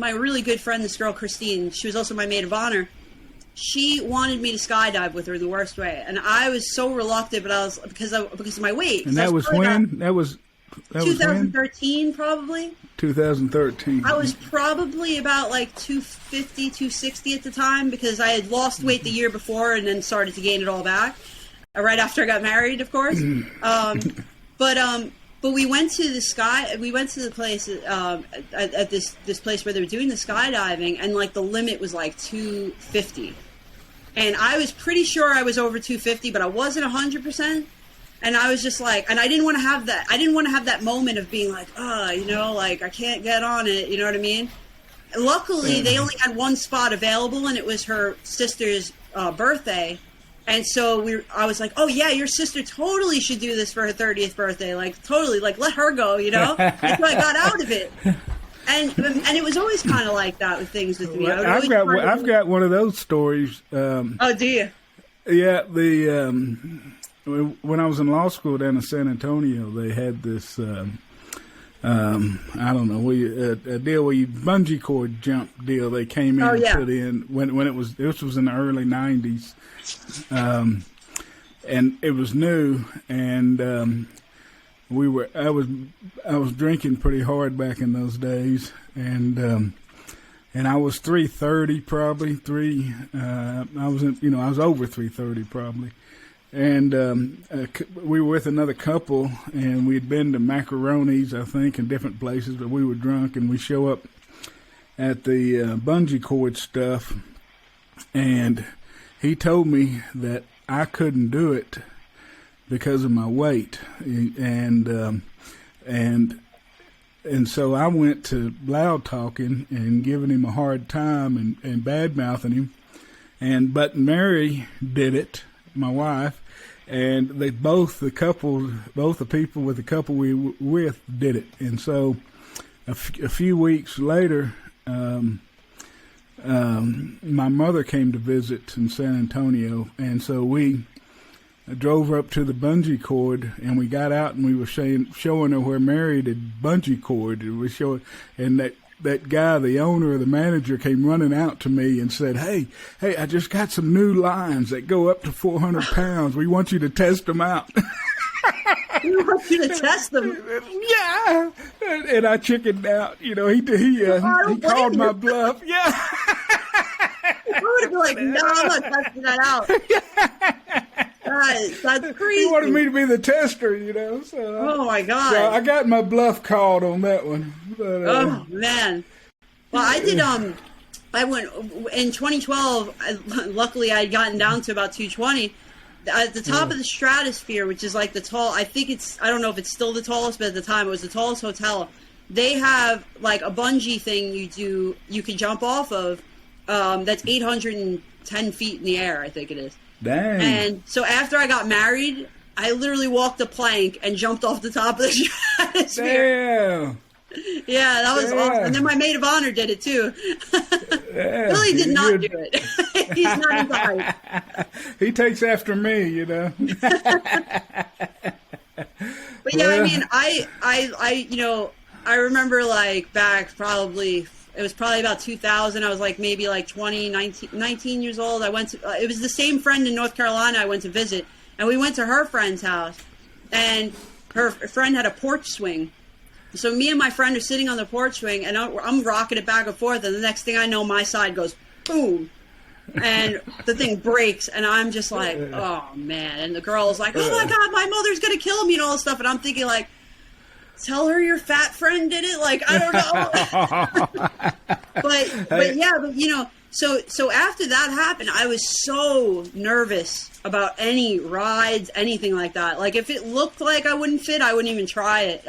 really good friend, this girl, Christine, she was also my maid of honor. She wanted me to skydive with her in the worst way, and I was so reluctant. But because of my weight. And that was when? That was 2013, probably. 2013. I was probably about like 250, 260 at the time because I had lost weight the year before and then started to gain it all back right after I got married, of course. But we went to the place at this place where they were doing the skydiving, and like the limit was like 250. And I was pretty sure I was over 250, but I wasn't 100%. And I was just like, and I didn't want to have that. I didn't want to have that moment of being like, like I can't get on it. You know what I mean? Luckily, they only had one spot available, and it was her sister's birthday. And so I was like, oh yeah, your sister totally should do this for her 30th birthday. Like totally, like let her go, you know? And so I got out of it. And it was always kind of like that with things with me. I've got one of those stories. Oh, do you? Yeah, when I was in law school down in San Antonio, they had this, I don't know, a deal where you bungee cord jump deal. They came in and put in when this was in the early 90s, and it was new, and I was drinking pretty hard back in those days, and I was 330 probably I was over 330 probably. And we were with another couple, and we had been to Macaroni's, I think, in different places, but we were drunk, and we show up at the bungee cord stuff, and he told me that I couldn't do it because of my weight, and so I went to loud talking and giving him a hard time and bad mouthing him, but Mary did it, my wife, and they both the people with the couple we were with did it. And so a few weeks later, my mother came to visit in San Antonio, and so we drove up to the bungee cord, and we got out and we were showing her where Mary did bungee cord. And that guy, the owner or the manager, came running out to me and said, hey, I just got some new lines that go up to 400 pounds. We want you to test them out. We want you to test them? Yeah. And I chickened out. You know, he called my bluff. Yeah. I would have been like, no, I'm not testing that out. That's crazy. He wanted me to be the tester, you know. So oh my God! So I got my bluff called on that one. But, oh man! Well, I did. I went in 2012. Luckily, I had gotten down to about 220. At the top of the stratosphere, which is like the tall. I think I don't know if it's still the tallest, but at the time it was the tallest hotel. they have like a bungee thing you can jump off of, that's 810 feet in the air, I think it is. Dang. And so after I got married, I literally walked a plank and jumped off the top of the stratosphere. Damn. Yeah, that was awesome. And then my maid of honor did it too. Billy did not do it. He's not into height. He takes after me, you know. But yeah, I mean, I remember like back probably, it was probably about 2000. I was like maybe like 19 years old. I went to, it was the same friend in North Carolina I went to visit. And we went to her friend's house. And her friend had a porch swing. So me and my friend are sitting on the porch swing, and I'm rocking it back and forth. And the next thing I know, my side goes boom. And the thing breaks, and I'm just like, oh, man. And the girl is like, oh, my God, my mother's going to kill me and all this stuff. And I'm thinking, like, tell her your fat friend did it? Like, I don't know. but yeah, but, you know, so after that happened, I was so nervous about any rides, anything like that. Like, if it looked like I wouldn't fit, I wouldn't even try it.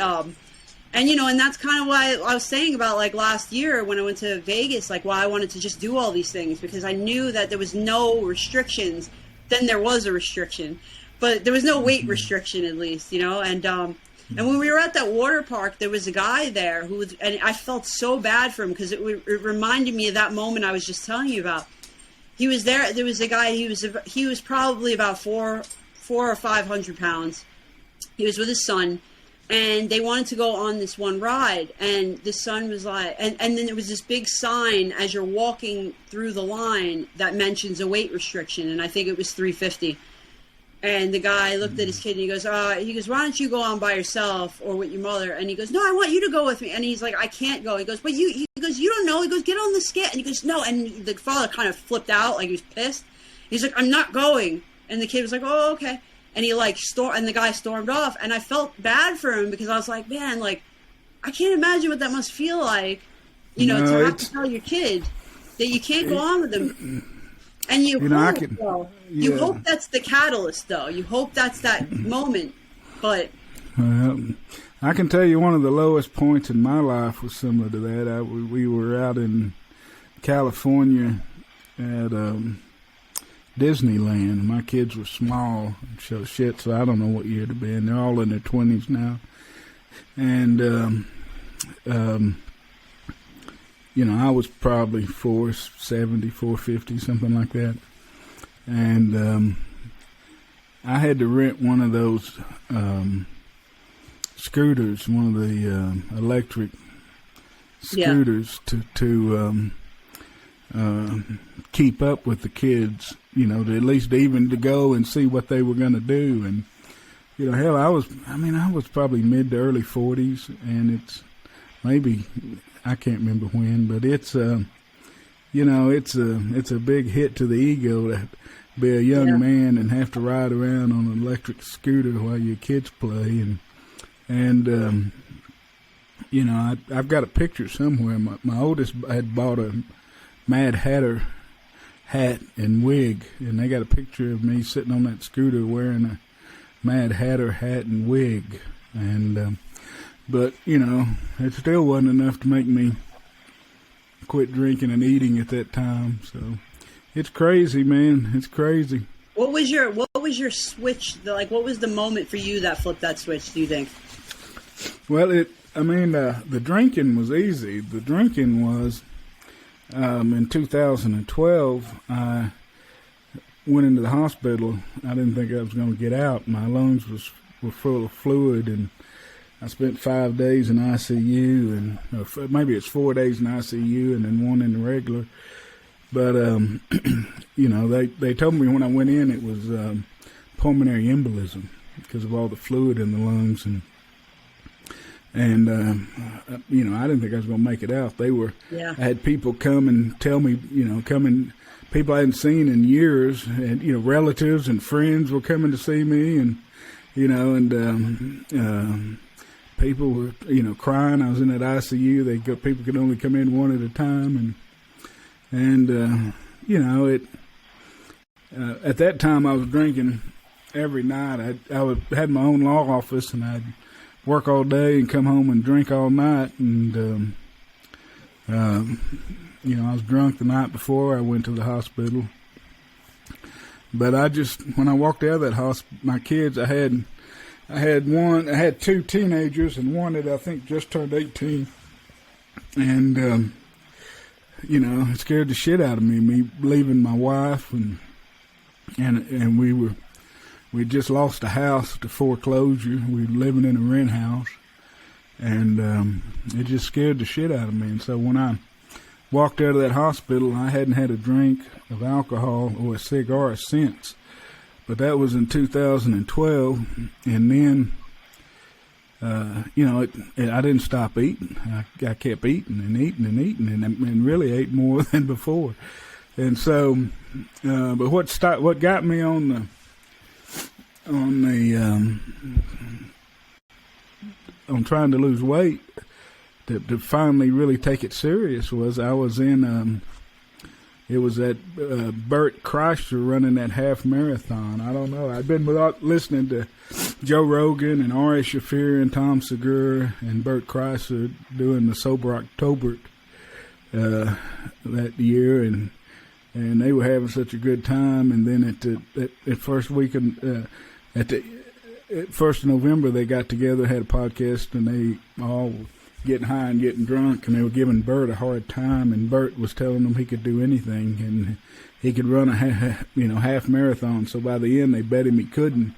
And, you know, and that's kind of why I was saying about, like, last year when I went to Vegas, like, why I wanted to just do all these things, because I knew that there was no restrictions. Then there was a restriction. But there was no weight restriction, at least, you know. And when we were at that water park, there was a guy there who was, and I felt so bad for him because it reminded me of that moment I was just telling you about. He was there. There was a guy. He was probably about 400 or 500 pounds. He was with his son. And they wanted to go on this one ride, and the son was like, and then there was this big sign as you're walking through the line that mentions a weight restriction, and I think it was 350. And the guy looked at his kid and he goes, why don't you go on by yourself or with your mother? And he goes, no, I want you to go with me. And he's like, I can't go. He goes, but you don't know. He goes, get on the scale. And he goes, no. And the father kind of flipped out, like he was pissed. He's like, I'm not going. And the kid was like, oh, okay. And he like and the guy stormed off, and I felt bad for him because I was like, man, like, I can't imagine what that must feel like, you know, to have to tell your kid that you can't go on with them. And you hope that's the catalyst, though. You hope that's that moment. But I can tell you one of the lowest points in my life was similar to that. We were out in California at Disneyland. My kids were small, so I don't know what year they've been. They're all in their 20s now. And, you know, I was probably 470, 450, something like that. And I had to rent one of those scooters, one of the electric scooters to keep up with the kids, you know, to at least even to go and see what they were going to do. And, you know, hell, I was probably mid to early 40s, and it's maybe, I can't remember when, but it's, you know, it's a big hit to the ego to be a young man and have to ride around on an electric scooter while your kids play. And you know, I've got a picture somewhere. My oldest had bought a Mad Hatter hat and wig, and they got a picture of me sitting on that scooter wearing a Mad Hatter hat and wig. And but, you know, it still wasn't enough to make me quit drinking and eating at that time. So it's crazy, man. It's crazy. What was your switch? What was the moment for you that flipped that switch, do you think? Well, the drinking was easy. The drinking was, in 2012, I went into the hospital. I didn't think I was going to get out. My lungs were full of fluid, and I spent 5 days in ICU, and maybe it's 4 days in ICU and then one in the regular. But, you know, they told me when I went in it was pulmonary embolism because of all the fluid in the lungs. And you know, I didn't think I was going to make it out. I had people come and tell me, you know, people I hadn't seen in years, and, you know, relatives and friends were coming to see me, and, you know, and people were, you know, crying. I was in that ICU. People could only come in one at a time, and you know, at that time I was drinking every night. I had my own law office, and I'd work all day and come home and drink all night. And, you know, I was drunk the night before I went to the hospital. But when I walked out of that hospital, my kids, I had two teenagers and one that I think just turned 18. And, you know, it scared the shit out of me leaving my wife, and we just lost a house to foreclosure. We were living in a rent house, and it just scared the shit out of me. And so when I walked out of that hospital, I hadn't had a drink of alcohol or a cigar since. But that was in 2012, and then, you know, I didn't stop eating. I kept eating and eating and eating, and really ate more than before. And so, but what got me on trying to lose weight, to finally really take it serious, was I was in. It was at Bert Kreischer running that half marathon. I don't know. I've been listening to Joe Rogan and Ari Shaffir and Tom Segura and Bert Kreischer doing the Sober October that year, and they were having such a good time. And then at first week at 1st of November, they got together, had a podcast, and they all were getting high and getting drunk, and they were giving Bert a hard time, and Bert was telling them he could do anything, and he could run a half marathon. So by the end, they bet him he couldn't.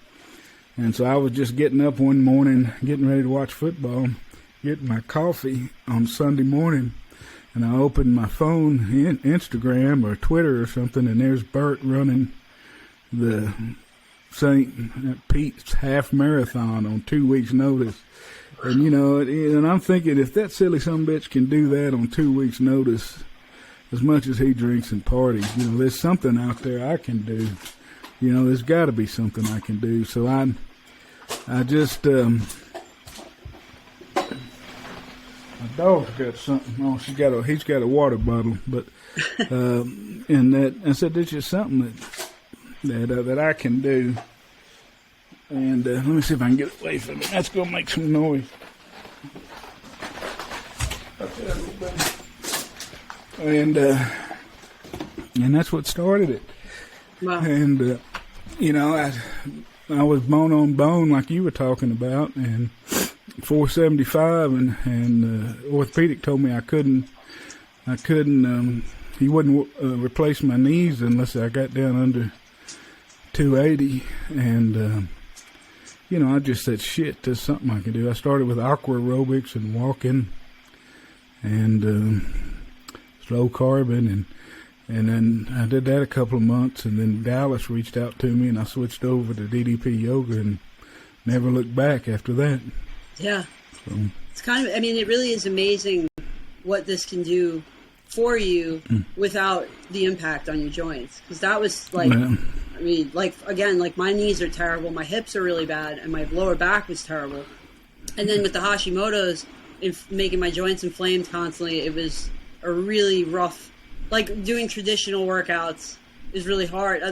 And so I was just getting up one morning, getting ready to watch football, getting my coffee on Sunday morning, and I opened my phone, Instagram or Twitter or something, and there's Bert running the St. Pete's half marathon on 2 weeks' notice. And, you know, and I'm thinking, if that silly sumbitch can do that on 2 weeks' notice, as much as he drinks and parties, you know, there's something out there I can do. You know, there's got to be something I can do. So I just, my dog's got something. Oh, he's got a water bottle. But, and that, I said, there's just something that I can do. And let me see if I can get away from it. That's going to make some noise. And that's what started it. Wow. And, you know, I was bone on bone like you were talking about, and 475, and orthopedic told me I couldn't, he wouldn't replace my knees unless I got down under 280, and, you know, I just said, shit, there's something I can do. I started with aqua aerobics and walking and slow carbon, and then I did that a couple of months, and then Dallas reached out to me, and I switched over to DDP yoga and never looked back after that. Yeah. So, it's kind of, I mean, it really is amazing what this can do for you without the impact on your joints. Because that was like, I mean, like, again, like my knees are terrible, my hips are really bad, and my lower back was terrible. And then with the Hashimoto's, making my joints inflamed constantly, it was a really rough, like doing traditional workouts is really hard.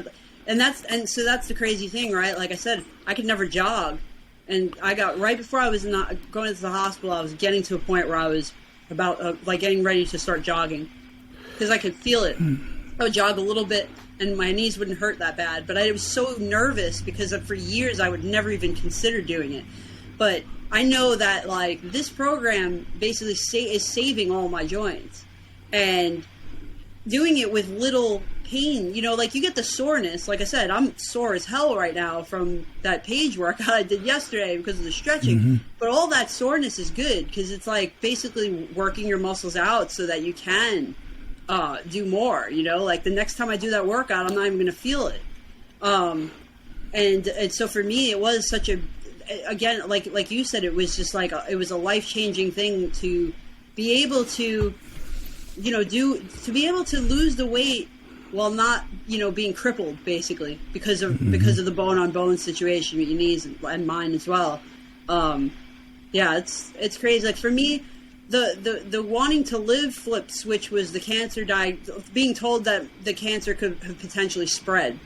And so that's the crazy thing, right? Like I said, I could never jog. And I got, right before I was going into the hospital, I was getting to a point where I was about, like getting ready to start jogging. Because I could feel it. I would jog a little bit, and my knees wouldn't hurt that bad. But I was so nervous because for years I would never even consider doing it. But I know that, like, this program basically is saving all my joints. And doing it with little pain, you know, like you get the soreness. Like I said, I'm sore as hell right now from that page workout I did yesterday because of the stretching. Mm-hmm. But all that soreness is good because it's like basically working your muscles out so that you can do more, you know, like the next time I do that workout, I'm not even going to feel it. And so for me, it was such again, like you said, it was just like, it was a life-changing thing to be able to, you know, to be able to lose the weight while not, you know, being crippled basically because of the bone on bone situation with your knees and mine as well. Yeah, it's crazy. Like for me, the wanting to live flip switch was the cancer being told that the cancer could have potentially spread.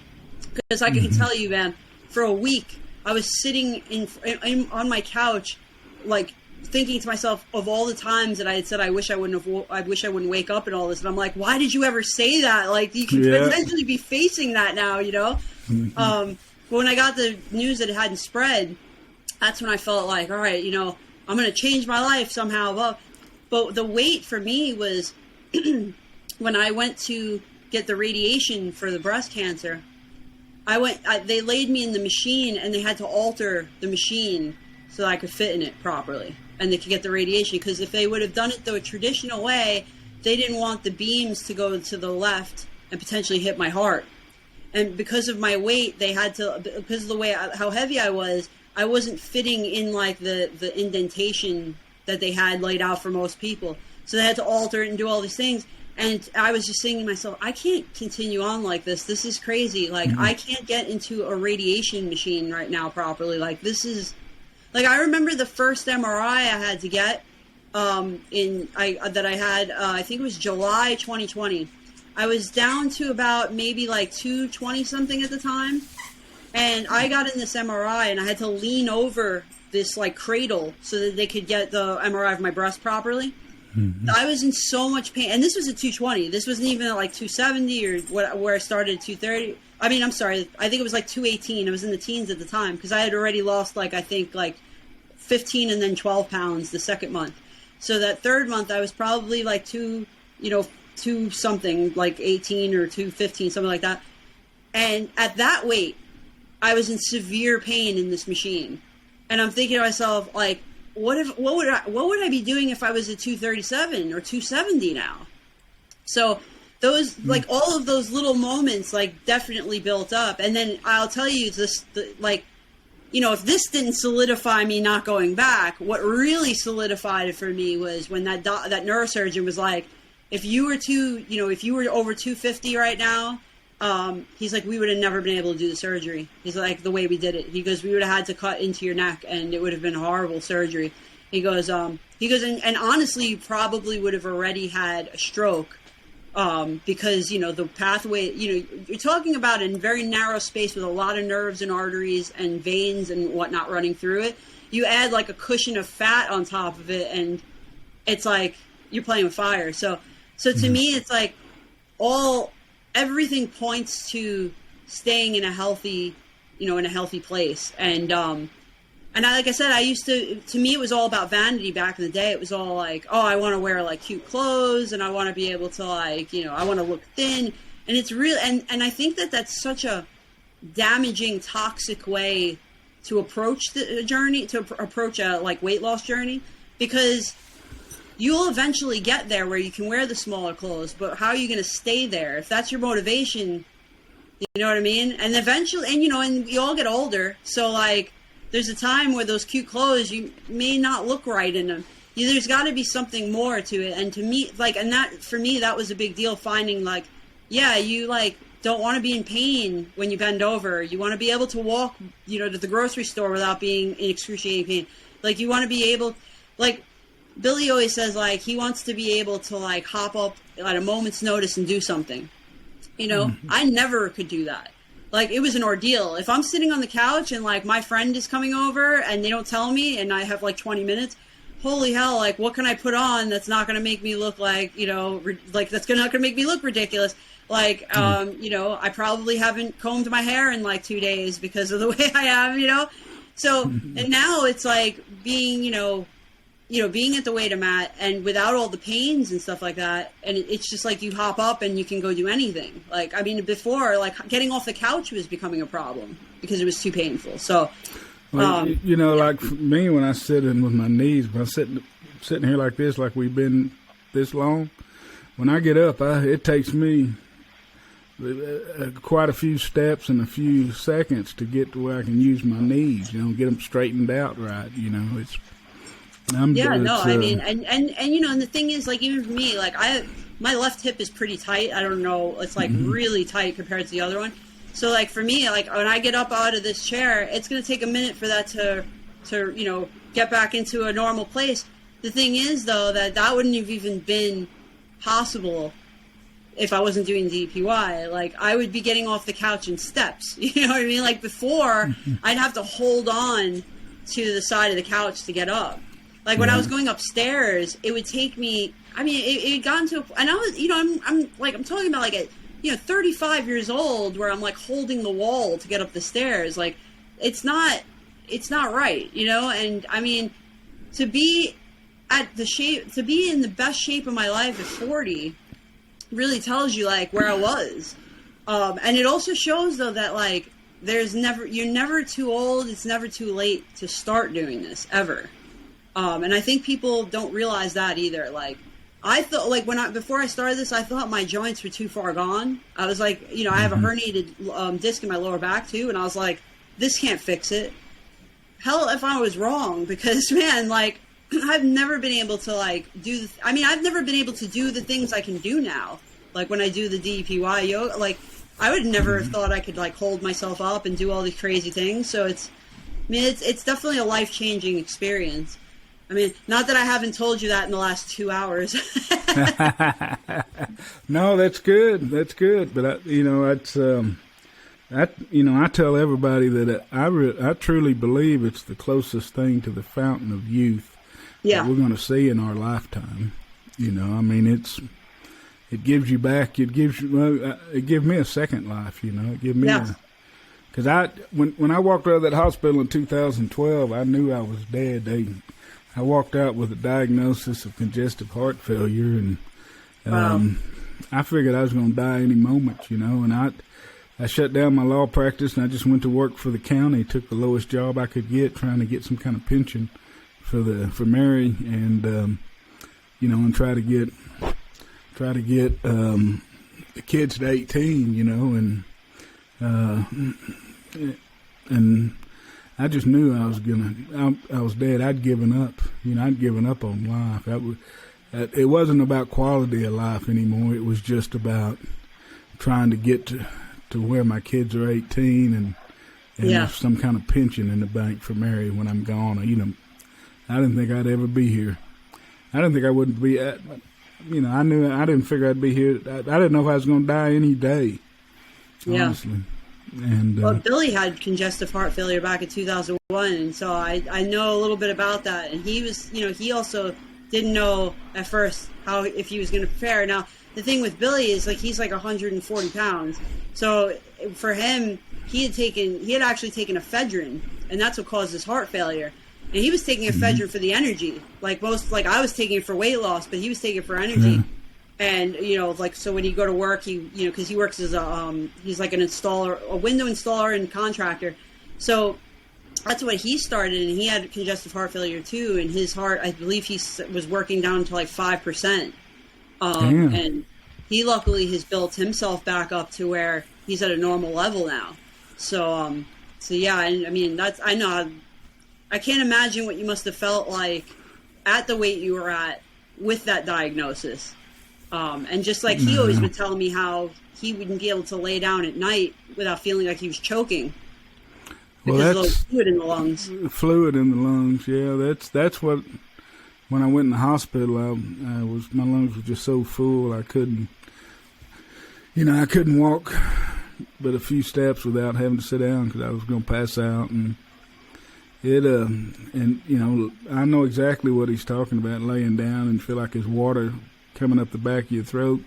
Because I can tell you, man, for a week I was sitting on my couch like thinking to myself of all the times that I had said I wish I wouldn't wake up and all this, and I'm like, why did you ever say that? Like, you could potentially be facing that now, you know. But when I got the news that it hadn't spread, that's when I felt like, all right, you know, I'm going to change my life somehow. But the weight for me was when I went to get the radiation for the breast cancer. They laid me in the machine, and they had to alter the machine so that I could fit in it properly, and they could get the radiation. Because if they would have done it the traditional way, they didn't want the beams to go to the left and potentially hit my heart. And because of my weight, they had to, because of the way how heavy I wasn't fitting in like the indentation that they had laid out for most people. So they had to alter it and do all these things. And I was just thinking to myself, I can't continue on like this. This is crazy. Like, I can't get into a radiation machine right now properly. Like, this is, like, I remember the first MRI I had to get I think it was July 2020. I was down to about maybe like 220 something at the time. And I got in this MRI, and I had to lean over this like cradle so that they could get the MRI of my breast properly. I was in so much pain, and this was at 220. This wasn't even at like 270 or where I started at 230. I mean, I'm sorry. I think it was like 218. I was in the teens at the time because I had already lost like, I think like 15 and then 12 pounds the second month. So that third month I was probably like 2 something, like 18 or 215, something like that. And at that weight, I was in severe pain in this machine. And I'm thinking to myself, like, what would I be doing if I was at 237 or 270 now? So those, like, all of those little moments, like, definitely built up. And then I'll tell you this, like, you know, if this didn't solidify me not going back, what really solidified it for me was when that neurosurgeon was like, if you were over 250 right now, he's like, we would have never been able to do the surgery. He's like, the way we did it. He goes, we would have had to cut into your neck, and it would have been horrible surgery. He goes, and honestly, you probably would have already had a stroke, because, you know, the pathway, you know, you're talking about a very narrow space with a lot of nerves and arteries and veins and whatnot running through it. You add like a cushion of fat on top of it, and it's like you're playing with fire. So to me, it's like everything points to staying in a healthy place. And like I said, to me, it was all about vanity back in the day. It was all like, oh, I want to wear like cute clothes, and I want to be able to, like, you know, I want to look thin. And it's real. And I think that that's such a damaging, toxic way to approach the journey, to approach a like weight loss journey, because you'll eventually get there where you can wear the smaller clothes, but how are you going to stay there? If that's your motivation, you know what I mean? And eventually, and, you know, and we all get older. So, like, there's a time where those cute clothes, you may not look right in them. There's got to be something more to it. And to me, like, and that, for me, that was a big deal, finding, like, yeah, you, like, don't want to be in pain when you bend over. You want to be able to walk, you know, to the grocery store without being in excruciating pain. Like, you want to be able, like, Billy always says, like, he wants to be able to, like, hop up at a moment's notice and do something. You know, I never could do that. Like, it was an ordeal. If I'm sitting on the couch and, like, my friend is coming over and they don't tell me and I have, like, 20 minutes, holy hell, like, what can I put on that's not going to make me look like, you know, like, that's not going to make me look ridiculous? Like, you know, I probably haven't combed my hair in, like, 2 days because of the way I am, you know? So, and now it's, like, being, being at the Weight-O-Mat and without all the pains and stuff like that, and it's just like you hop up and you can go do anything. Like, I mean, before, like, getting off the couch was becoming a problem because it was too painful. So, you know, like for me, when I sit in with my knees, when I'm sitting here like this, like we've been this long, when I get up, it takes me quite a few steps and a few seconds to get to where I can use my knees, you know, get them straightened out right, you know, I mean, and you know, and the thing is, like, even for me, like, my left hip is pretty tight. I don't know, it's like really tight compared to the other one. So, like, for me, like, when I get up out of this chair, it's going to take a minute for that to, you know, get back into a normal place. The thing is, though, that wouldn't have even been possible if I wasn't doing DDPY. Like, I would be getting off the couch in steps. You know what I mean? Like, before, I'd have to hold on to the side of the couch to get up. Like when I was going upstairs, it would take me. I mean, it got into, and I was, I'm talking about like 35 years old, where I'm like holding the wall to get up the stairs. Like, it's not right, And I mean, to be in the best shape of my life at 40, really tells you like where I was. And it also shows though that like you're never too old. It's never too late to start doing this ever. And I think people don't realize that either. Like, I thought, like, before I started this, I thought my joints were too far gone. I was like, I have a herniated disc in my lower back too, and I was like, this can't fix it. Hell, if I was wrong, because man, like, I've never been able to like I've never been able to do the things I can do now. Like when I do the DDPY yoga, like I would never have thought I could like hold myself up and do all these crazy things. So it's definitely a life-changing experience. I mean, not that I haven't told you that in the last 2 hours. No, that's good. That's good. But I tell everybody that I truly believe it's the closest thing to the fountain of youth that we're going to see in our lifetime. I mean, it gives you back. It gives me a second life. It gives me because when I walked out of that hospital in 2012, I knew I was dead. I walked out with a diagnosis of congestive heart failure, and I figured I was going to die any moment, and I shut down my law practice, and I just went to work for the county, took the lowest job I could get, trying to get some kind of pension for Mary, and and try to get the kids to 18, and I just knew I was dead. I'd given up. I'd given up on life. It wasn't about quality of life anymore. It was just about trying to get to where my kids are 18 and have some kind of pension in the bank for Mary when I'm gone. I didn't think I'd ever be here. I didn't think I wouldn't be I didn't figure I'd be here. I didn't know if I was going to die any day. Honestly. And Billy had congestive heart failure back in 2001, and so I know a little bit about that. And he was, he also didn't know at first if he was going to prepare. Now the thing with Billy is like he's like 140 pounds, so for him he had actually taken ephedrine, and that's what caused his heart failure. And he was taking ephedrine for the energy, like I was taking it for weight loss, but he was taking it for energy. And, so when you go to work, because he works as he's like an installer, a window installer and contractor. So that's what he started, and he had congestive heart failure too. And his heart, I believe he was working down to like 5%. And he luckily has built himself back up to where he's at a normal level now. So yeah, and I mean, I can't imagine what you must have felt like at the weight you were at with that diagnosis. And just like he always would tell me how he wouldn't be able to lay down at night without feeling like he was choking because of the fluid in the lungs. Fluid in the lungs, yeah. That's what. When I went in the hospital, my lungs were just so full I couldn't walk but a few steps without having to sit down because I was going to pass out. And I know exactly what he's talking about, laying down and feel like there's water coming up the back of your throat,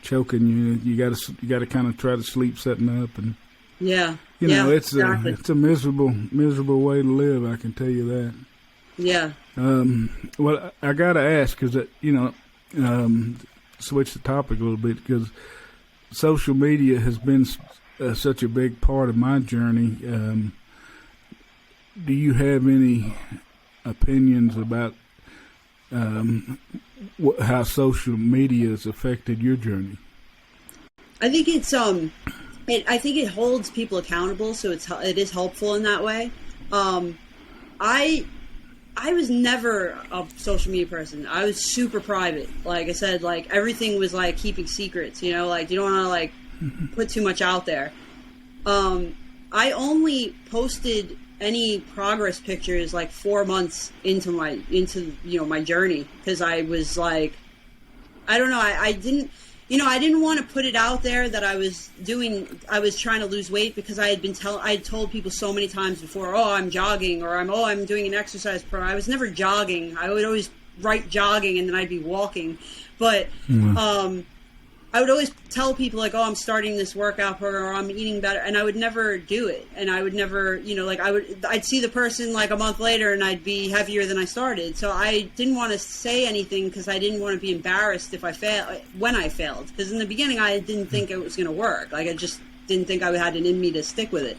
choking you. You got to kind of try to sleep sitting up, and it's a miserable way to live. I can tell you that. Yeah. Well, I got to ask because switch the topic a little bit because social media has been such a big part of my journey. Do you have any opinions about how social media has affected your journey? I think it's I think it holds people accountable, so it is helpful in that way. I was never a social media person. I was super private. Like I said, like everything was like keeping secrets. Like you don't want to like put too much out there. I only posted any progress pictures like 4 months into my journey because I was like, I don't know, I didn't. I didn't want to put it out there that I was trying to lose weight, because I had told people so many times before, oh, I'm jogging, or I'm doing an exercise program. I was never jogging. I would always write jogging and then I'd be walking. But, I would always tell people like, oh, I'm starting this workout program, or I'm eating better, and I would never do it. And I would never, I'd see the person like a month later and I'd be heavier than I started. So I didn't want to say anything, because I didn't want to be embarrassed when I failed. Because in the beginning I didn't think it was going to work. Like, I just didn't think I had it in me to stick with it.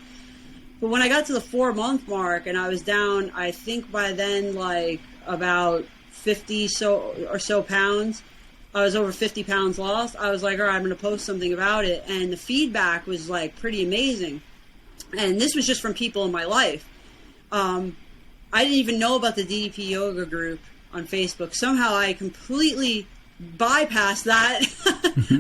But when I got to the 4-month mark and I was down, I think by then like about 50 or so pounds, I was over 50 pounds lost. I was like, all right, I'm going to post something about it. And the feedback was like pretty amazing. And this was just from people in my life. I didn't even know about the DDP yoga group on Facebook. Somehow I completely bypassed that.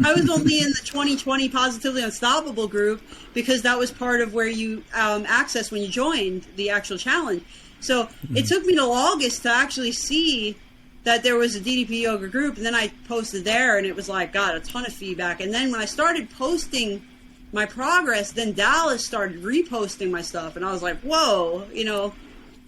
I was only in the 2020 Positively Unstoppable group, because that was part of where you access when you joined the actual challenge. So it took me till August to actually see that there was a DDP yoga group, and then I posted there, and it was like, got a ton of feedback. And then when I started posting my progress, then Dallas started reposting my stuff, and I was like, whoa,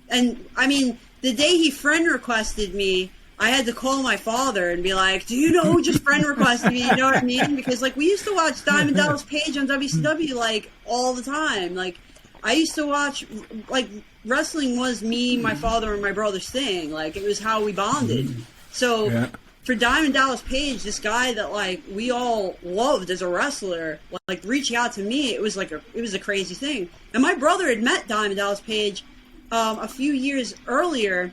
and I mean, the day he friend requested me, I had to call my father and be like, do you know who just friend requested me? You know what I mean? Because like, we used to watch Diamond Dallas Page on WCW like all the time. Like, I used to watch, like, wrestling was me, my father, and my brother's thing. Like, it was how we bonded. So for Diamond Dallas Page, this guy that like we all loved as a wrestler, like reaching out to me, it was a crazy thing. And my brother had met Diamond Dallas Page a few years earlier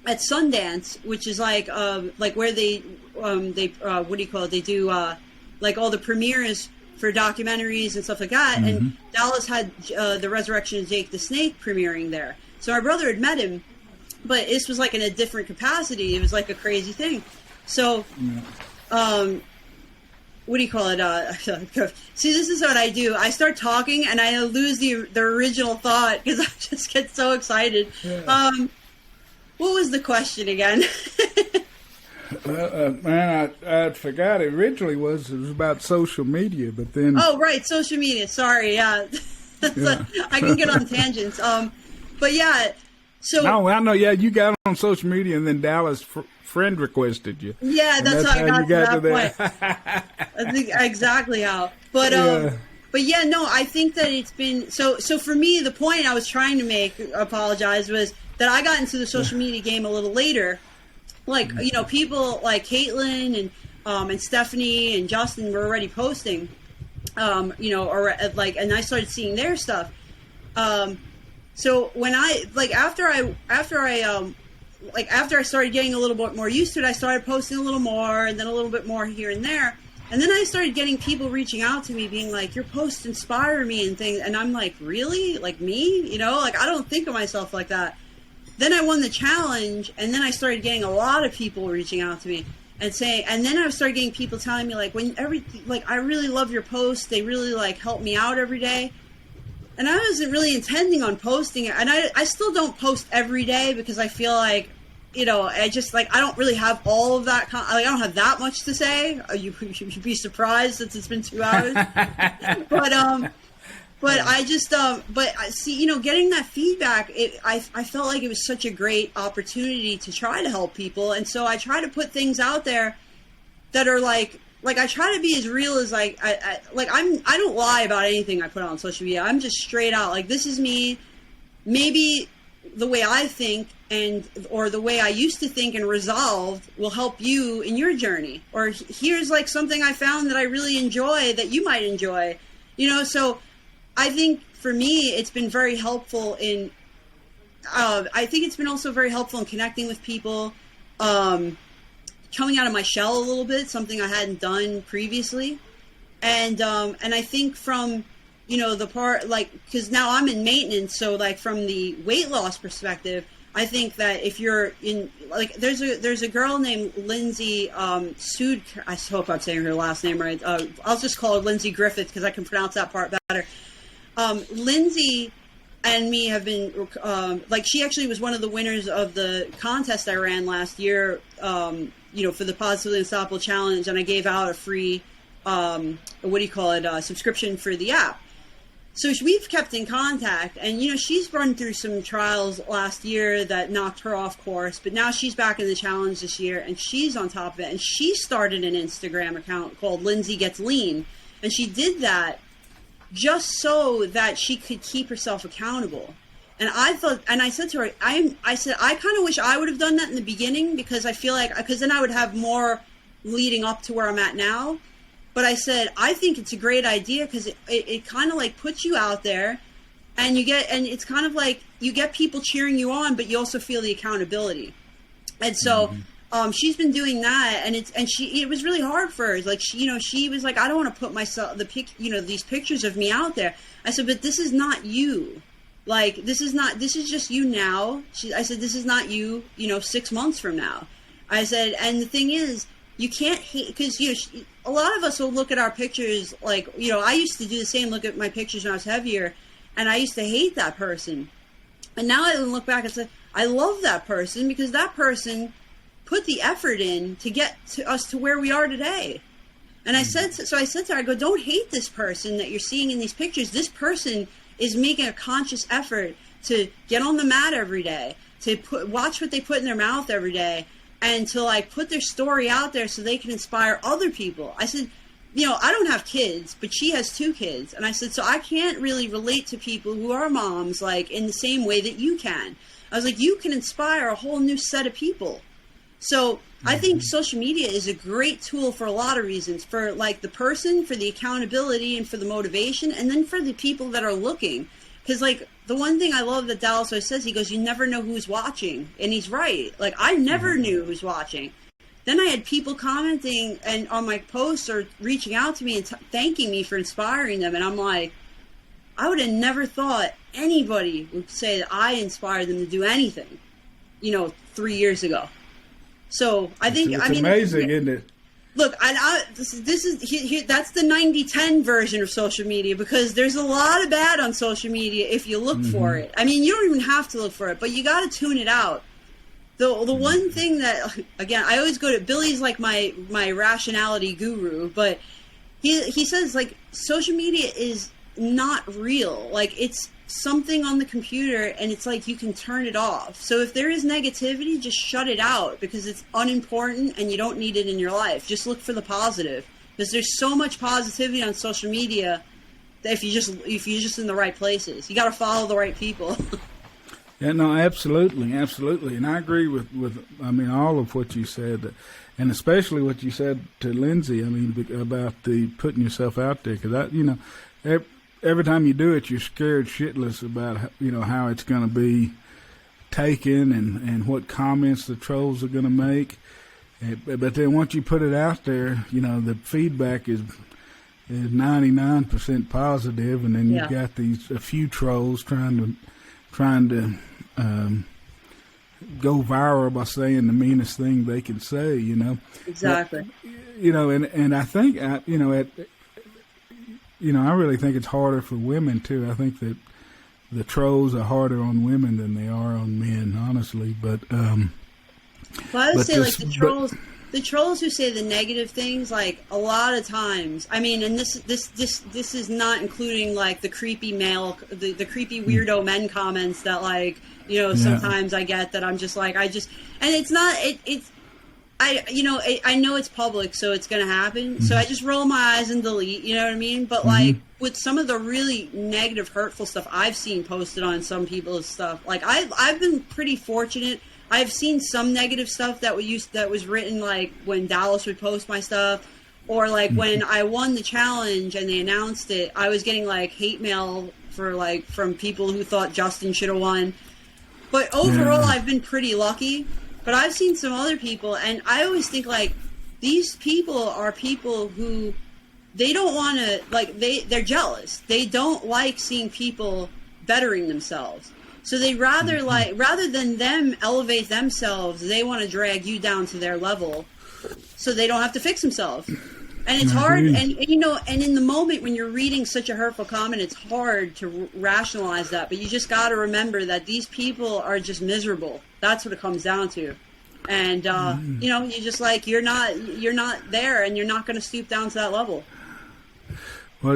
at Sundance, which is like where they what do you call it? They do like all the premieres for documentaries and stuff like that. And Dallas had the Resurrection of Jake the Snake premiering there. So my brother had met him, but this was like in a different capacity. It was like a crazy thing. So, what do you call it? See, this is what I do. I start talking and I lose the original thought, because I just get so excited. Yeah. What was the question again? Man, I forgot. It originally was about social media, but then... Oh, right, social media. Sorry, yeah. I can get on tangents. But yeah, so... No, I know, yeah, you got on social media, and then Dallas friend requested you. Yeah, that's how I got to that point. I think exactly how. But yeah, no, I think that it's been... So for me, the point I was trying to apologize, was that I got into the social media game a little later. Like, people like Caitlin and Stephanie and Justin were already posting, and I started seeing their stuff. So when after I started getting a little bit more used to it, I started posting a little more, and then a little bit more here and there. And then I started getting people reaching out to me being like, your posts inspire me and things. And I'm like, really? Like me? I don't think of myself like that. Then I won the challenge, and then I started getting a lot of people reaching out to me and saying, and then I started getting people telling me like, I really love your posts. They really like help me out every day. And I wasn't really intending on posting it. And I still don't post every day, because I feel like, I just I don't really have all of that. I don't have that much to say. You should be surprised since it's been 2 hours. But I just, getting that feedback, I felt like it was such a great opportunity to try to help people. And so I try to put things out there that are like I try to be as real as I don't lie about anything I put on social media. I'm just straight out. Like, this is me. Maybe the way I think or the way I used to think and resolved will help you in your journey. Or here's like something I found that I really enjoy that you might enjoy, so I think for me, it's been very helpful in, I think it's been also very helpful in connecting with people, coming out of my shell a little bit, something I hadn't done previously. And I think from, the part, because now I'm in maintenance, so from the weight loss perspective, I think that if you're in, there's a girl named Lindsay Sud, I hope I'm saying her last name right. I'll just call her Lindsay Griffith, because I can pronounce that part better. Lindsay and me have been, she actually was one of the winners of the contest I ran last year, for the Positively Unstoppable Challenge, and I gave out a free subscription for the app. So we've kept in contact, and she's run through some trials last year that knocked her off course, but now she's back in the challenge this year, and she's on top of it. And she started an Instagram account called Lindsay Gets Lean, and she did that just so that she could keep herself accountable. And I said to her, I said I kind of wish I would have done that in the beginning, because I feel like, because then I would have more leading up to where I'm at now. But I said, I think it's a great idea, because it kind of like puts you out there, and it's kind of like you get people cheering you on, but you also feel the accountability. And so she's been doing that, and it was really hard for her. Like she was like, I don't want to put these pictures of me out there. I said, but this is not you. Like, this is just you now. I said, this is not you, 6 months from now. I said, and the thing is, you can't hate, because a lot of us will look at our pictures like, I used to do the same, look at my pictures when I was heavier, and I used to hate that person. And now I look back and say, I love that person, because that person put the effort in to get to us to where we are today. And I said to her, I go, don't hate this person that you're seeing in these pictures. This person is making a conscious effort to get on the mat every day, to watch what they put in their mouth every day, and to like put their story out there so they can inspire other people. I said, I don't have kids, but she has 2 kids. And I said, so I can't really relate to people who are moms like in the same way that you can. I was like, you can inspire a whole new set of people. So I think social media is a great tool for a lot of reasons, for like the person, for the accountability, and for the motivation, and then for the people that are looking. Because like the one thing I love that Dallas always says, he goes, you never know who's watching. And he's right. Like, I never knew who was watching. Then I had people commenting and on my posts or reaching out to me and thanking me for inspiring them. And I'm like, I would have never thought anybody would say that I inspired them to do anything, 3 years ago. So I think, it's amazing, isn't it? Look, this is that's the 90-10 version of social media, because there's a lot of bad on social media if you look for it. I mean, you don't even have to look for it, but you got to tune it out. The one thing that, again, I always go to, Billy's like my rationality guru, but he says like social media is not real. Like, it's something on the computer, and it's like you can turn it off. So if there is negativity, just shut it out, because it's unimportant and you don't need it in your life. Just look for the positive, because there's so much positivity on social media that if you're just in the right places, you got to follow the right people. Yeah, no, absolutely, and I agree with all of what you said, and especially what you said to Lindsay. I mean, about the putting yourself out there, because every time you do it, you're scared shitless about how it's going to be taken and what comments the trolls are going to make. But then once you put it out there, the feedback is 99% positive, and then you've got a few trolls trying to go viral by saying the meanest thing they can say. Exactly. But, and I think I really think it's harder for women too. I think that the trolls are harder on women than they are on men, honestly. But well, I would say the trolls who say the negative things, like a lot of times. I mean, and this is not including like the creepy the creepy weirdo men comments that sometimes I get, that I'm just like, and it's not it's. I know it's public, so it's going to happen. So I just roll my eyes and delete, you know what I mean? But like with some of the really negative, hurtful stuff I've seen posted on some people's stuff, like I've been pretty fortunate. I've seen some negative stuff that was written like when Dallas would post my stuff, or like when I won the challenge and they announced it, I was getting like hate mail from people who thought Justin should have won. But overall, I've been pretty lucky. But I've seen some other people, and I always think, like, these people are people who, they don't want to, like, they're jealous. They don't like seeing people bettering themselves. So they rather than them elevate themselves, they want to drag you down to their level so they don't have to fix themselves. And it's hard, and in the moment when you're reading such a hurtful comment, it's hard to rationalize that. But you just got to remember that these people are just miserable. That's what it comes down to. And, you know, you just like, you're not there, and you're not going to stoop down to that level. What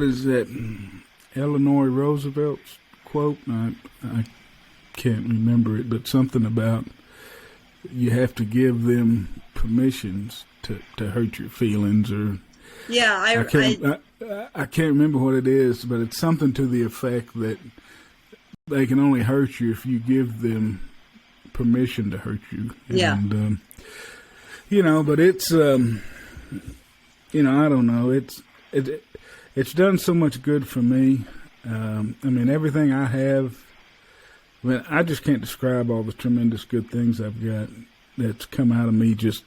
is that Eleanor Roosevelt's quote? I can't remember it, but something about you have to give them permissions to hurt your feelings, or yeah, I can't remember what it is, but it's something to the effect that they can only hurt you if you give them permission to hurt you. Yeah. And, you know, but it's, you know, I don't know. It's done so much good for me. I mean, everything I have, I mean, I just can't describe all the tremendous good things I've got that's come out of me just,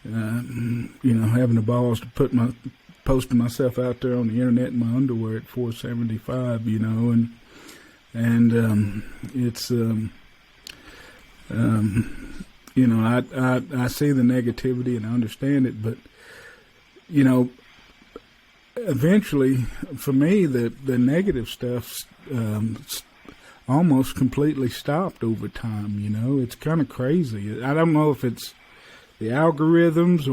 you know, having the balls to posting myself out there on the internet in my underwear at 475, you know, and it's, you know, I see the negativity and I understand it, but, you know, eventually, for me, the negative stuff almost completely stopped over time. You know, it's kind of crazy. I don't know if it's the algorithms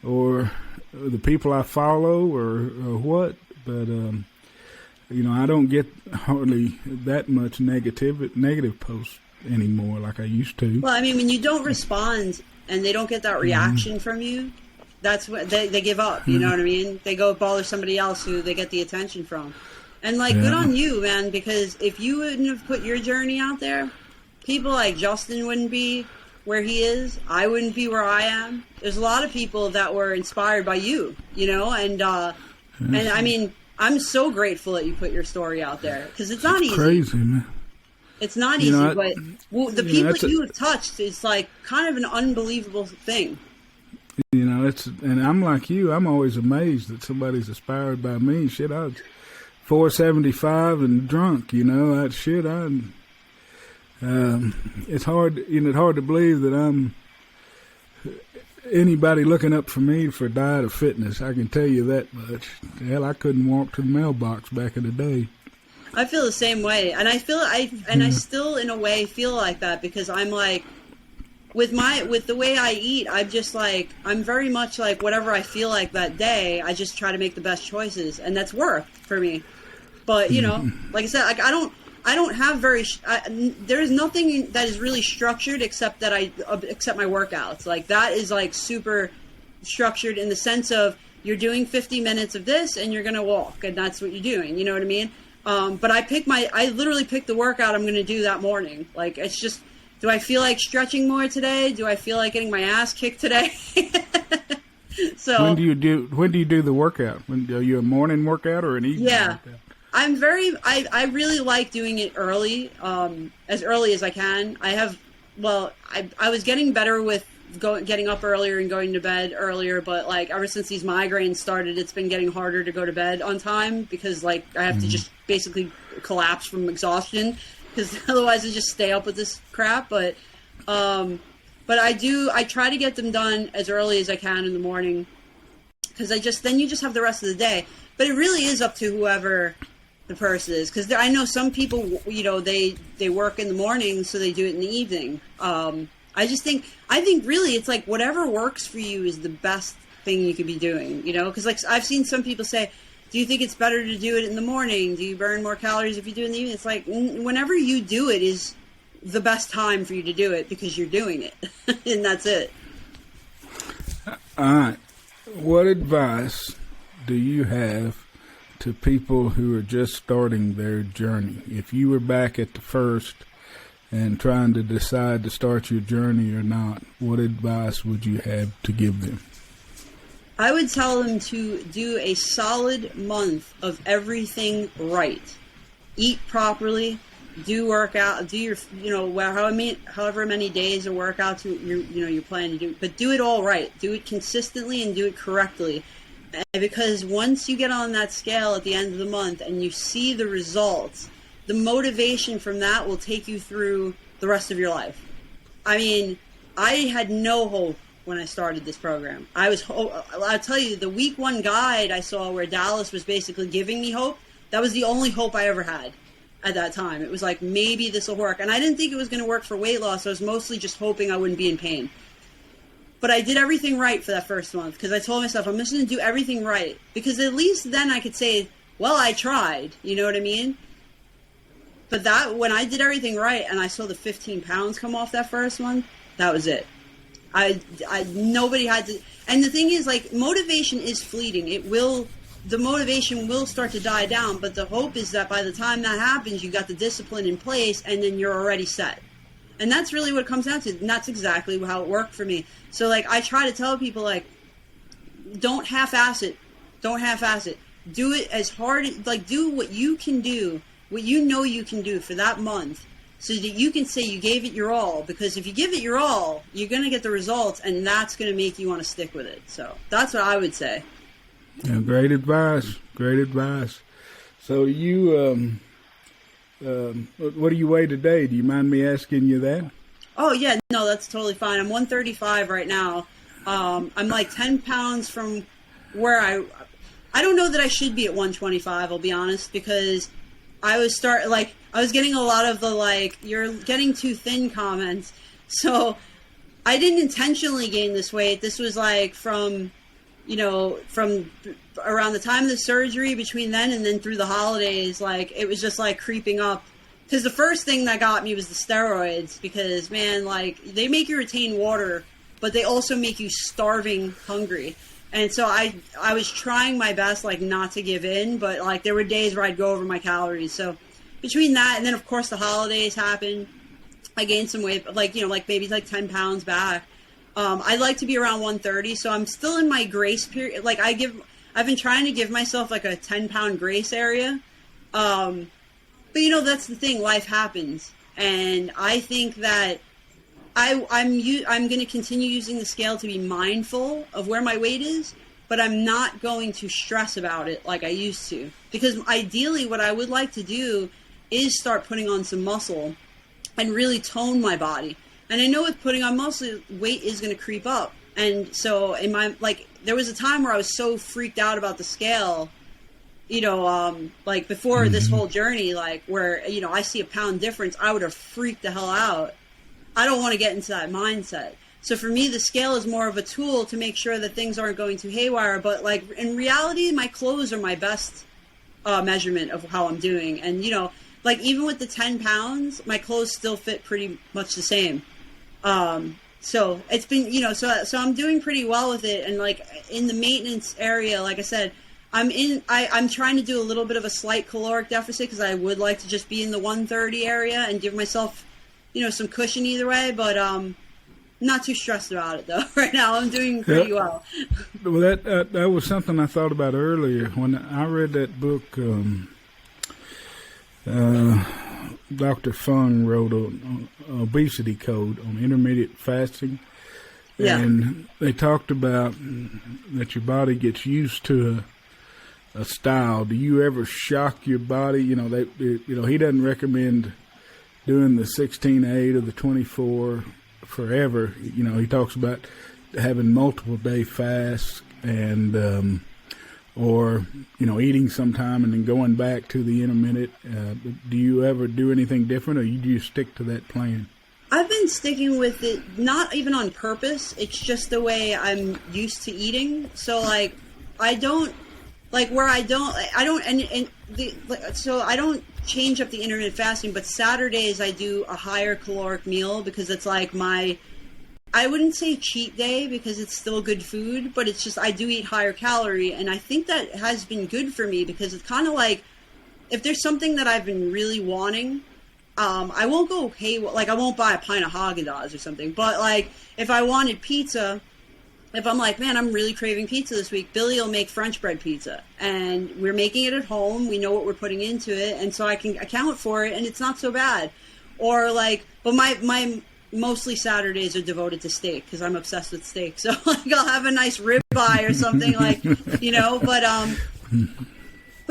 or the people I follow or what, but you know, I don't get hardly that much negative posts anymore like I used to. Well, I mean, when you don't respond and they don't get that reaction from you, that's what they give up. You know what I mean? They go bother somebody else who they get the attention from. And like, good on you, man, because if you wouldn't have put your journey out there, people like Justin wouldn't be where he is. I wouldn't be where I am. There's a lot of people that were inspired by you, you know, and I mean, I'm so grateful that you put your story out there, because it's not easy. Crazy, man. It's not easy, but the people you have touched is like kind of an unbelievable thing. You know, and I'm like you. I'm always amazed that somebody's inspired by me. Shit, I was 475 and drunk. You know, it's hard. You know, it's hard to believe that I'm anybody looking up for me for diet or fitness. I can tell you that much. Hell, I couldn't walk to the mailbox back in the day. I feel the same way, and I still in a way feel like that, because I'm like, with the way I eat, I'm just like, I'm very much like whatever I feel like that day, I just try to make the best choices, and that's worked for me. But you know, like I said, like I don't have there is nothing that is really structured except my workouts. Like that is like super structured in the sense of you're doing 50 minutes of this and you're gonna walk, and that's what you're doing. You know what I mean? But I literally pick the workout I'm going to do that morning. Like, it's just, do I feel like stretching more today? Do I feel like getting my ass kicked today? So when do you do the workout? Are you a morning workout or an evening workout? I really like doing it early, as early as I can. I was getting better with getting up earlier and going to bed earlier, but like ever since these migraines started, it's been getting harder to go to bed on time, because like I have to just basically collapse from exhaustion, because otherwise I just stay up with this crap. But I try to get them done as early as I can in the morning, because then you just have the rest of the day. But it really is up to whoever the person is, because I know some people, you know, they work in the morning, so they do it in the evening. I think really it's like whatever works for you is the best thing you could be doing, you know? Because like I've seen some people say, do you think it's better to do it in the morning? Do you burn more calories if you do it in the evening? It's like whenever you do it is the best time for you to do it, because you're doing it. And that's it. All right. What advice do you have to people who are just starting their journey? If you were back at the first and trying to decide to start your journey or not, what advice would you have to give them? I would tell them to do a solid month of everything right. Eat properly, do workout, do your, you know, however many days of workouts you plan to do, but do it all right. Do it consistently and do it correctly. Because once you get on that scale at the end of the month and you see the results, the motivation from that will take you through the rest of your life. I mean, I had no hope when I started this program. I'll tell you, the week 1 guide I saw where Dallas was basically giving me hope, that was the only hope I ever had. at that time. It was like, maybe this will work. And I didn't think it was going to work for weight loss. I was mostly just hoping I wouldn't be in pain. But I did everything right for that first month, because I told myself I'm just going to do everything right, because at least then I could say, well, I tried. You know what I mean? But that, when I did everything right and I saw the 15 pounds come off that first month, that was it. Nobody had to. And the thing is, like, motivation is fleeting. The motivation will start to die down, but the hope is that by the time that happens, you got the discipline in place, and then you're already set. And that's really what it comes down to. And that's exactly how it worked for me. So, like, I try to tell people, like, don't half-ass it. Don't half-ass it. Do it as hard, like, do what you can do, what you know you can do for that month, so that you can say you gave it your all. Because if you give it your all, you're going to get the results, and that's going to make you want to stick with it. So that's what I would say. Yeah, great advice. Great advice. So you, what do you weigh today? Do you mind me asking you that? Oh, yeah. No, that's totally fine. I'm 135 right now. I'm like 10 pounds from where I don't know that I should be at 125, I'll be honest, because I was getting a lot of the, like, you're getting too thin comments. So I didn't intentionally gain this weight. This was like from around the time of the surgery, between then and then through the holidays, like, it was just like creeping up. Because the first thing that got me was the steroids, because, man, like, they make you retain water, but they also make you starving hungry. And so I was trying my best, like, not to give in, but, like, there were days where I'd go over my calories. So between that and then, of course, the holidays happened, I gained some weight, like, like maybe like 10 pounds back. I'd like to be around 130, so I'm still in my grace period. Like, I've been trying to give myself like a 10-pound grace area. But, that's the thing. Life happens. And I think that I'm going to continue using the scale to be mindful of where my weight is, but I'm not going to stress about it like I used to. Because ideally what I would like to do is start putting on some muscle and really tone my body. And I know with putting on muscle, weight is going to creep up. And so there was a time where I was so freaked out about the scale, like before this whole journey, like where, I see a pound difference, I would have freaked the hell out. I don't want to get into that mindset. So for me, the scale is more of a tool to make sure that things aren't going too haywire. But, like, in reality, my clothes are my best measurement of how I'm doing. And, like, even with the 10 pounds, my clothes still fit pretty much the same. So it's been, so I'm doing pretty well with it. And, like, in the maintenance area, like I said, I'm trying to do a little bit of a slight caloric deficit, because I would like to just be in the 130 area and give myself, some cushion either way, but not too stressed about it, though. Right now, I'm doing pretty well. Well, that was something I thought about earlier when I read that book. Dr. Fung wrote an obesity code on intermittent fasting, and they talked about that your body gets used to a style. Do you ever shock your body? He doesn't recommend doing the 16-8 or the 24 forever. He talks about having multiple day fasts and or eating sometime and then going back to the intermittent. Do you ever do anything different, or do you stick to that plan? I've been sticking with it, not even on purpose. It's just the way I'm used to eating. So, like, I don't change up the intermittent fasting, but Saturdays I do a higher caloric meal, because it's like I wouldn't say cheat day, because it's still good food, but it's just I do eat higher calorie, and I think that has been good for me, because it's kind of like, if there's something that I've been really wanting, I won't go, I won't buy a pint of Haagen-Dazs or something, but, like, if I wanted pizza, if I'm like, man, I'm really craving pizza this week, Billy will make French bread pizza, and we're making it at home. We know what we're putting into it, and so I can account for it, and it's not so bad. Or, like, but my mostly Saturdays are devoted to steak, because I'm obsessed with steak. So, like, I'll have a nice ribeye or something, like, but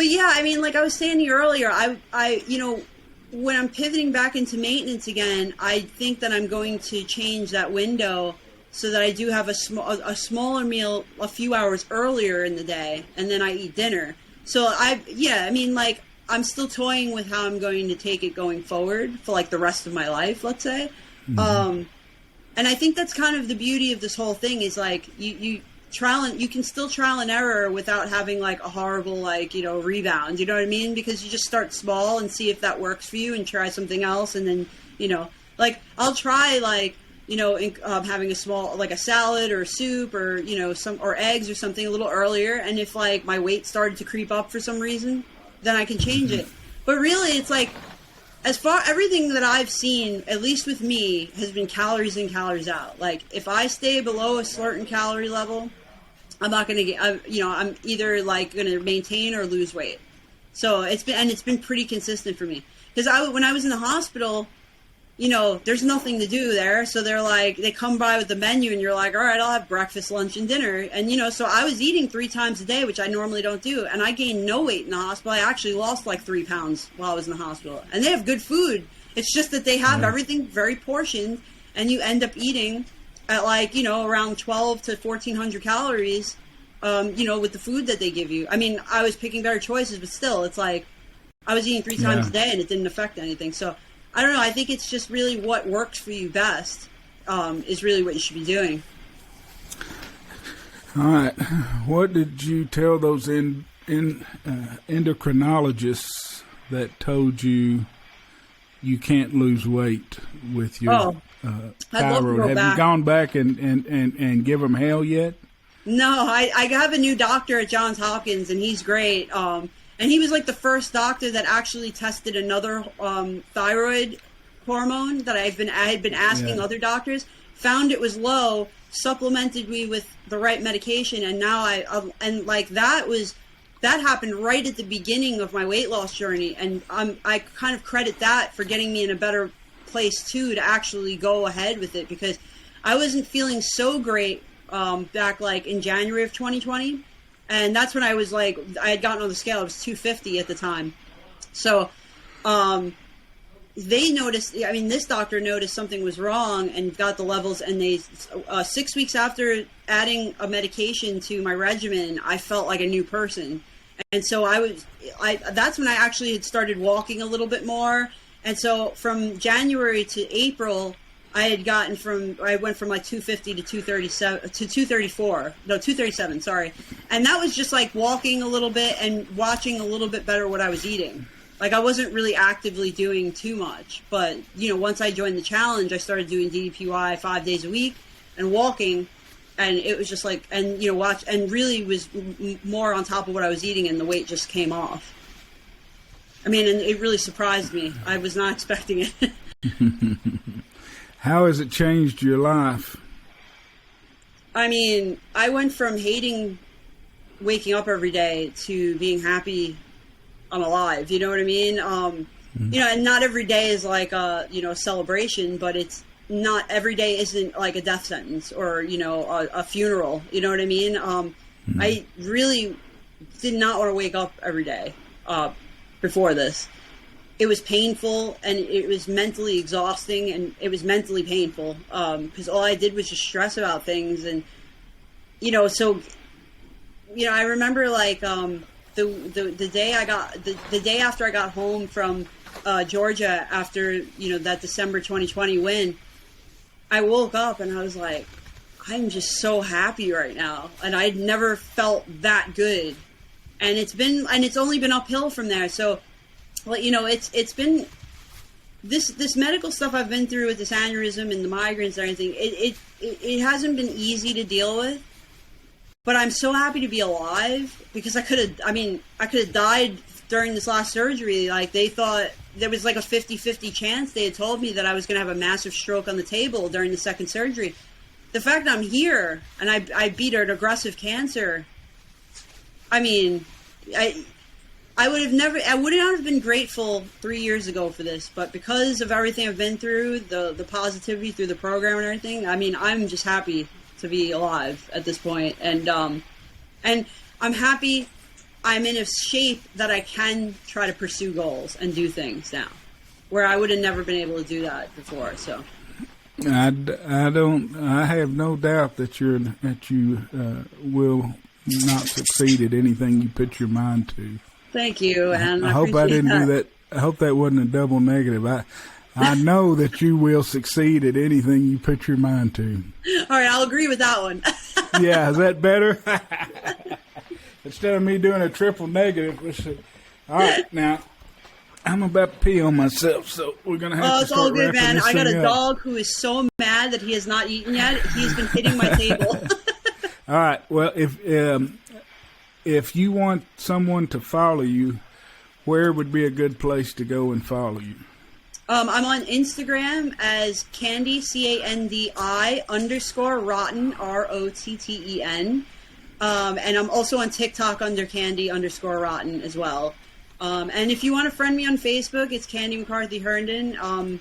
yeah, I mean, like I was saying to you earlier, I when I'm pivoting back into maintenance again, I think that I'm going to change that window so that I do have a smaller meal a few hours earlier in the day, and then I eat dinner. So I'm still toying with how I'm going to take it going forward for like the rest of my life, let's say. Mm-hmm. And I think that's kind of the beauty of this whole thing is like you can still trial and error without having like a horrible, like, you know, rebound, you know what I mean? Because you just start small and see if that works for you and try something else. And then, you know, like I'll try like, you know, having a small, like a salad or a soup or, you know, or eggs or something a little earlier. And if like my weight started to creep up for some reason, then I can change it. But really it's like, everything that I've seen, at least with me, has been calories in, calories out. Like if I stay below a certain calorie level, I'm not going to get, you know, I'm either like going to maintain or lose weight. So it's been pretty consistent for me. Because when I was in the hospital, you know, there's nothing to do there. So they're like, they come by with the menu and you're like, all right, I'll have breakfast, lunch, and dinner. And, you know, so I was eating 3 times a day, which I normally don't do. And I gained no weight in the hospital. I actually lost like 3 pounds while I was in the hospital. And they have good food. It's just that they have everything very portioned and you end up eating at like, you know, around 12 to 1400 calories, you know, with the food that they give you. I mean, I was picking better choices, but still it's like I was eating 3 times a day and it didn't affect anything. So I don't know. I think it's just really what works for you best is really what you should be doing. All right. What did you tell those endocrinologists that told you you can't lose weight with your thyroid? Have you gone back and give them hell yet? No, I have a new doctor at Johns Hopkins, and he's great. And he was like the first doctor that actually tested another thyroid hormone that I had been asking other doctors, found it was low, supplemented me with the right medication, and now and like that happened right at the beginning of my weight loss journey, and I kind of credit that for getting me in a better place too to actually go ahead with it, because I wasn't feeling so great back like in January of 2020. And that's when I was like, I had gotten on the scale. It was 250 at the time. So they noticed, I mean, this doctor noticed something was wrong and got the levels. And they, 6 weeks after adding a medication to my regimen, I felt like a new person. And so that's when I actually had started walking a little bit more. And so from January to April, I went from like 250 to 237, sorry. And that was just like walking a little bit and watching a little bit better what I was eating. Like I wasn't really actively doing too much, but you know, once I joined the challenge, I started doing DDPY 5 days a week and walking, and it was just like, and you know, really was more on top of what I was eating, and the weight just came off. I mean, and it really surprised me. I was not expecting it. How has it changed your life? I mean, I went from hating waking up every day to being happy I'm alive. You know what I mean? You know, and not every day is like a, you know, celebration, but it's not every day isn't like a death sentence or, you know, a funeral. You know what I mean? I really did not want to wake up every day before this. It was painful, and it was mentally exhausting, and it was mentally painful because all I did was just stress about things. And, you know, so, you know, I remember like the day after I got home from Georgia after, you know, that December 2020 win, I woke up and I was like, I'm just so happy right now. And I'd never felt that good. And it's only been uphill from there. So, well, you know, it's been this medical stuff I've been through with this aneurysm and the migraines and everything. It hasn't been easy to deal with, but I'm so happy to be alive because I could have died during this last surgery. Like they thought there was like a 50-50 chance. They had told me that I was going to have a massive stroke on the table during the second surgery. The fact that I'm here and I beat an aggressive cancer. I mean, I would not have been grateful 3 years ago for this, but because of everything I've been through, the positivity through the program and everything, I mean, I'm just happy to be alive at this point. And I'm happy I'm in a shape that I can try to pursue goals and do things now, where I would have never been able to do that before. So I have no doubt that you will not succeed at anything you put your mind to. Thank you, and I hope I didn't that. do that. I hope that wasn't a double negative. I know that you will succeed at anything you put your mind to. All right, I'll agree with that one. Yeah, is that better? Instead of me doing a triple negative. All right, now, I'm about to pee on myself, so we're going to have to it's all start good, wrapping man. this I got thing a up. dog who is so mad that he has not eaten yet. He's been hitting my table. All right, well, if you want someone to follow you, where would be a good place to go and follow you? I'm on Instagram as Candi, Candi _Rotten, Rotten. And I'm also on TikTok under Candi _Rotten as well. And if you want to friend me on Facebook, it's Candi Herndon.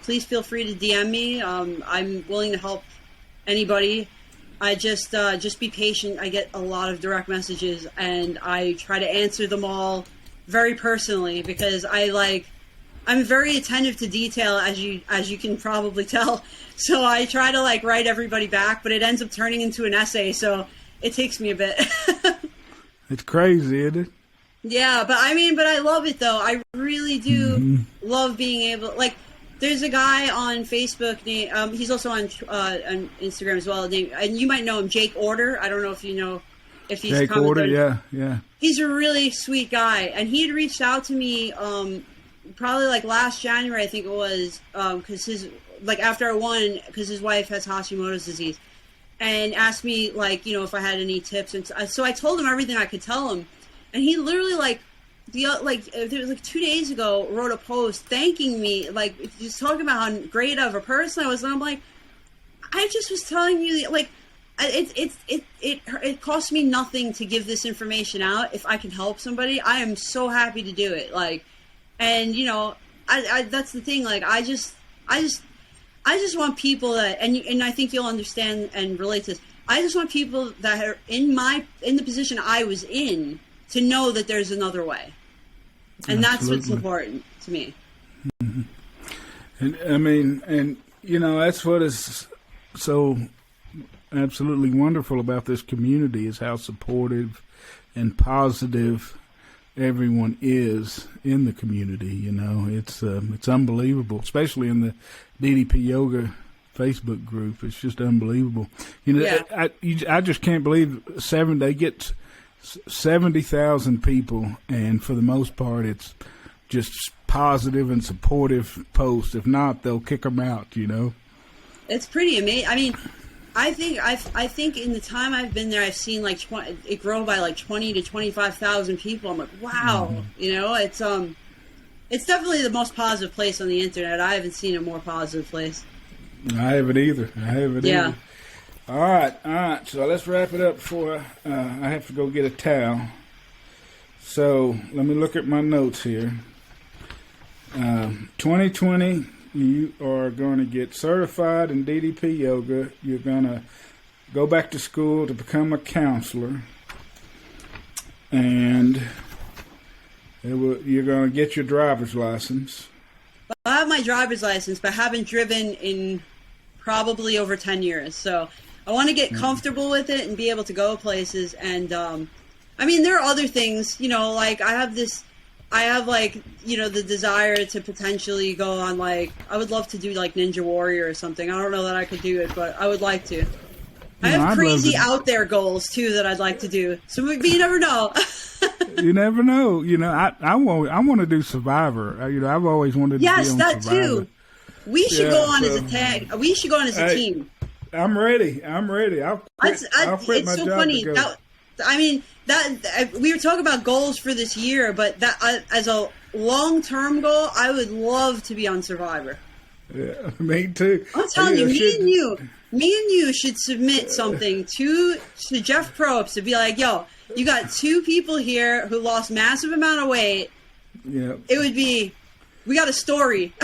Please feel free to DM me. I'm willing to help anybody. I just be patient. I get a lot of direct messages, and I try to answer them all very personally because I'm very attentive to detail, as you can probably tell. So I try to write everybody back, but it ends up turning into an essay, so it takes me a bit. It's crazy, isn't it? Yeah, but I love it though. I really do love being able. There's a guy on Facebook named. He's also on Instagram as well. And you might know him, Jake Order. I don't know if you know if he's Jake Order. Yeah. He's a really sweet guy, and he had reached out to me. Probably last January, I think it was, because after I won, because his wife has Hashimoto's disease, and asked me if I had any tips, and so I told him everything I could tell him, and he literally it was 2 days ago wrote a post thanking me, just talking about how great of a person I was, and I'm like, I just was telling you it costs me nothing to give this information out. If I can help somebody, I am so happy to do it. And I that's the thing. I just want people that, and I think you'll understand and relate to this. I just want people that are in the position I was in to know that there's another way, and that's what's important to me. Mm-hmm. And that's what is so absolutely wonderful about this community is how supportive and positive everyone is in the community. It's unbelievable, especially in the DDP Yoga Facebook group. It's just unbelievable. Yeah. I just can't believe they get 70,000 people, and for the most part, it's just positive and supportive posts. If not, they'll kick them out. It's pretty amazing. I think in the time I've been there, I've seen it grow by 20 to 25,000 people. I'm like, wow, it's definitely the most positive place on the internet. I haven't seen a more positive place. I haven't either. Yeah. All right. So let's wrap it up before I have to go get a towel. So let me look at my notes here. 2020. You are going to get certified in DDP yoga. You're going to go back to school to become a counselor. And you're going to get your driver's license. I have my driver's license, but haven't driven in probably over 10 years. So I want to get comfortable with it and be able to go places. And, there are other things, I have the desire to potentially go on I would love to do Ninja Warrior or something. I don't know that I could do it, but I would like to. I have crazy out there goals too that I'd like to do. So you never know. You never know. I want to do Survivor. I've always wanted to be on Survivor. Yes, that too. We should go on as a tag. We should go on as a team. I'm ready. I'll quit it's my so job funny. to go. We were talking about goals for this year, but that as a long-term goal, I would love to be on Survivor. Yeah, me too. I'm telling you, me and you should submit something to Jeff Probst to be like, yo, you got two people here who lost massive amount of weight. Yeah. It would be, we got a story.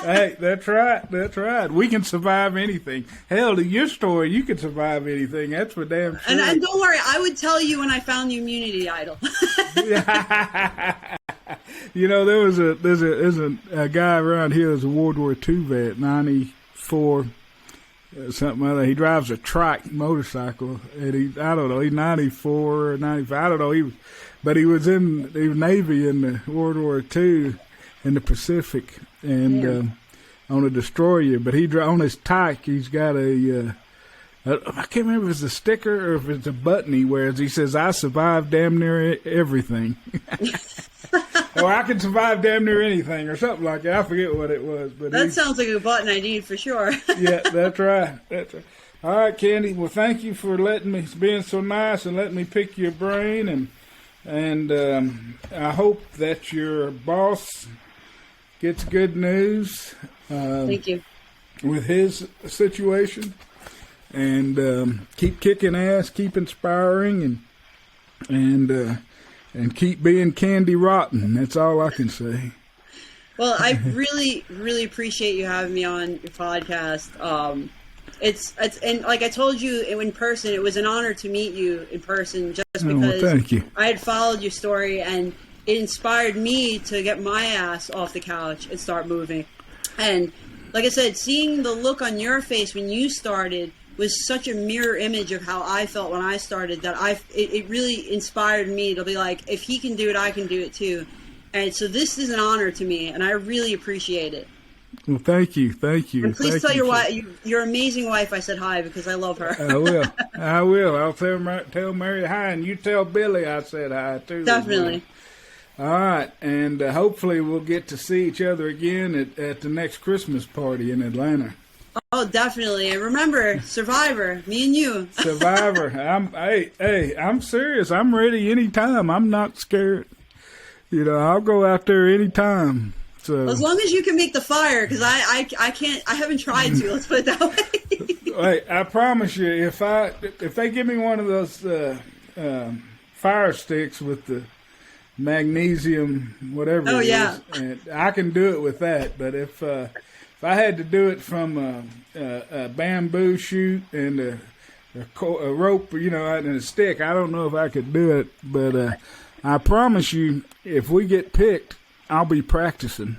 Hey, that's right. We can survive anything. Hell, to your story, you can survive anything. That's for damn sure. And don't worry, I would tell you when I found the immunity idol. there's a guy around here who's a World War II vet, 94, something other. He drives a trike motorcycle, and I don't know, he's 94 or 95. I don't know. But he was in the Navy in the World War II in the Pacific, and on a destroyer. But on his trike, he's got I can't remember if it's a sticker or if it's a button he wears. He says, "I survived damn near everything." Or I can survive damn near anything, or something like that. I forget what it was, but that sounds like a button I need for sure. Yeah, that's right. All right, Candi. Well, thank you for being so nice and letting me pick your brain, and I hope that your boss gets good news. Thank you. With his situation, and keep kicking ass, keep inspiring, and keep being Candi Rotten. That's all I can say. Well, I really, really appreciate you having me on your podcast. It's and like I told you in person, it was an honor to meet you in person, just because thank you. I had followed your story, and it inspired me to get my ass off the couch and start moving. And like I said, seeing the look on your face when you started was such a mirror image of how I felt when I started, that it really inspired me to be like, if he can do it, I can do it too. And so this is an honor to me, and I really appreciate it. Well, thank you. And please tell your amazing wife I said hi, because I love her. I will. I'll tell Mary hi, and you tell Billy I said hi too. Definitely. All right, and hopefully we'll get to see each other again at the next Christmas party in Atlanta. Oh, definitely. And remember, Survivor, me and you. Survivor. I'm serious. I'm ready anytime. I'm not scared. I'll go out there anytime. So as long as you can make the fire, because I can't. I haven't tried to. Let's put it that way. Hey, I promise you, if they give me one of those fire sticks with the magnesium, whatever it is, and I can do it with that. But if I had to do it from a bamboo shoot and a rope, and a stick, I don't know if I could do it. But I promise you, if we get picked, I'll be practicing.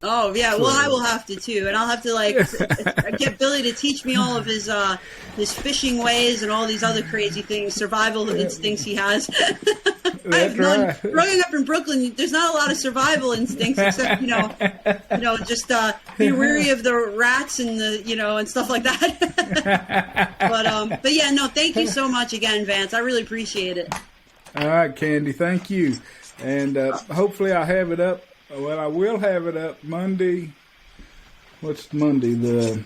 Oh yeah, well I will have to too, and I'll have to get Billy to teach me all of his fishing ways and all these other crazy things, survival instincts he has. That's right. Growing up in Brooklyn, there's not a lot of survival instincts, except just be wary of the rats and and stuff like that. but yeah, no, thank you so much again, Vance. I really appreciate it. All right, Candi, thank you, and hopefully I'll have it up. Well, I will have it up Monday. What's Monday? The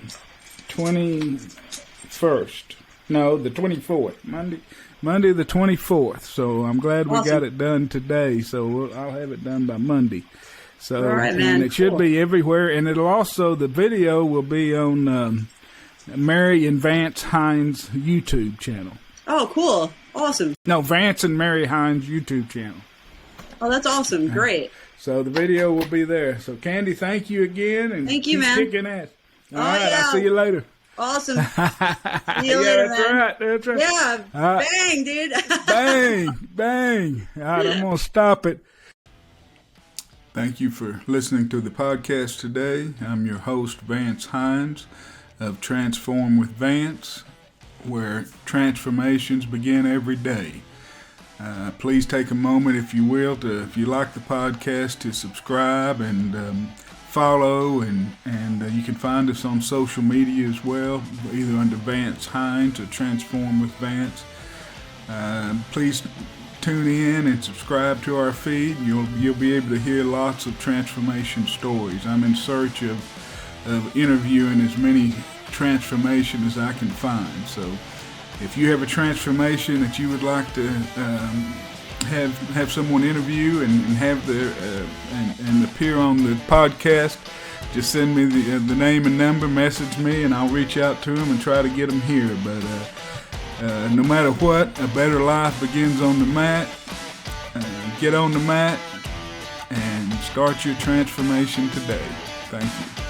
21st. No, the 24th. Monday the 24th. So I'm glad we got it done today. So I'll have it done by Monday. So all right, man. And it should be everywhere. And it'll also, the video will be on Mary and Vance Hines' YouTube channel. Oh, cool. Awesome. No, Vance and Mary Hines' YouTube channel. Oh, that's awesome. Great. So the video will be there. So Candi, thank you again, and thank you, keep man. Kicking ass. All right, I'll see you later. Awesome. See you later, that's man. right. That's right. Yeah, bang, dude. bang. All right, I'm gonna stop it. Thank you for listening to the podcast today. I'm your host, Vance Hines of Transform with Vance, where transformations begin every day. Please take a moment, if you will, if you like the podcast, to subscribe and follow, and you can find us on social media as well, either under Vance Hines or Transform with Vance. Please tune in and subscribe to our feed. You'll be able to hear lots of transformation stories. I'm in search of interviewing as many transformations as I can find. So if you have a transformation that you would like to have someone interview and have and appear on the podcast, just send me the name and number, message me, and I'll reach out to them and try to get them here. But no matter what, a better life begins on the mat. Get on the mat and start your transformation today. Thank you.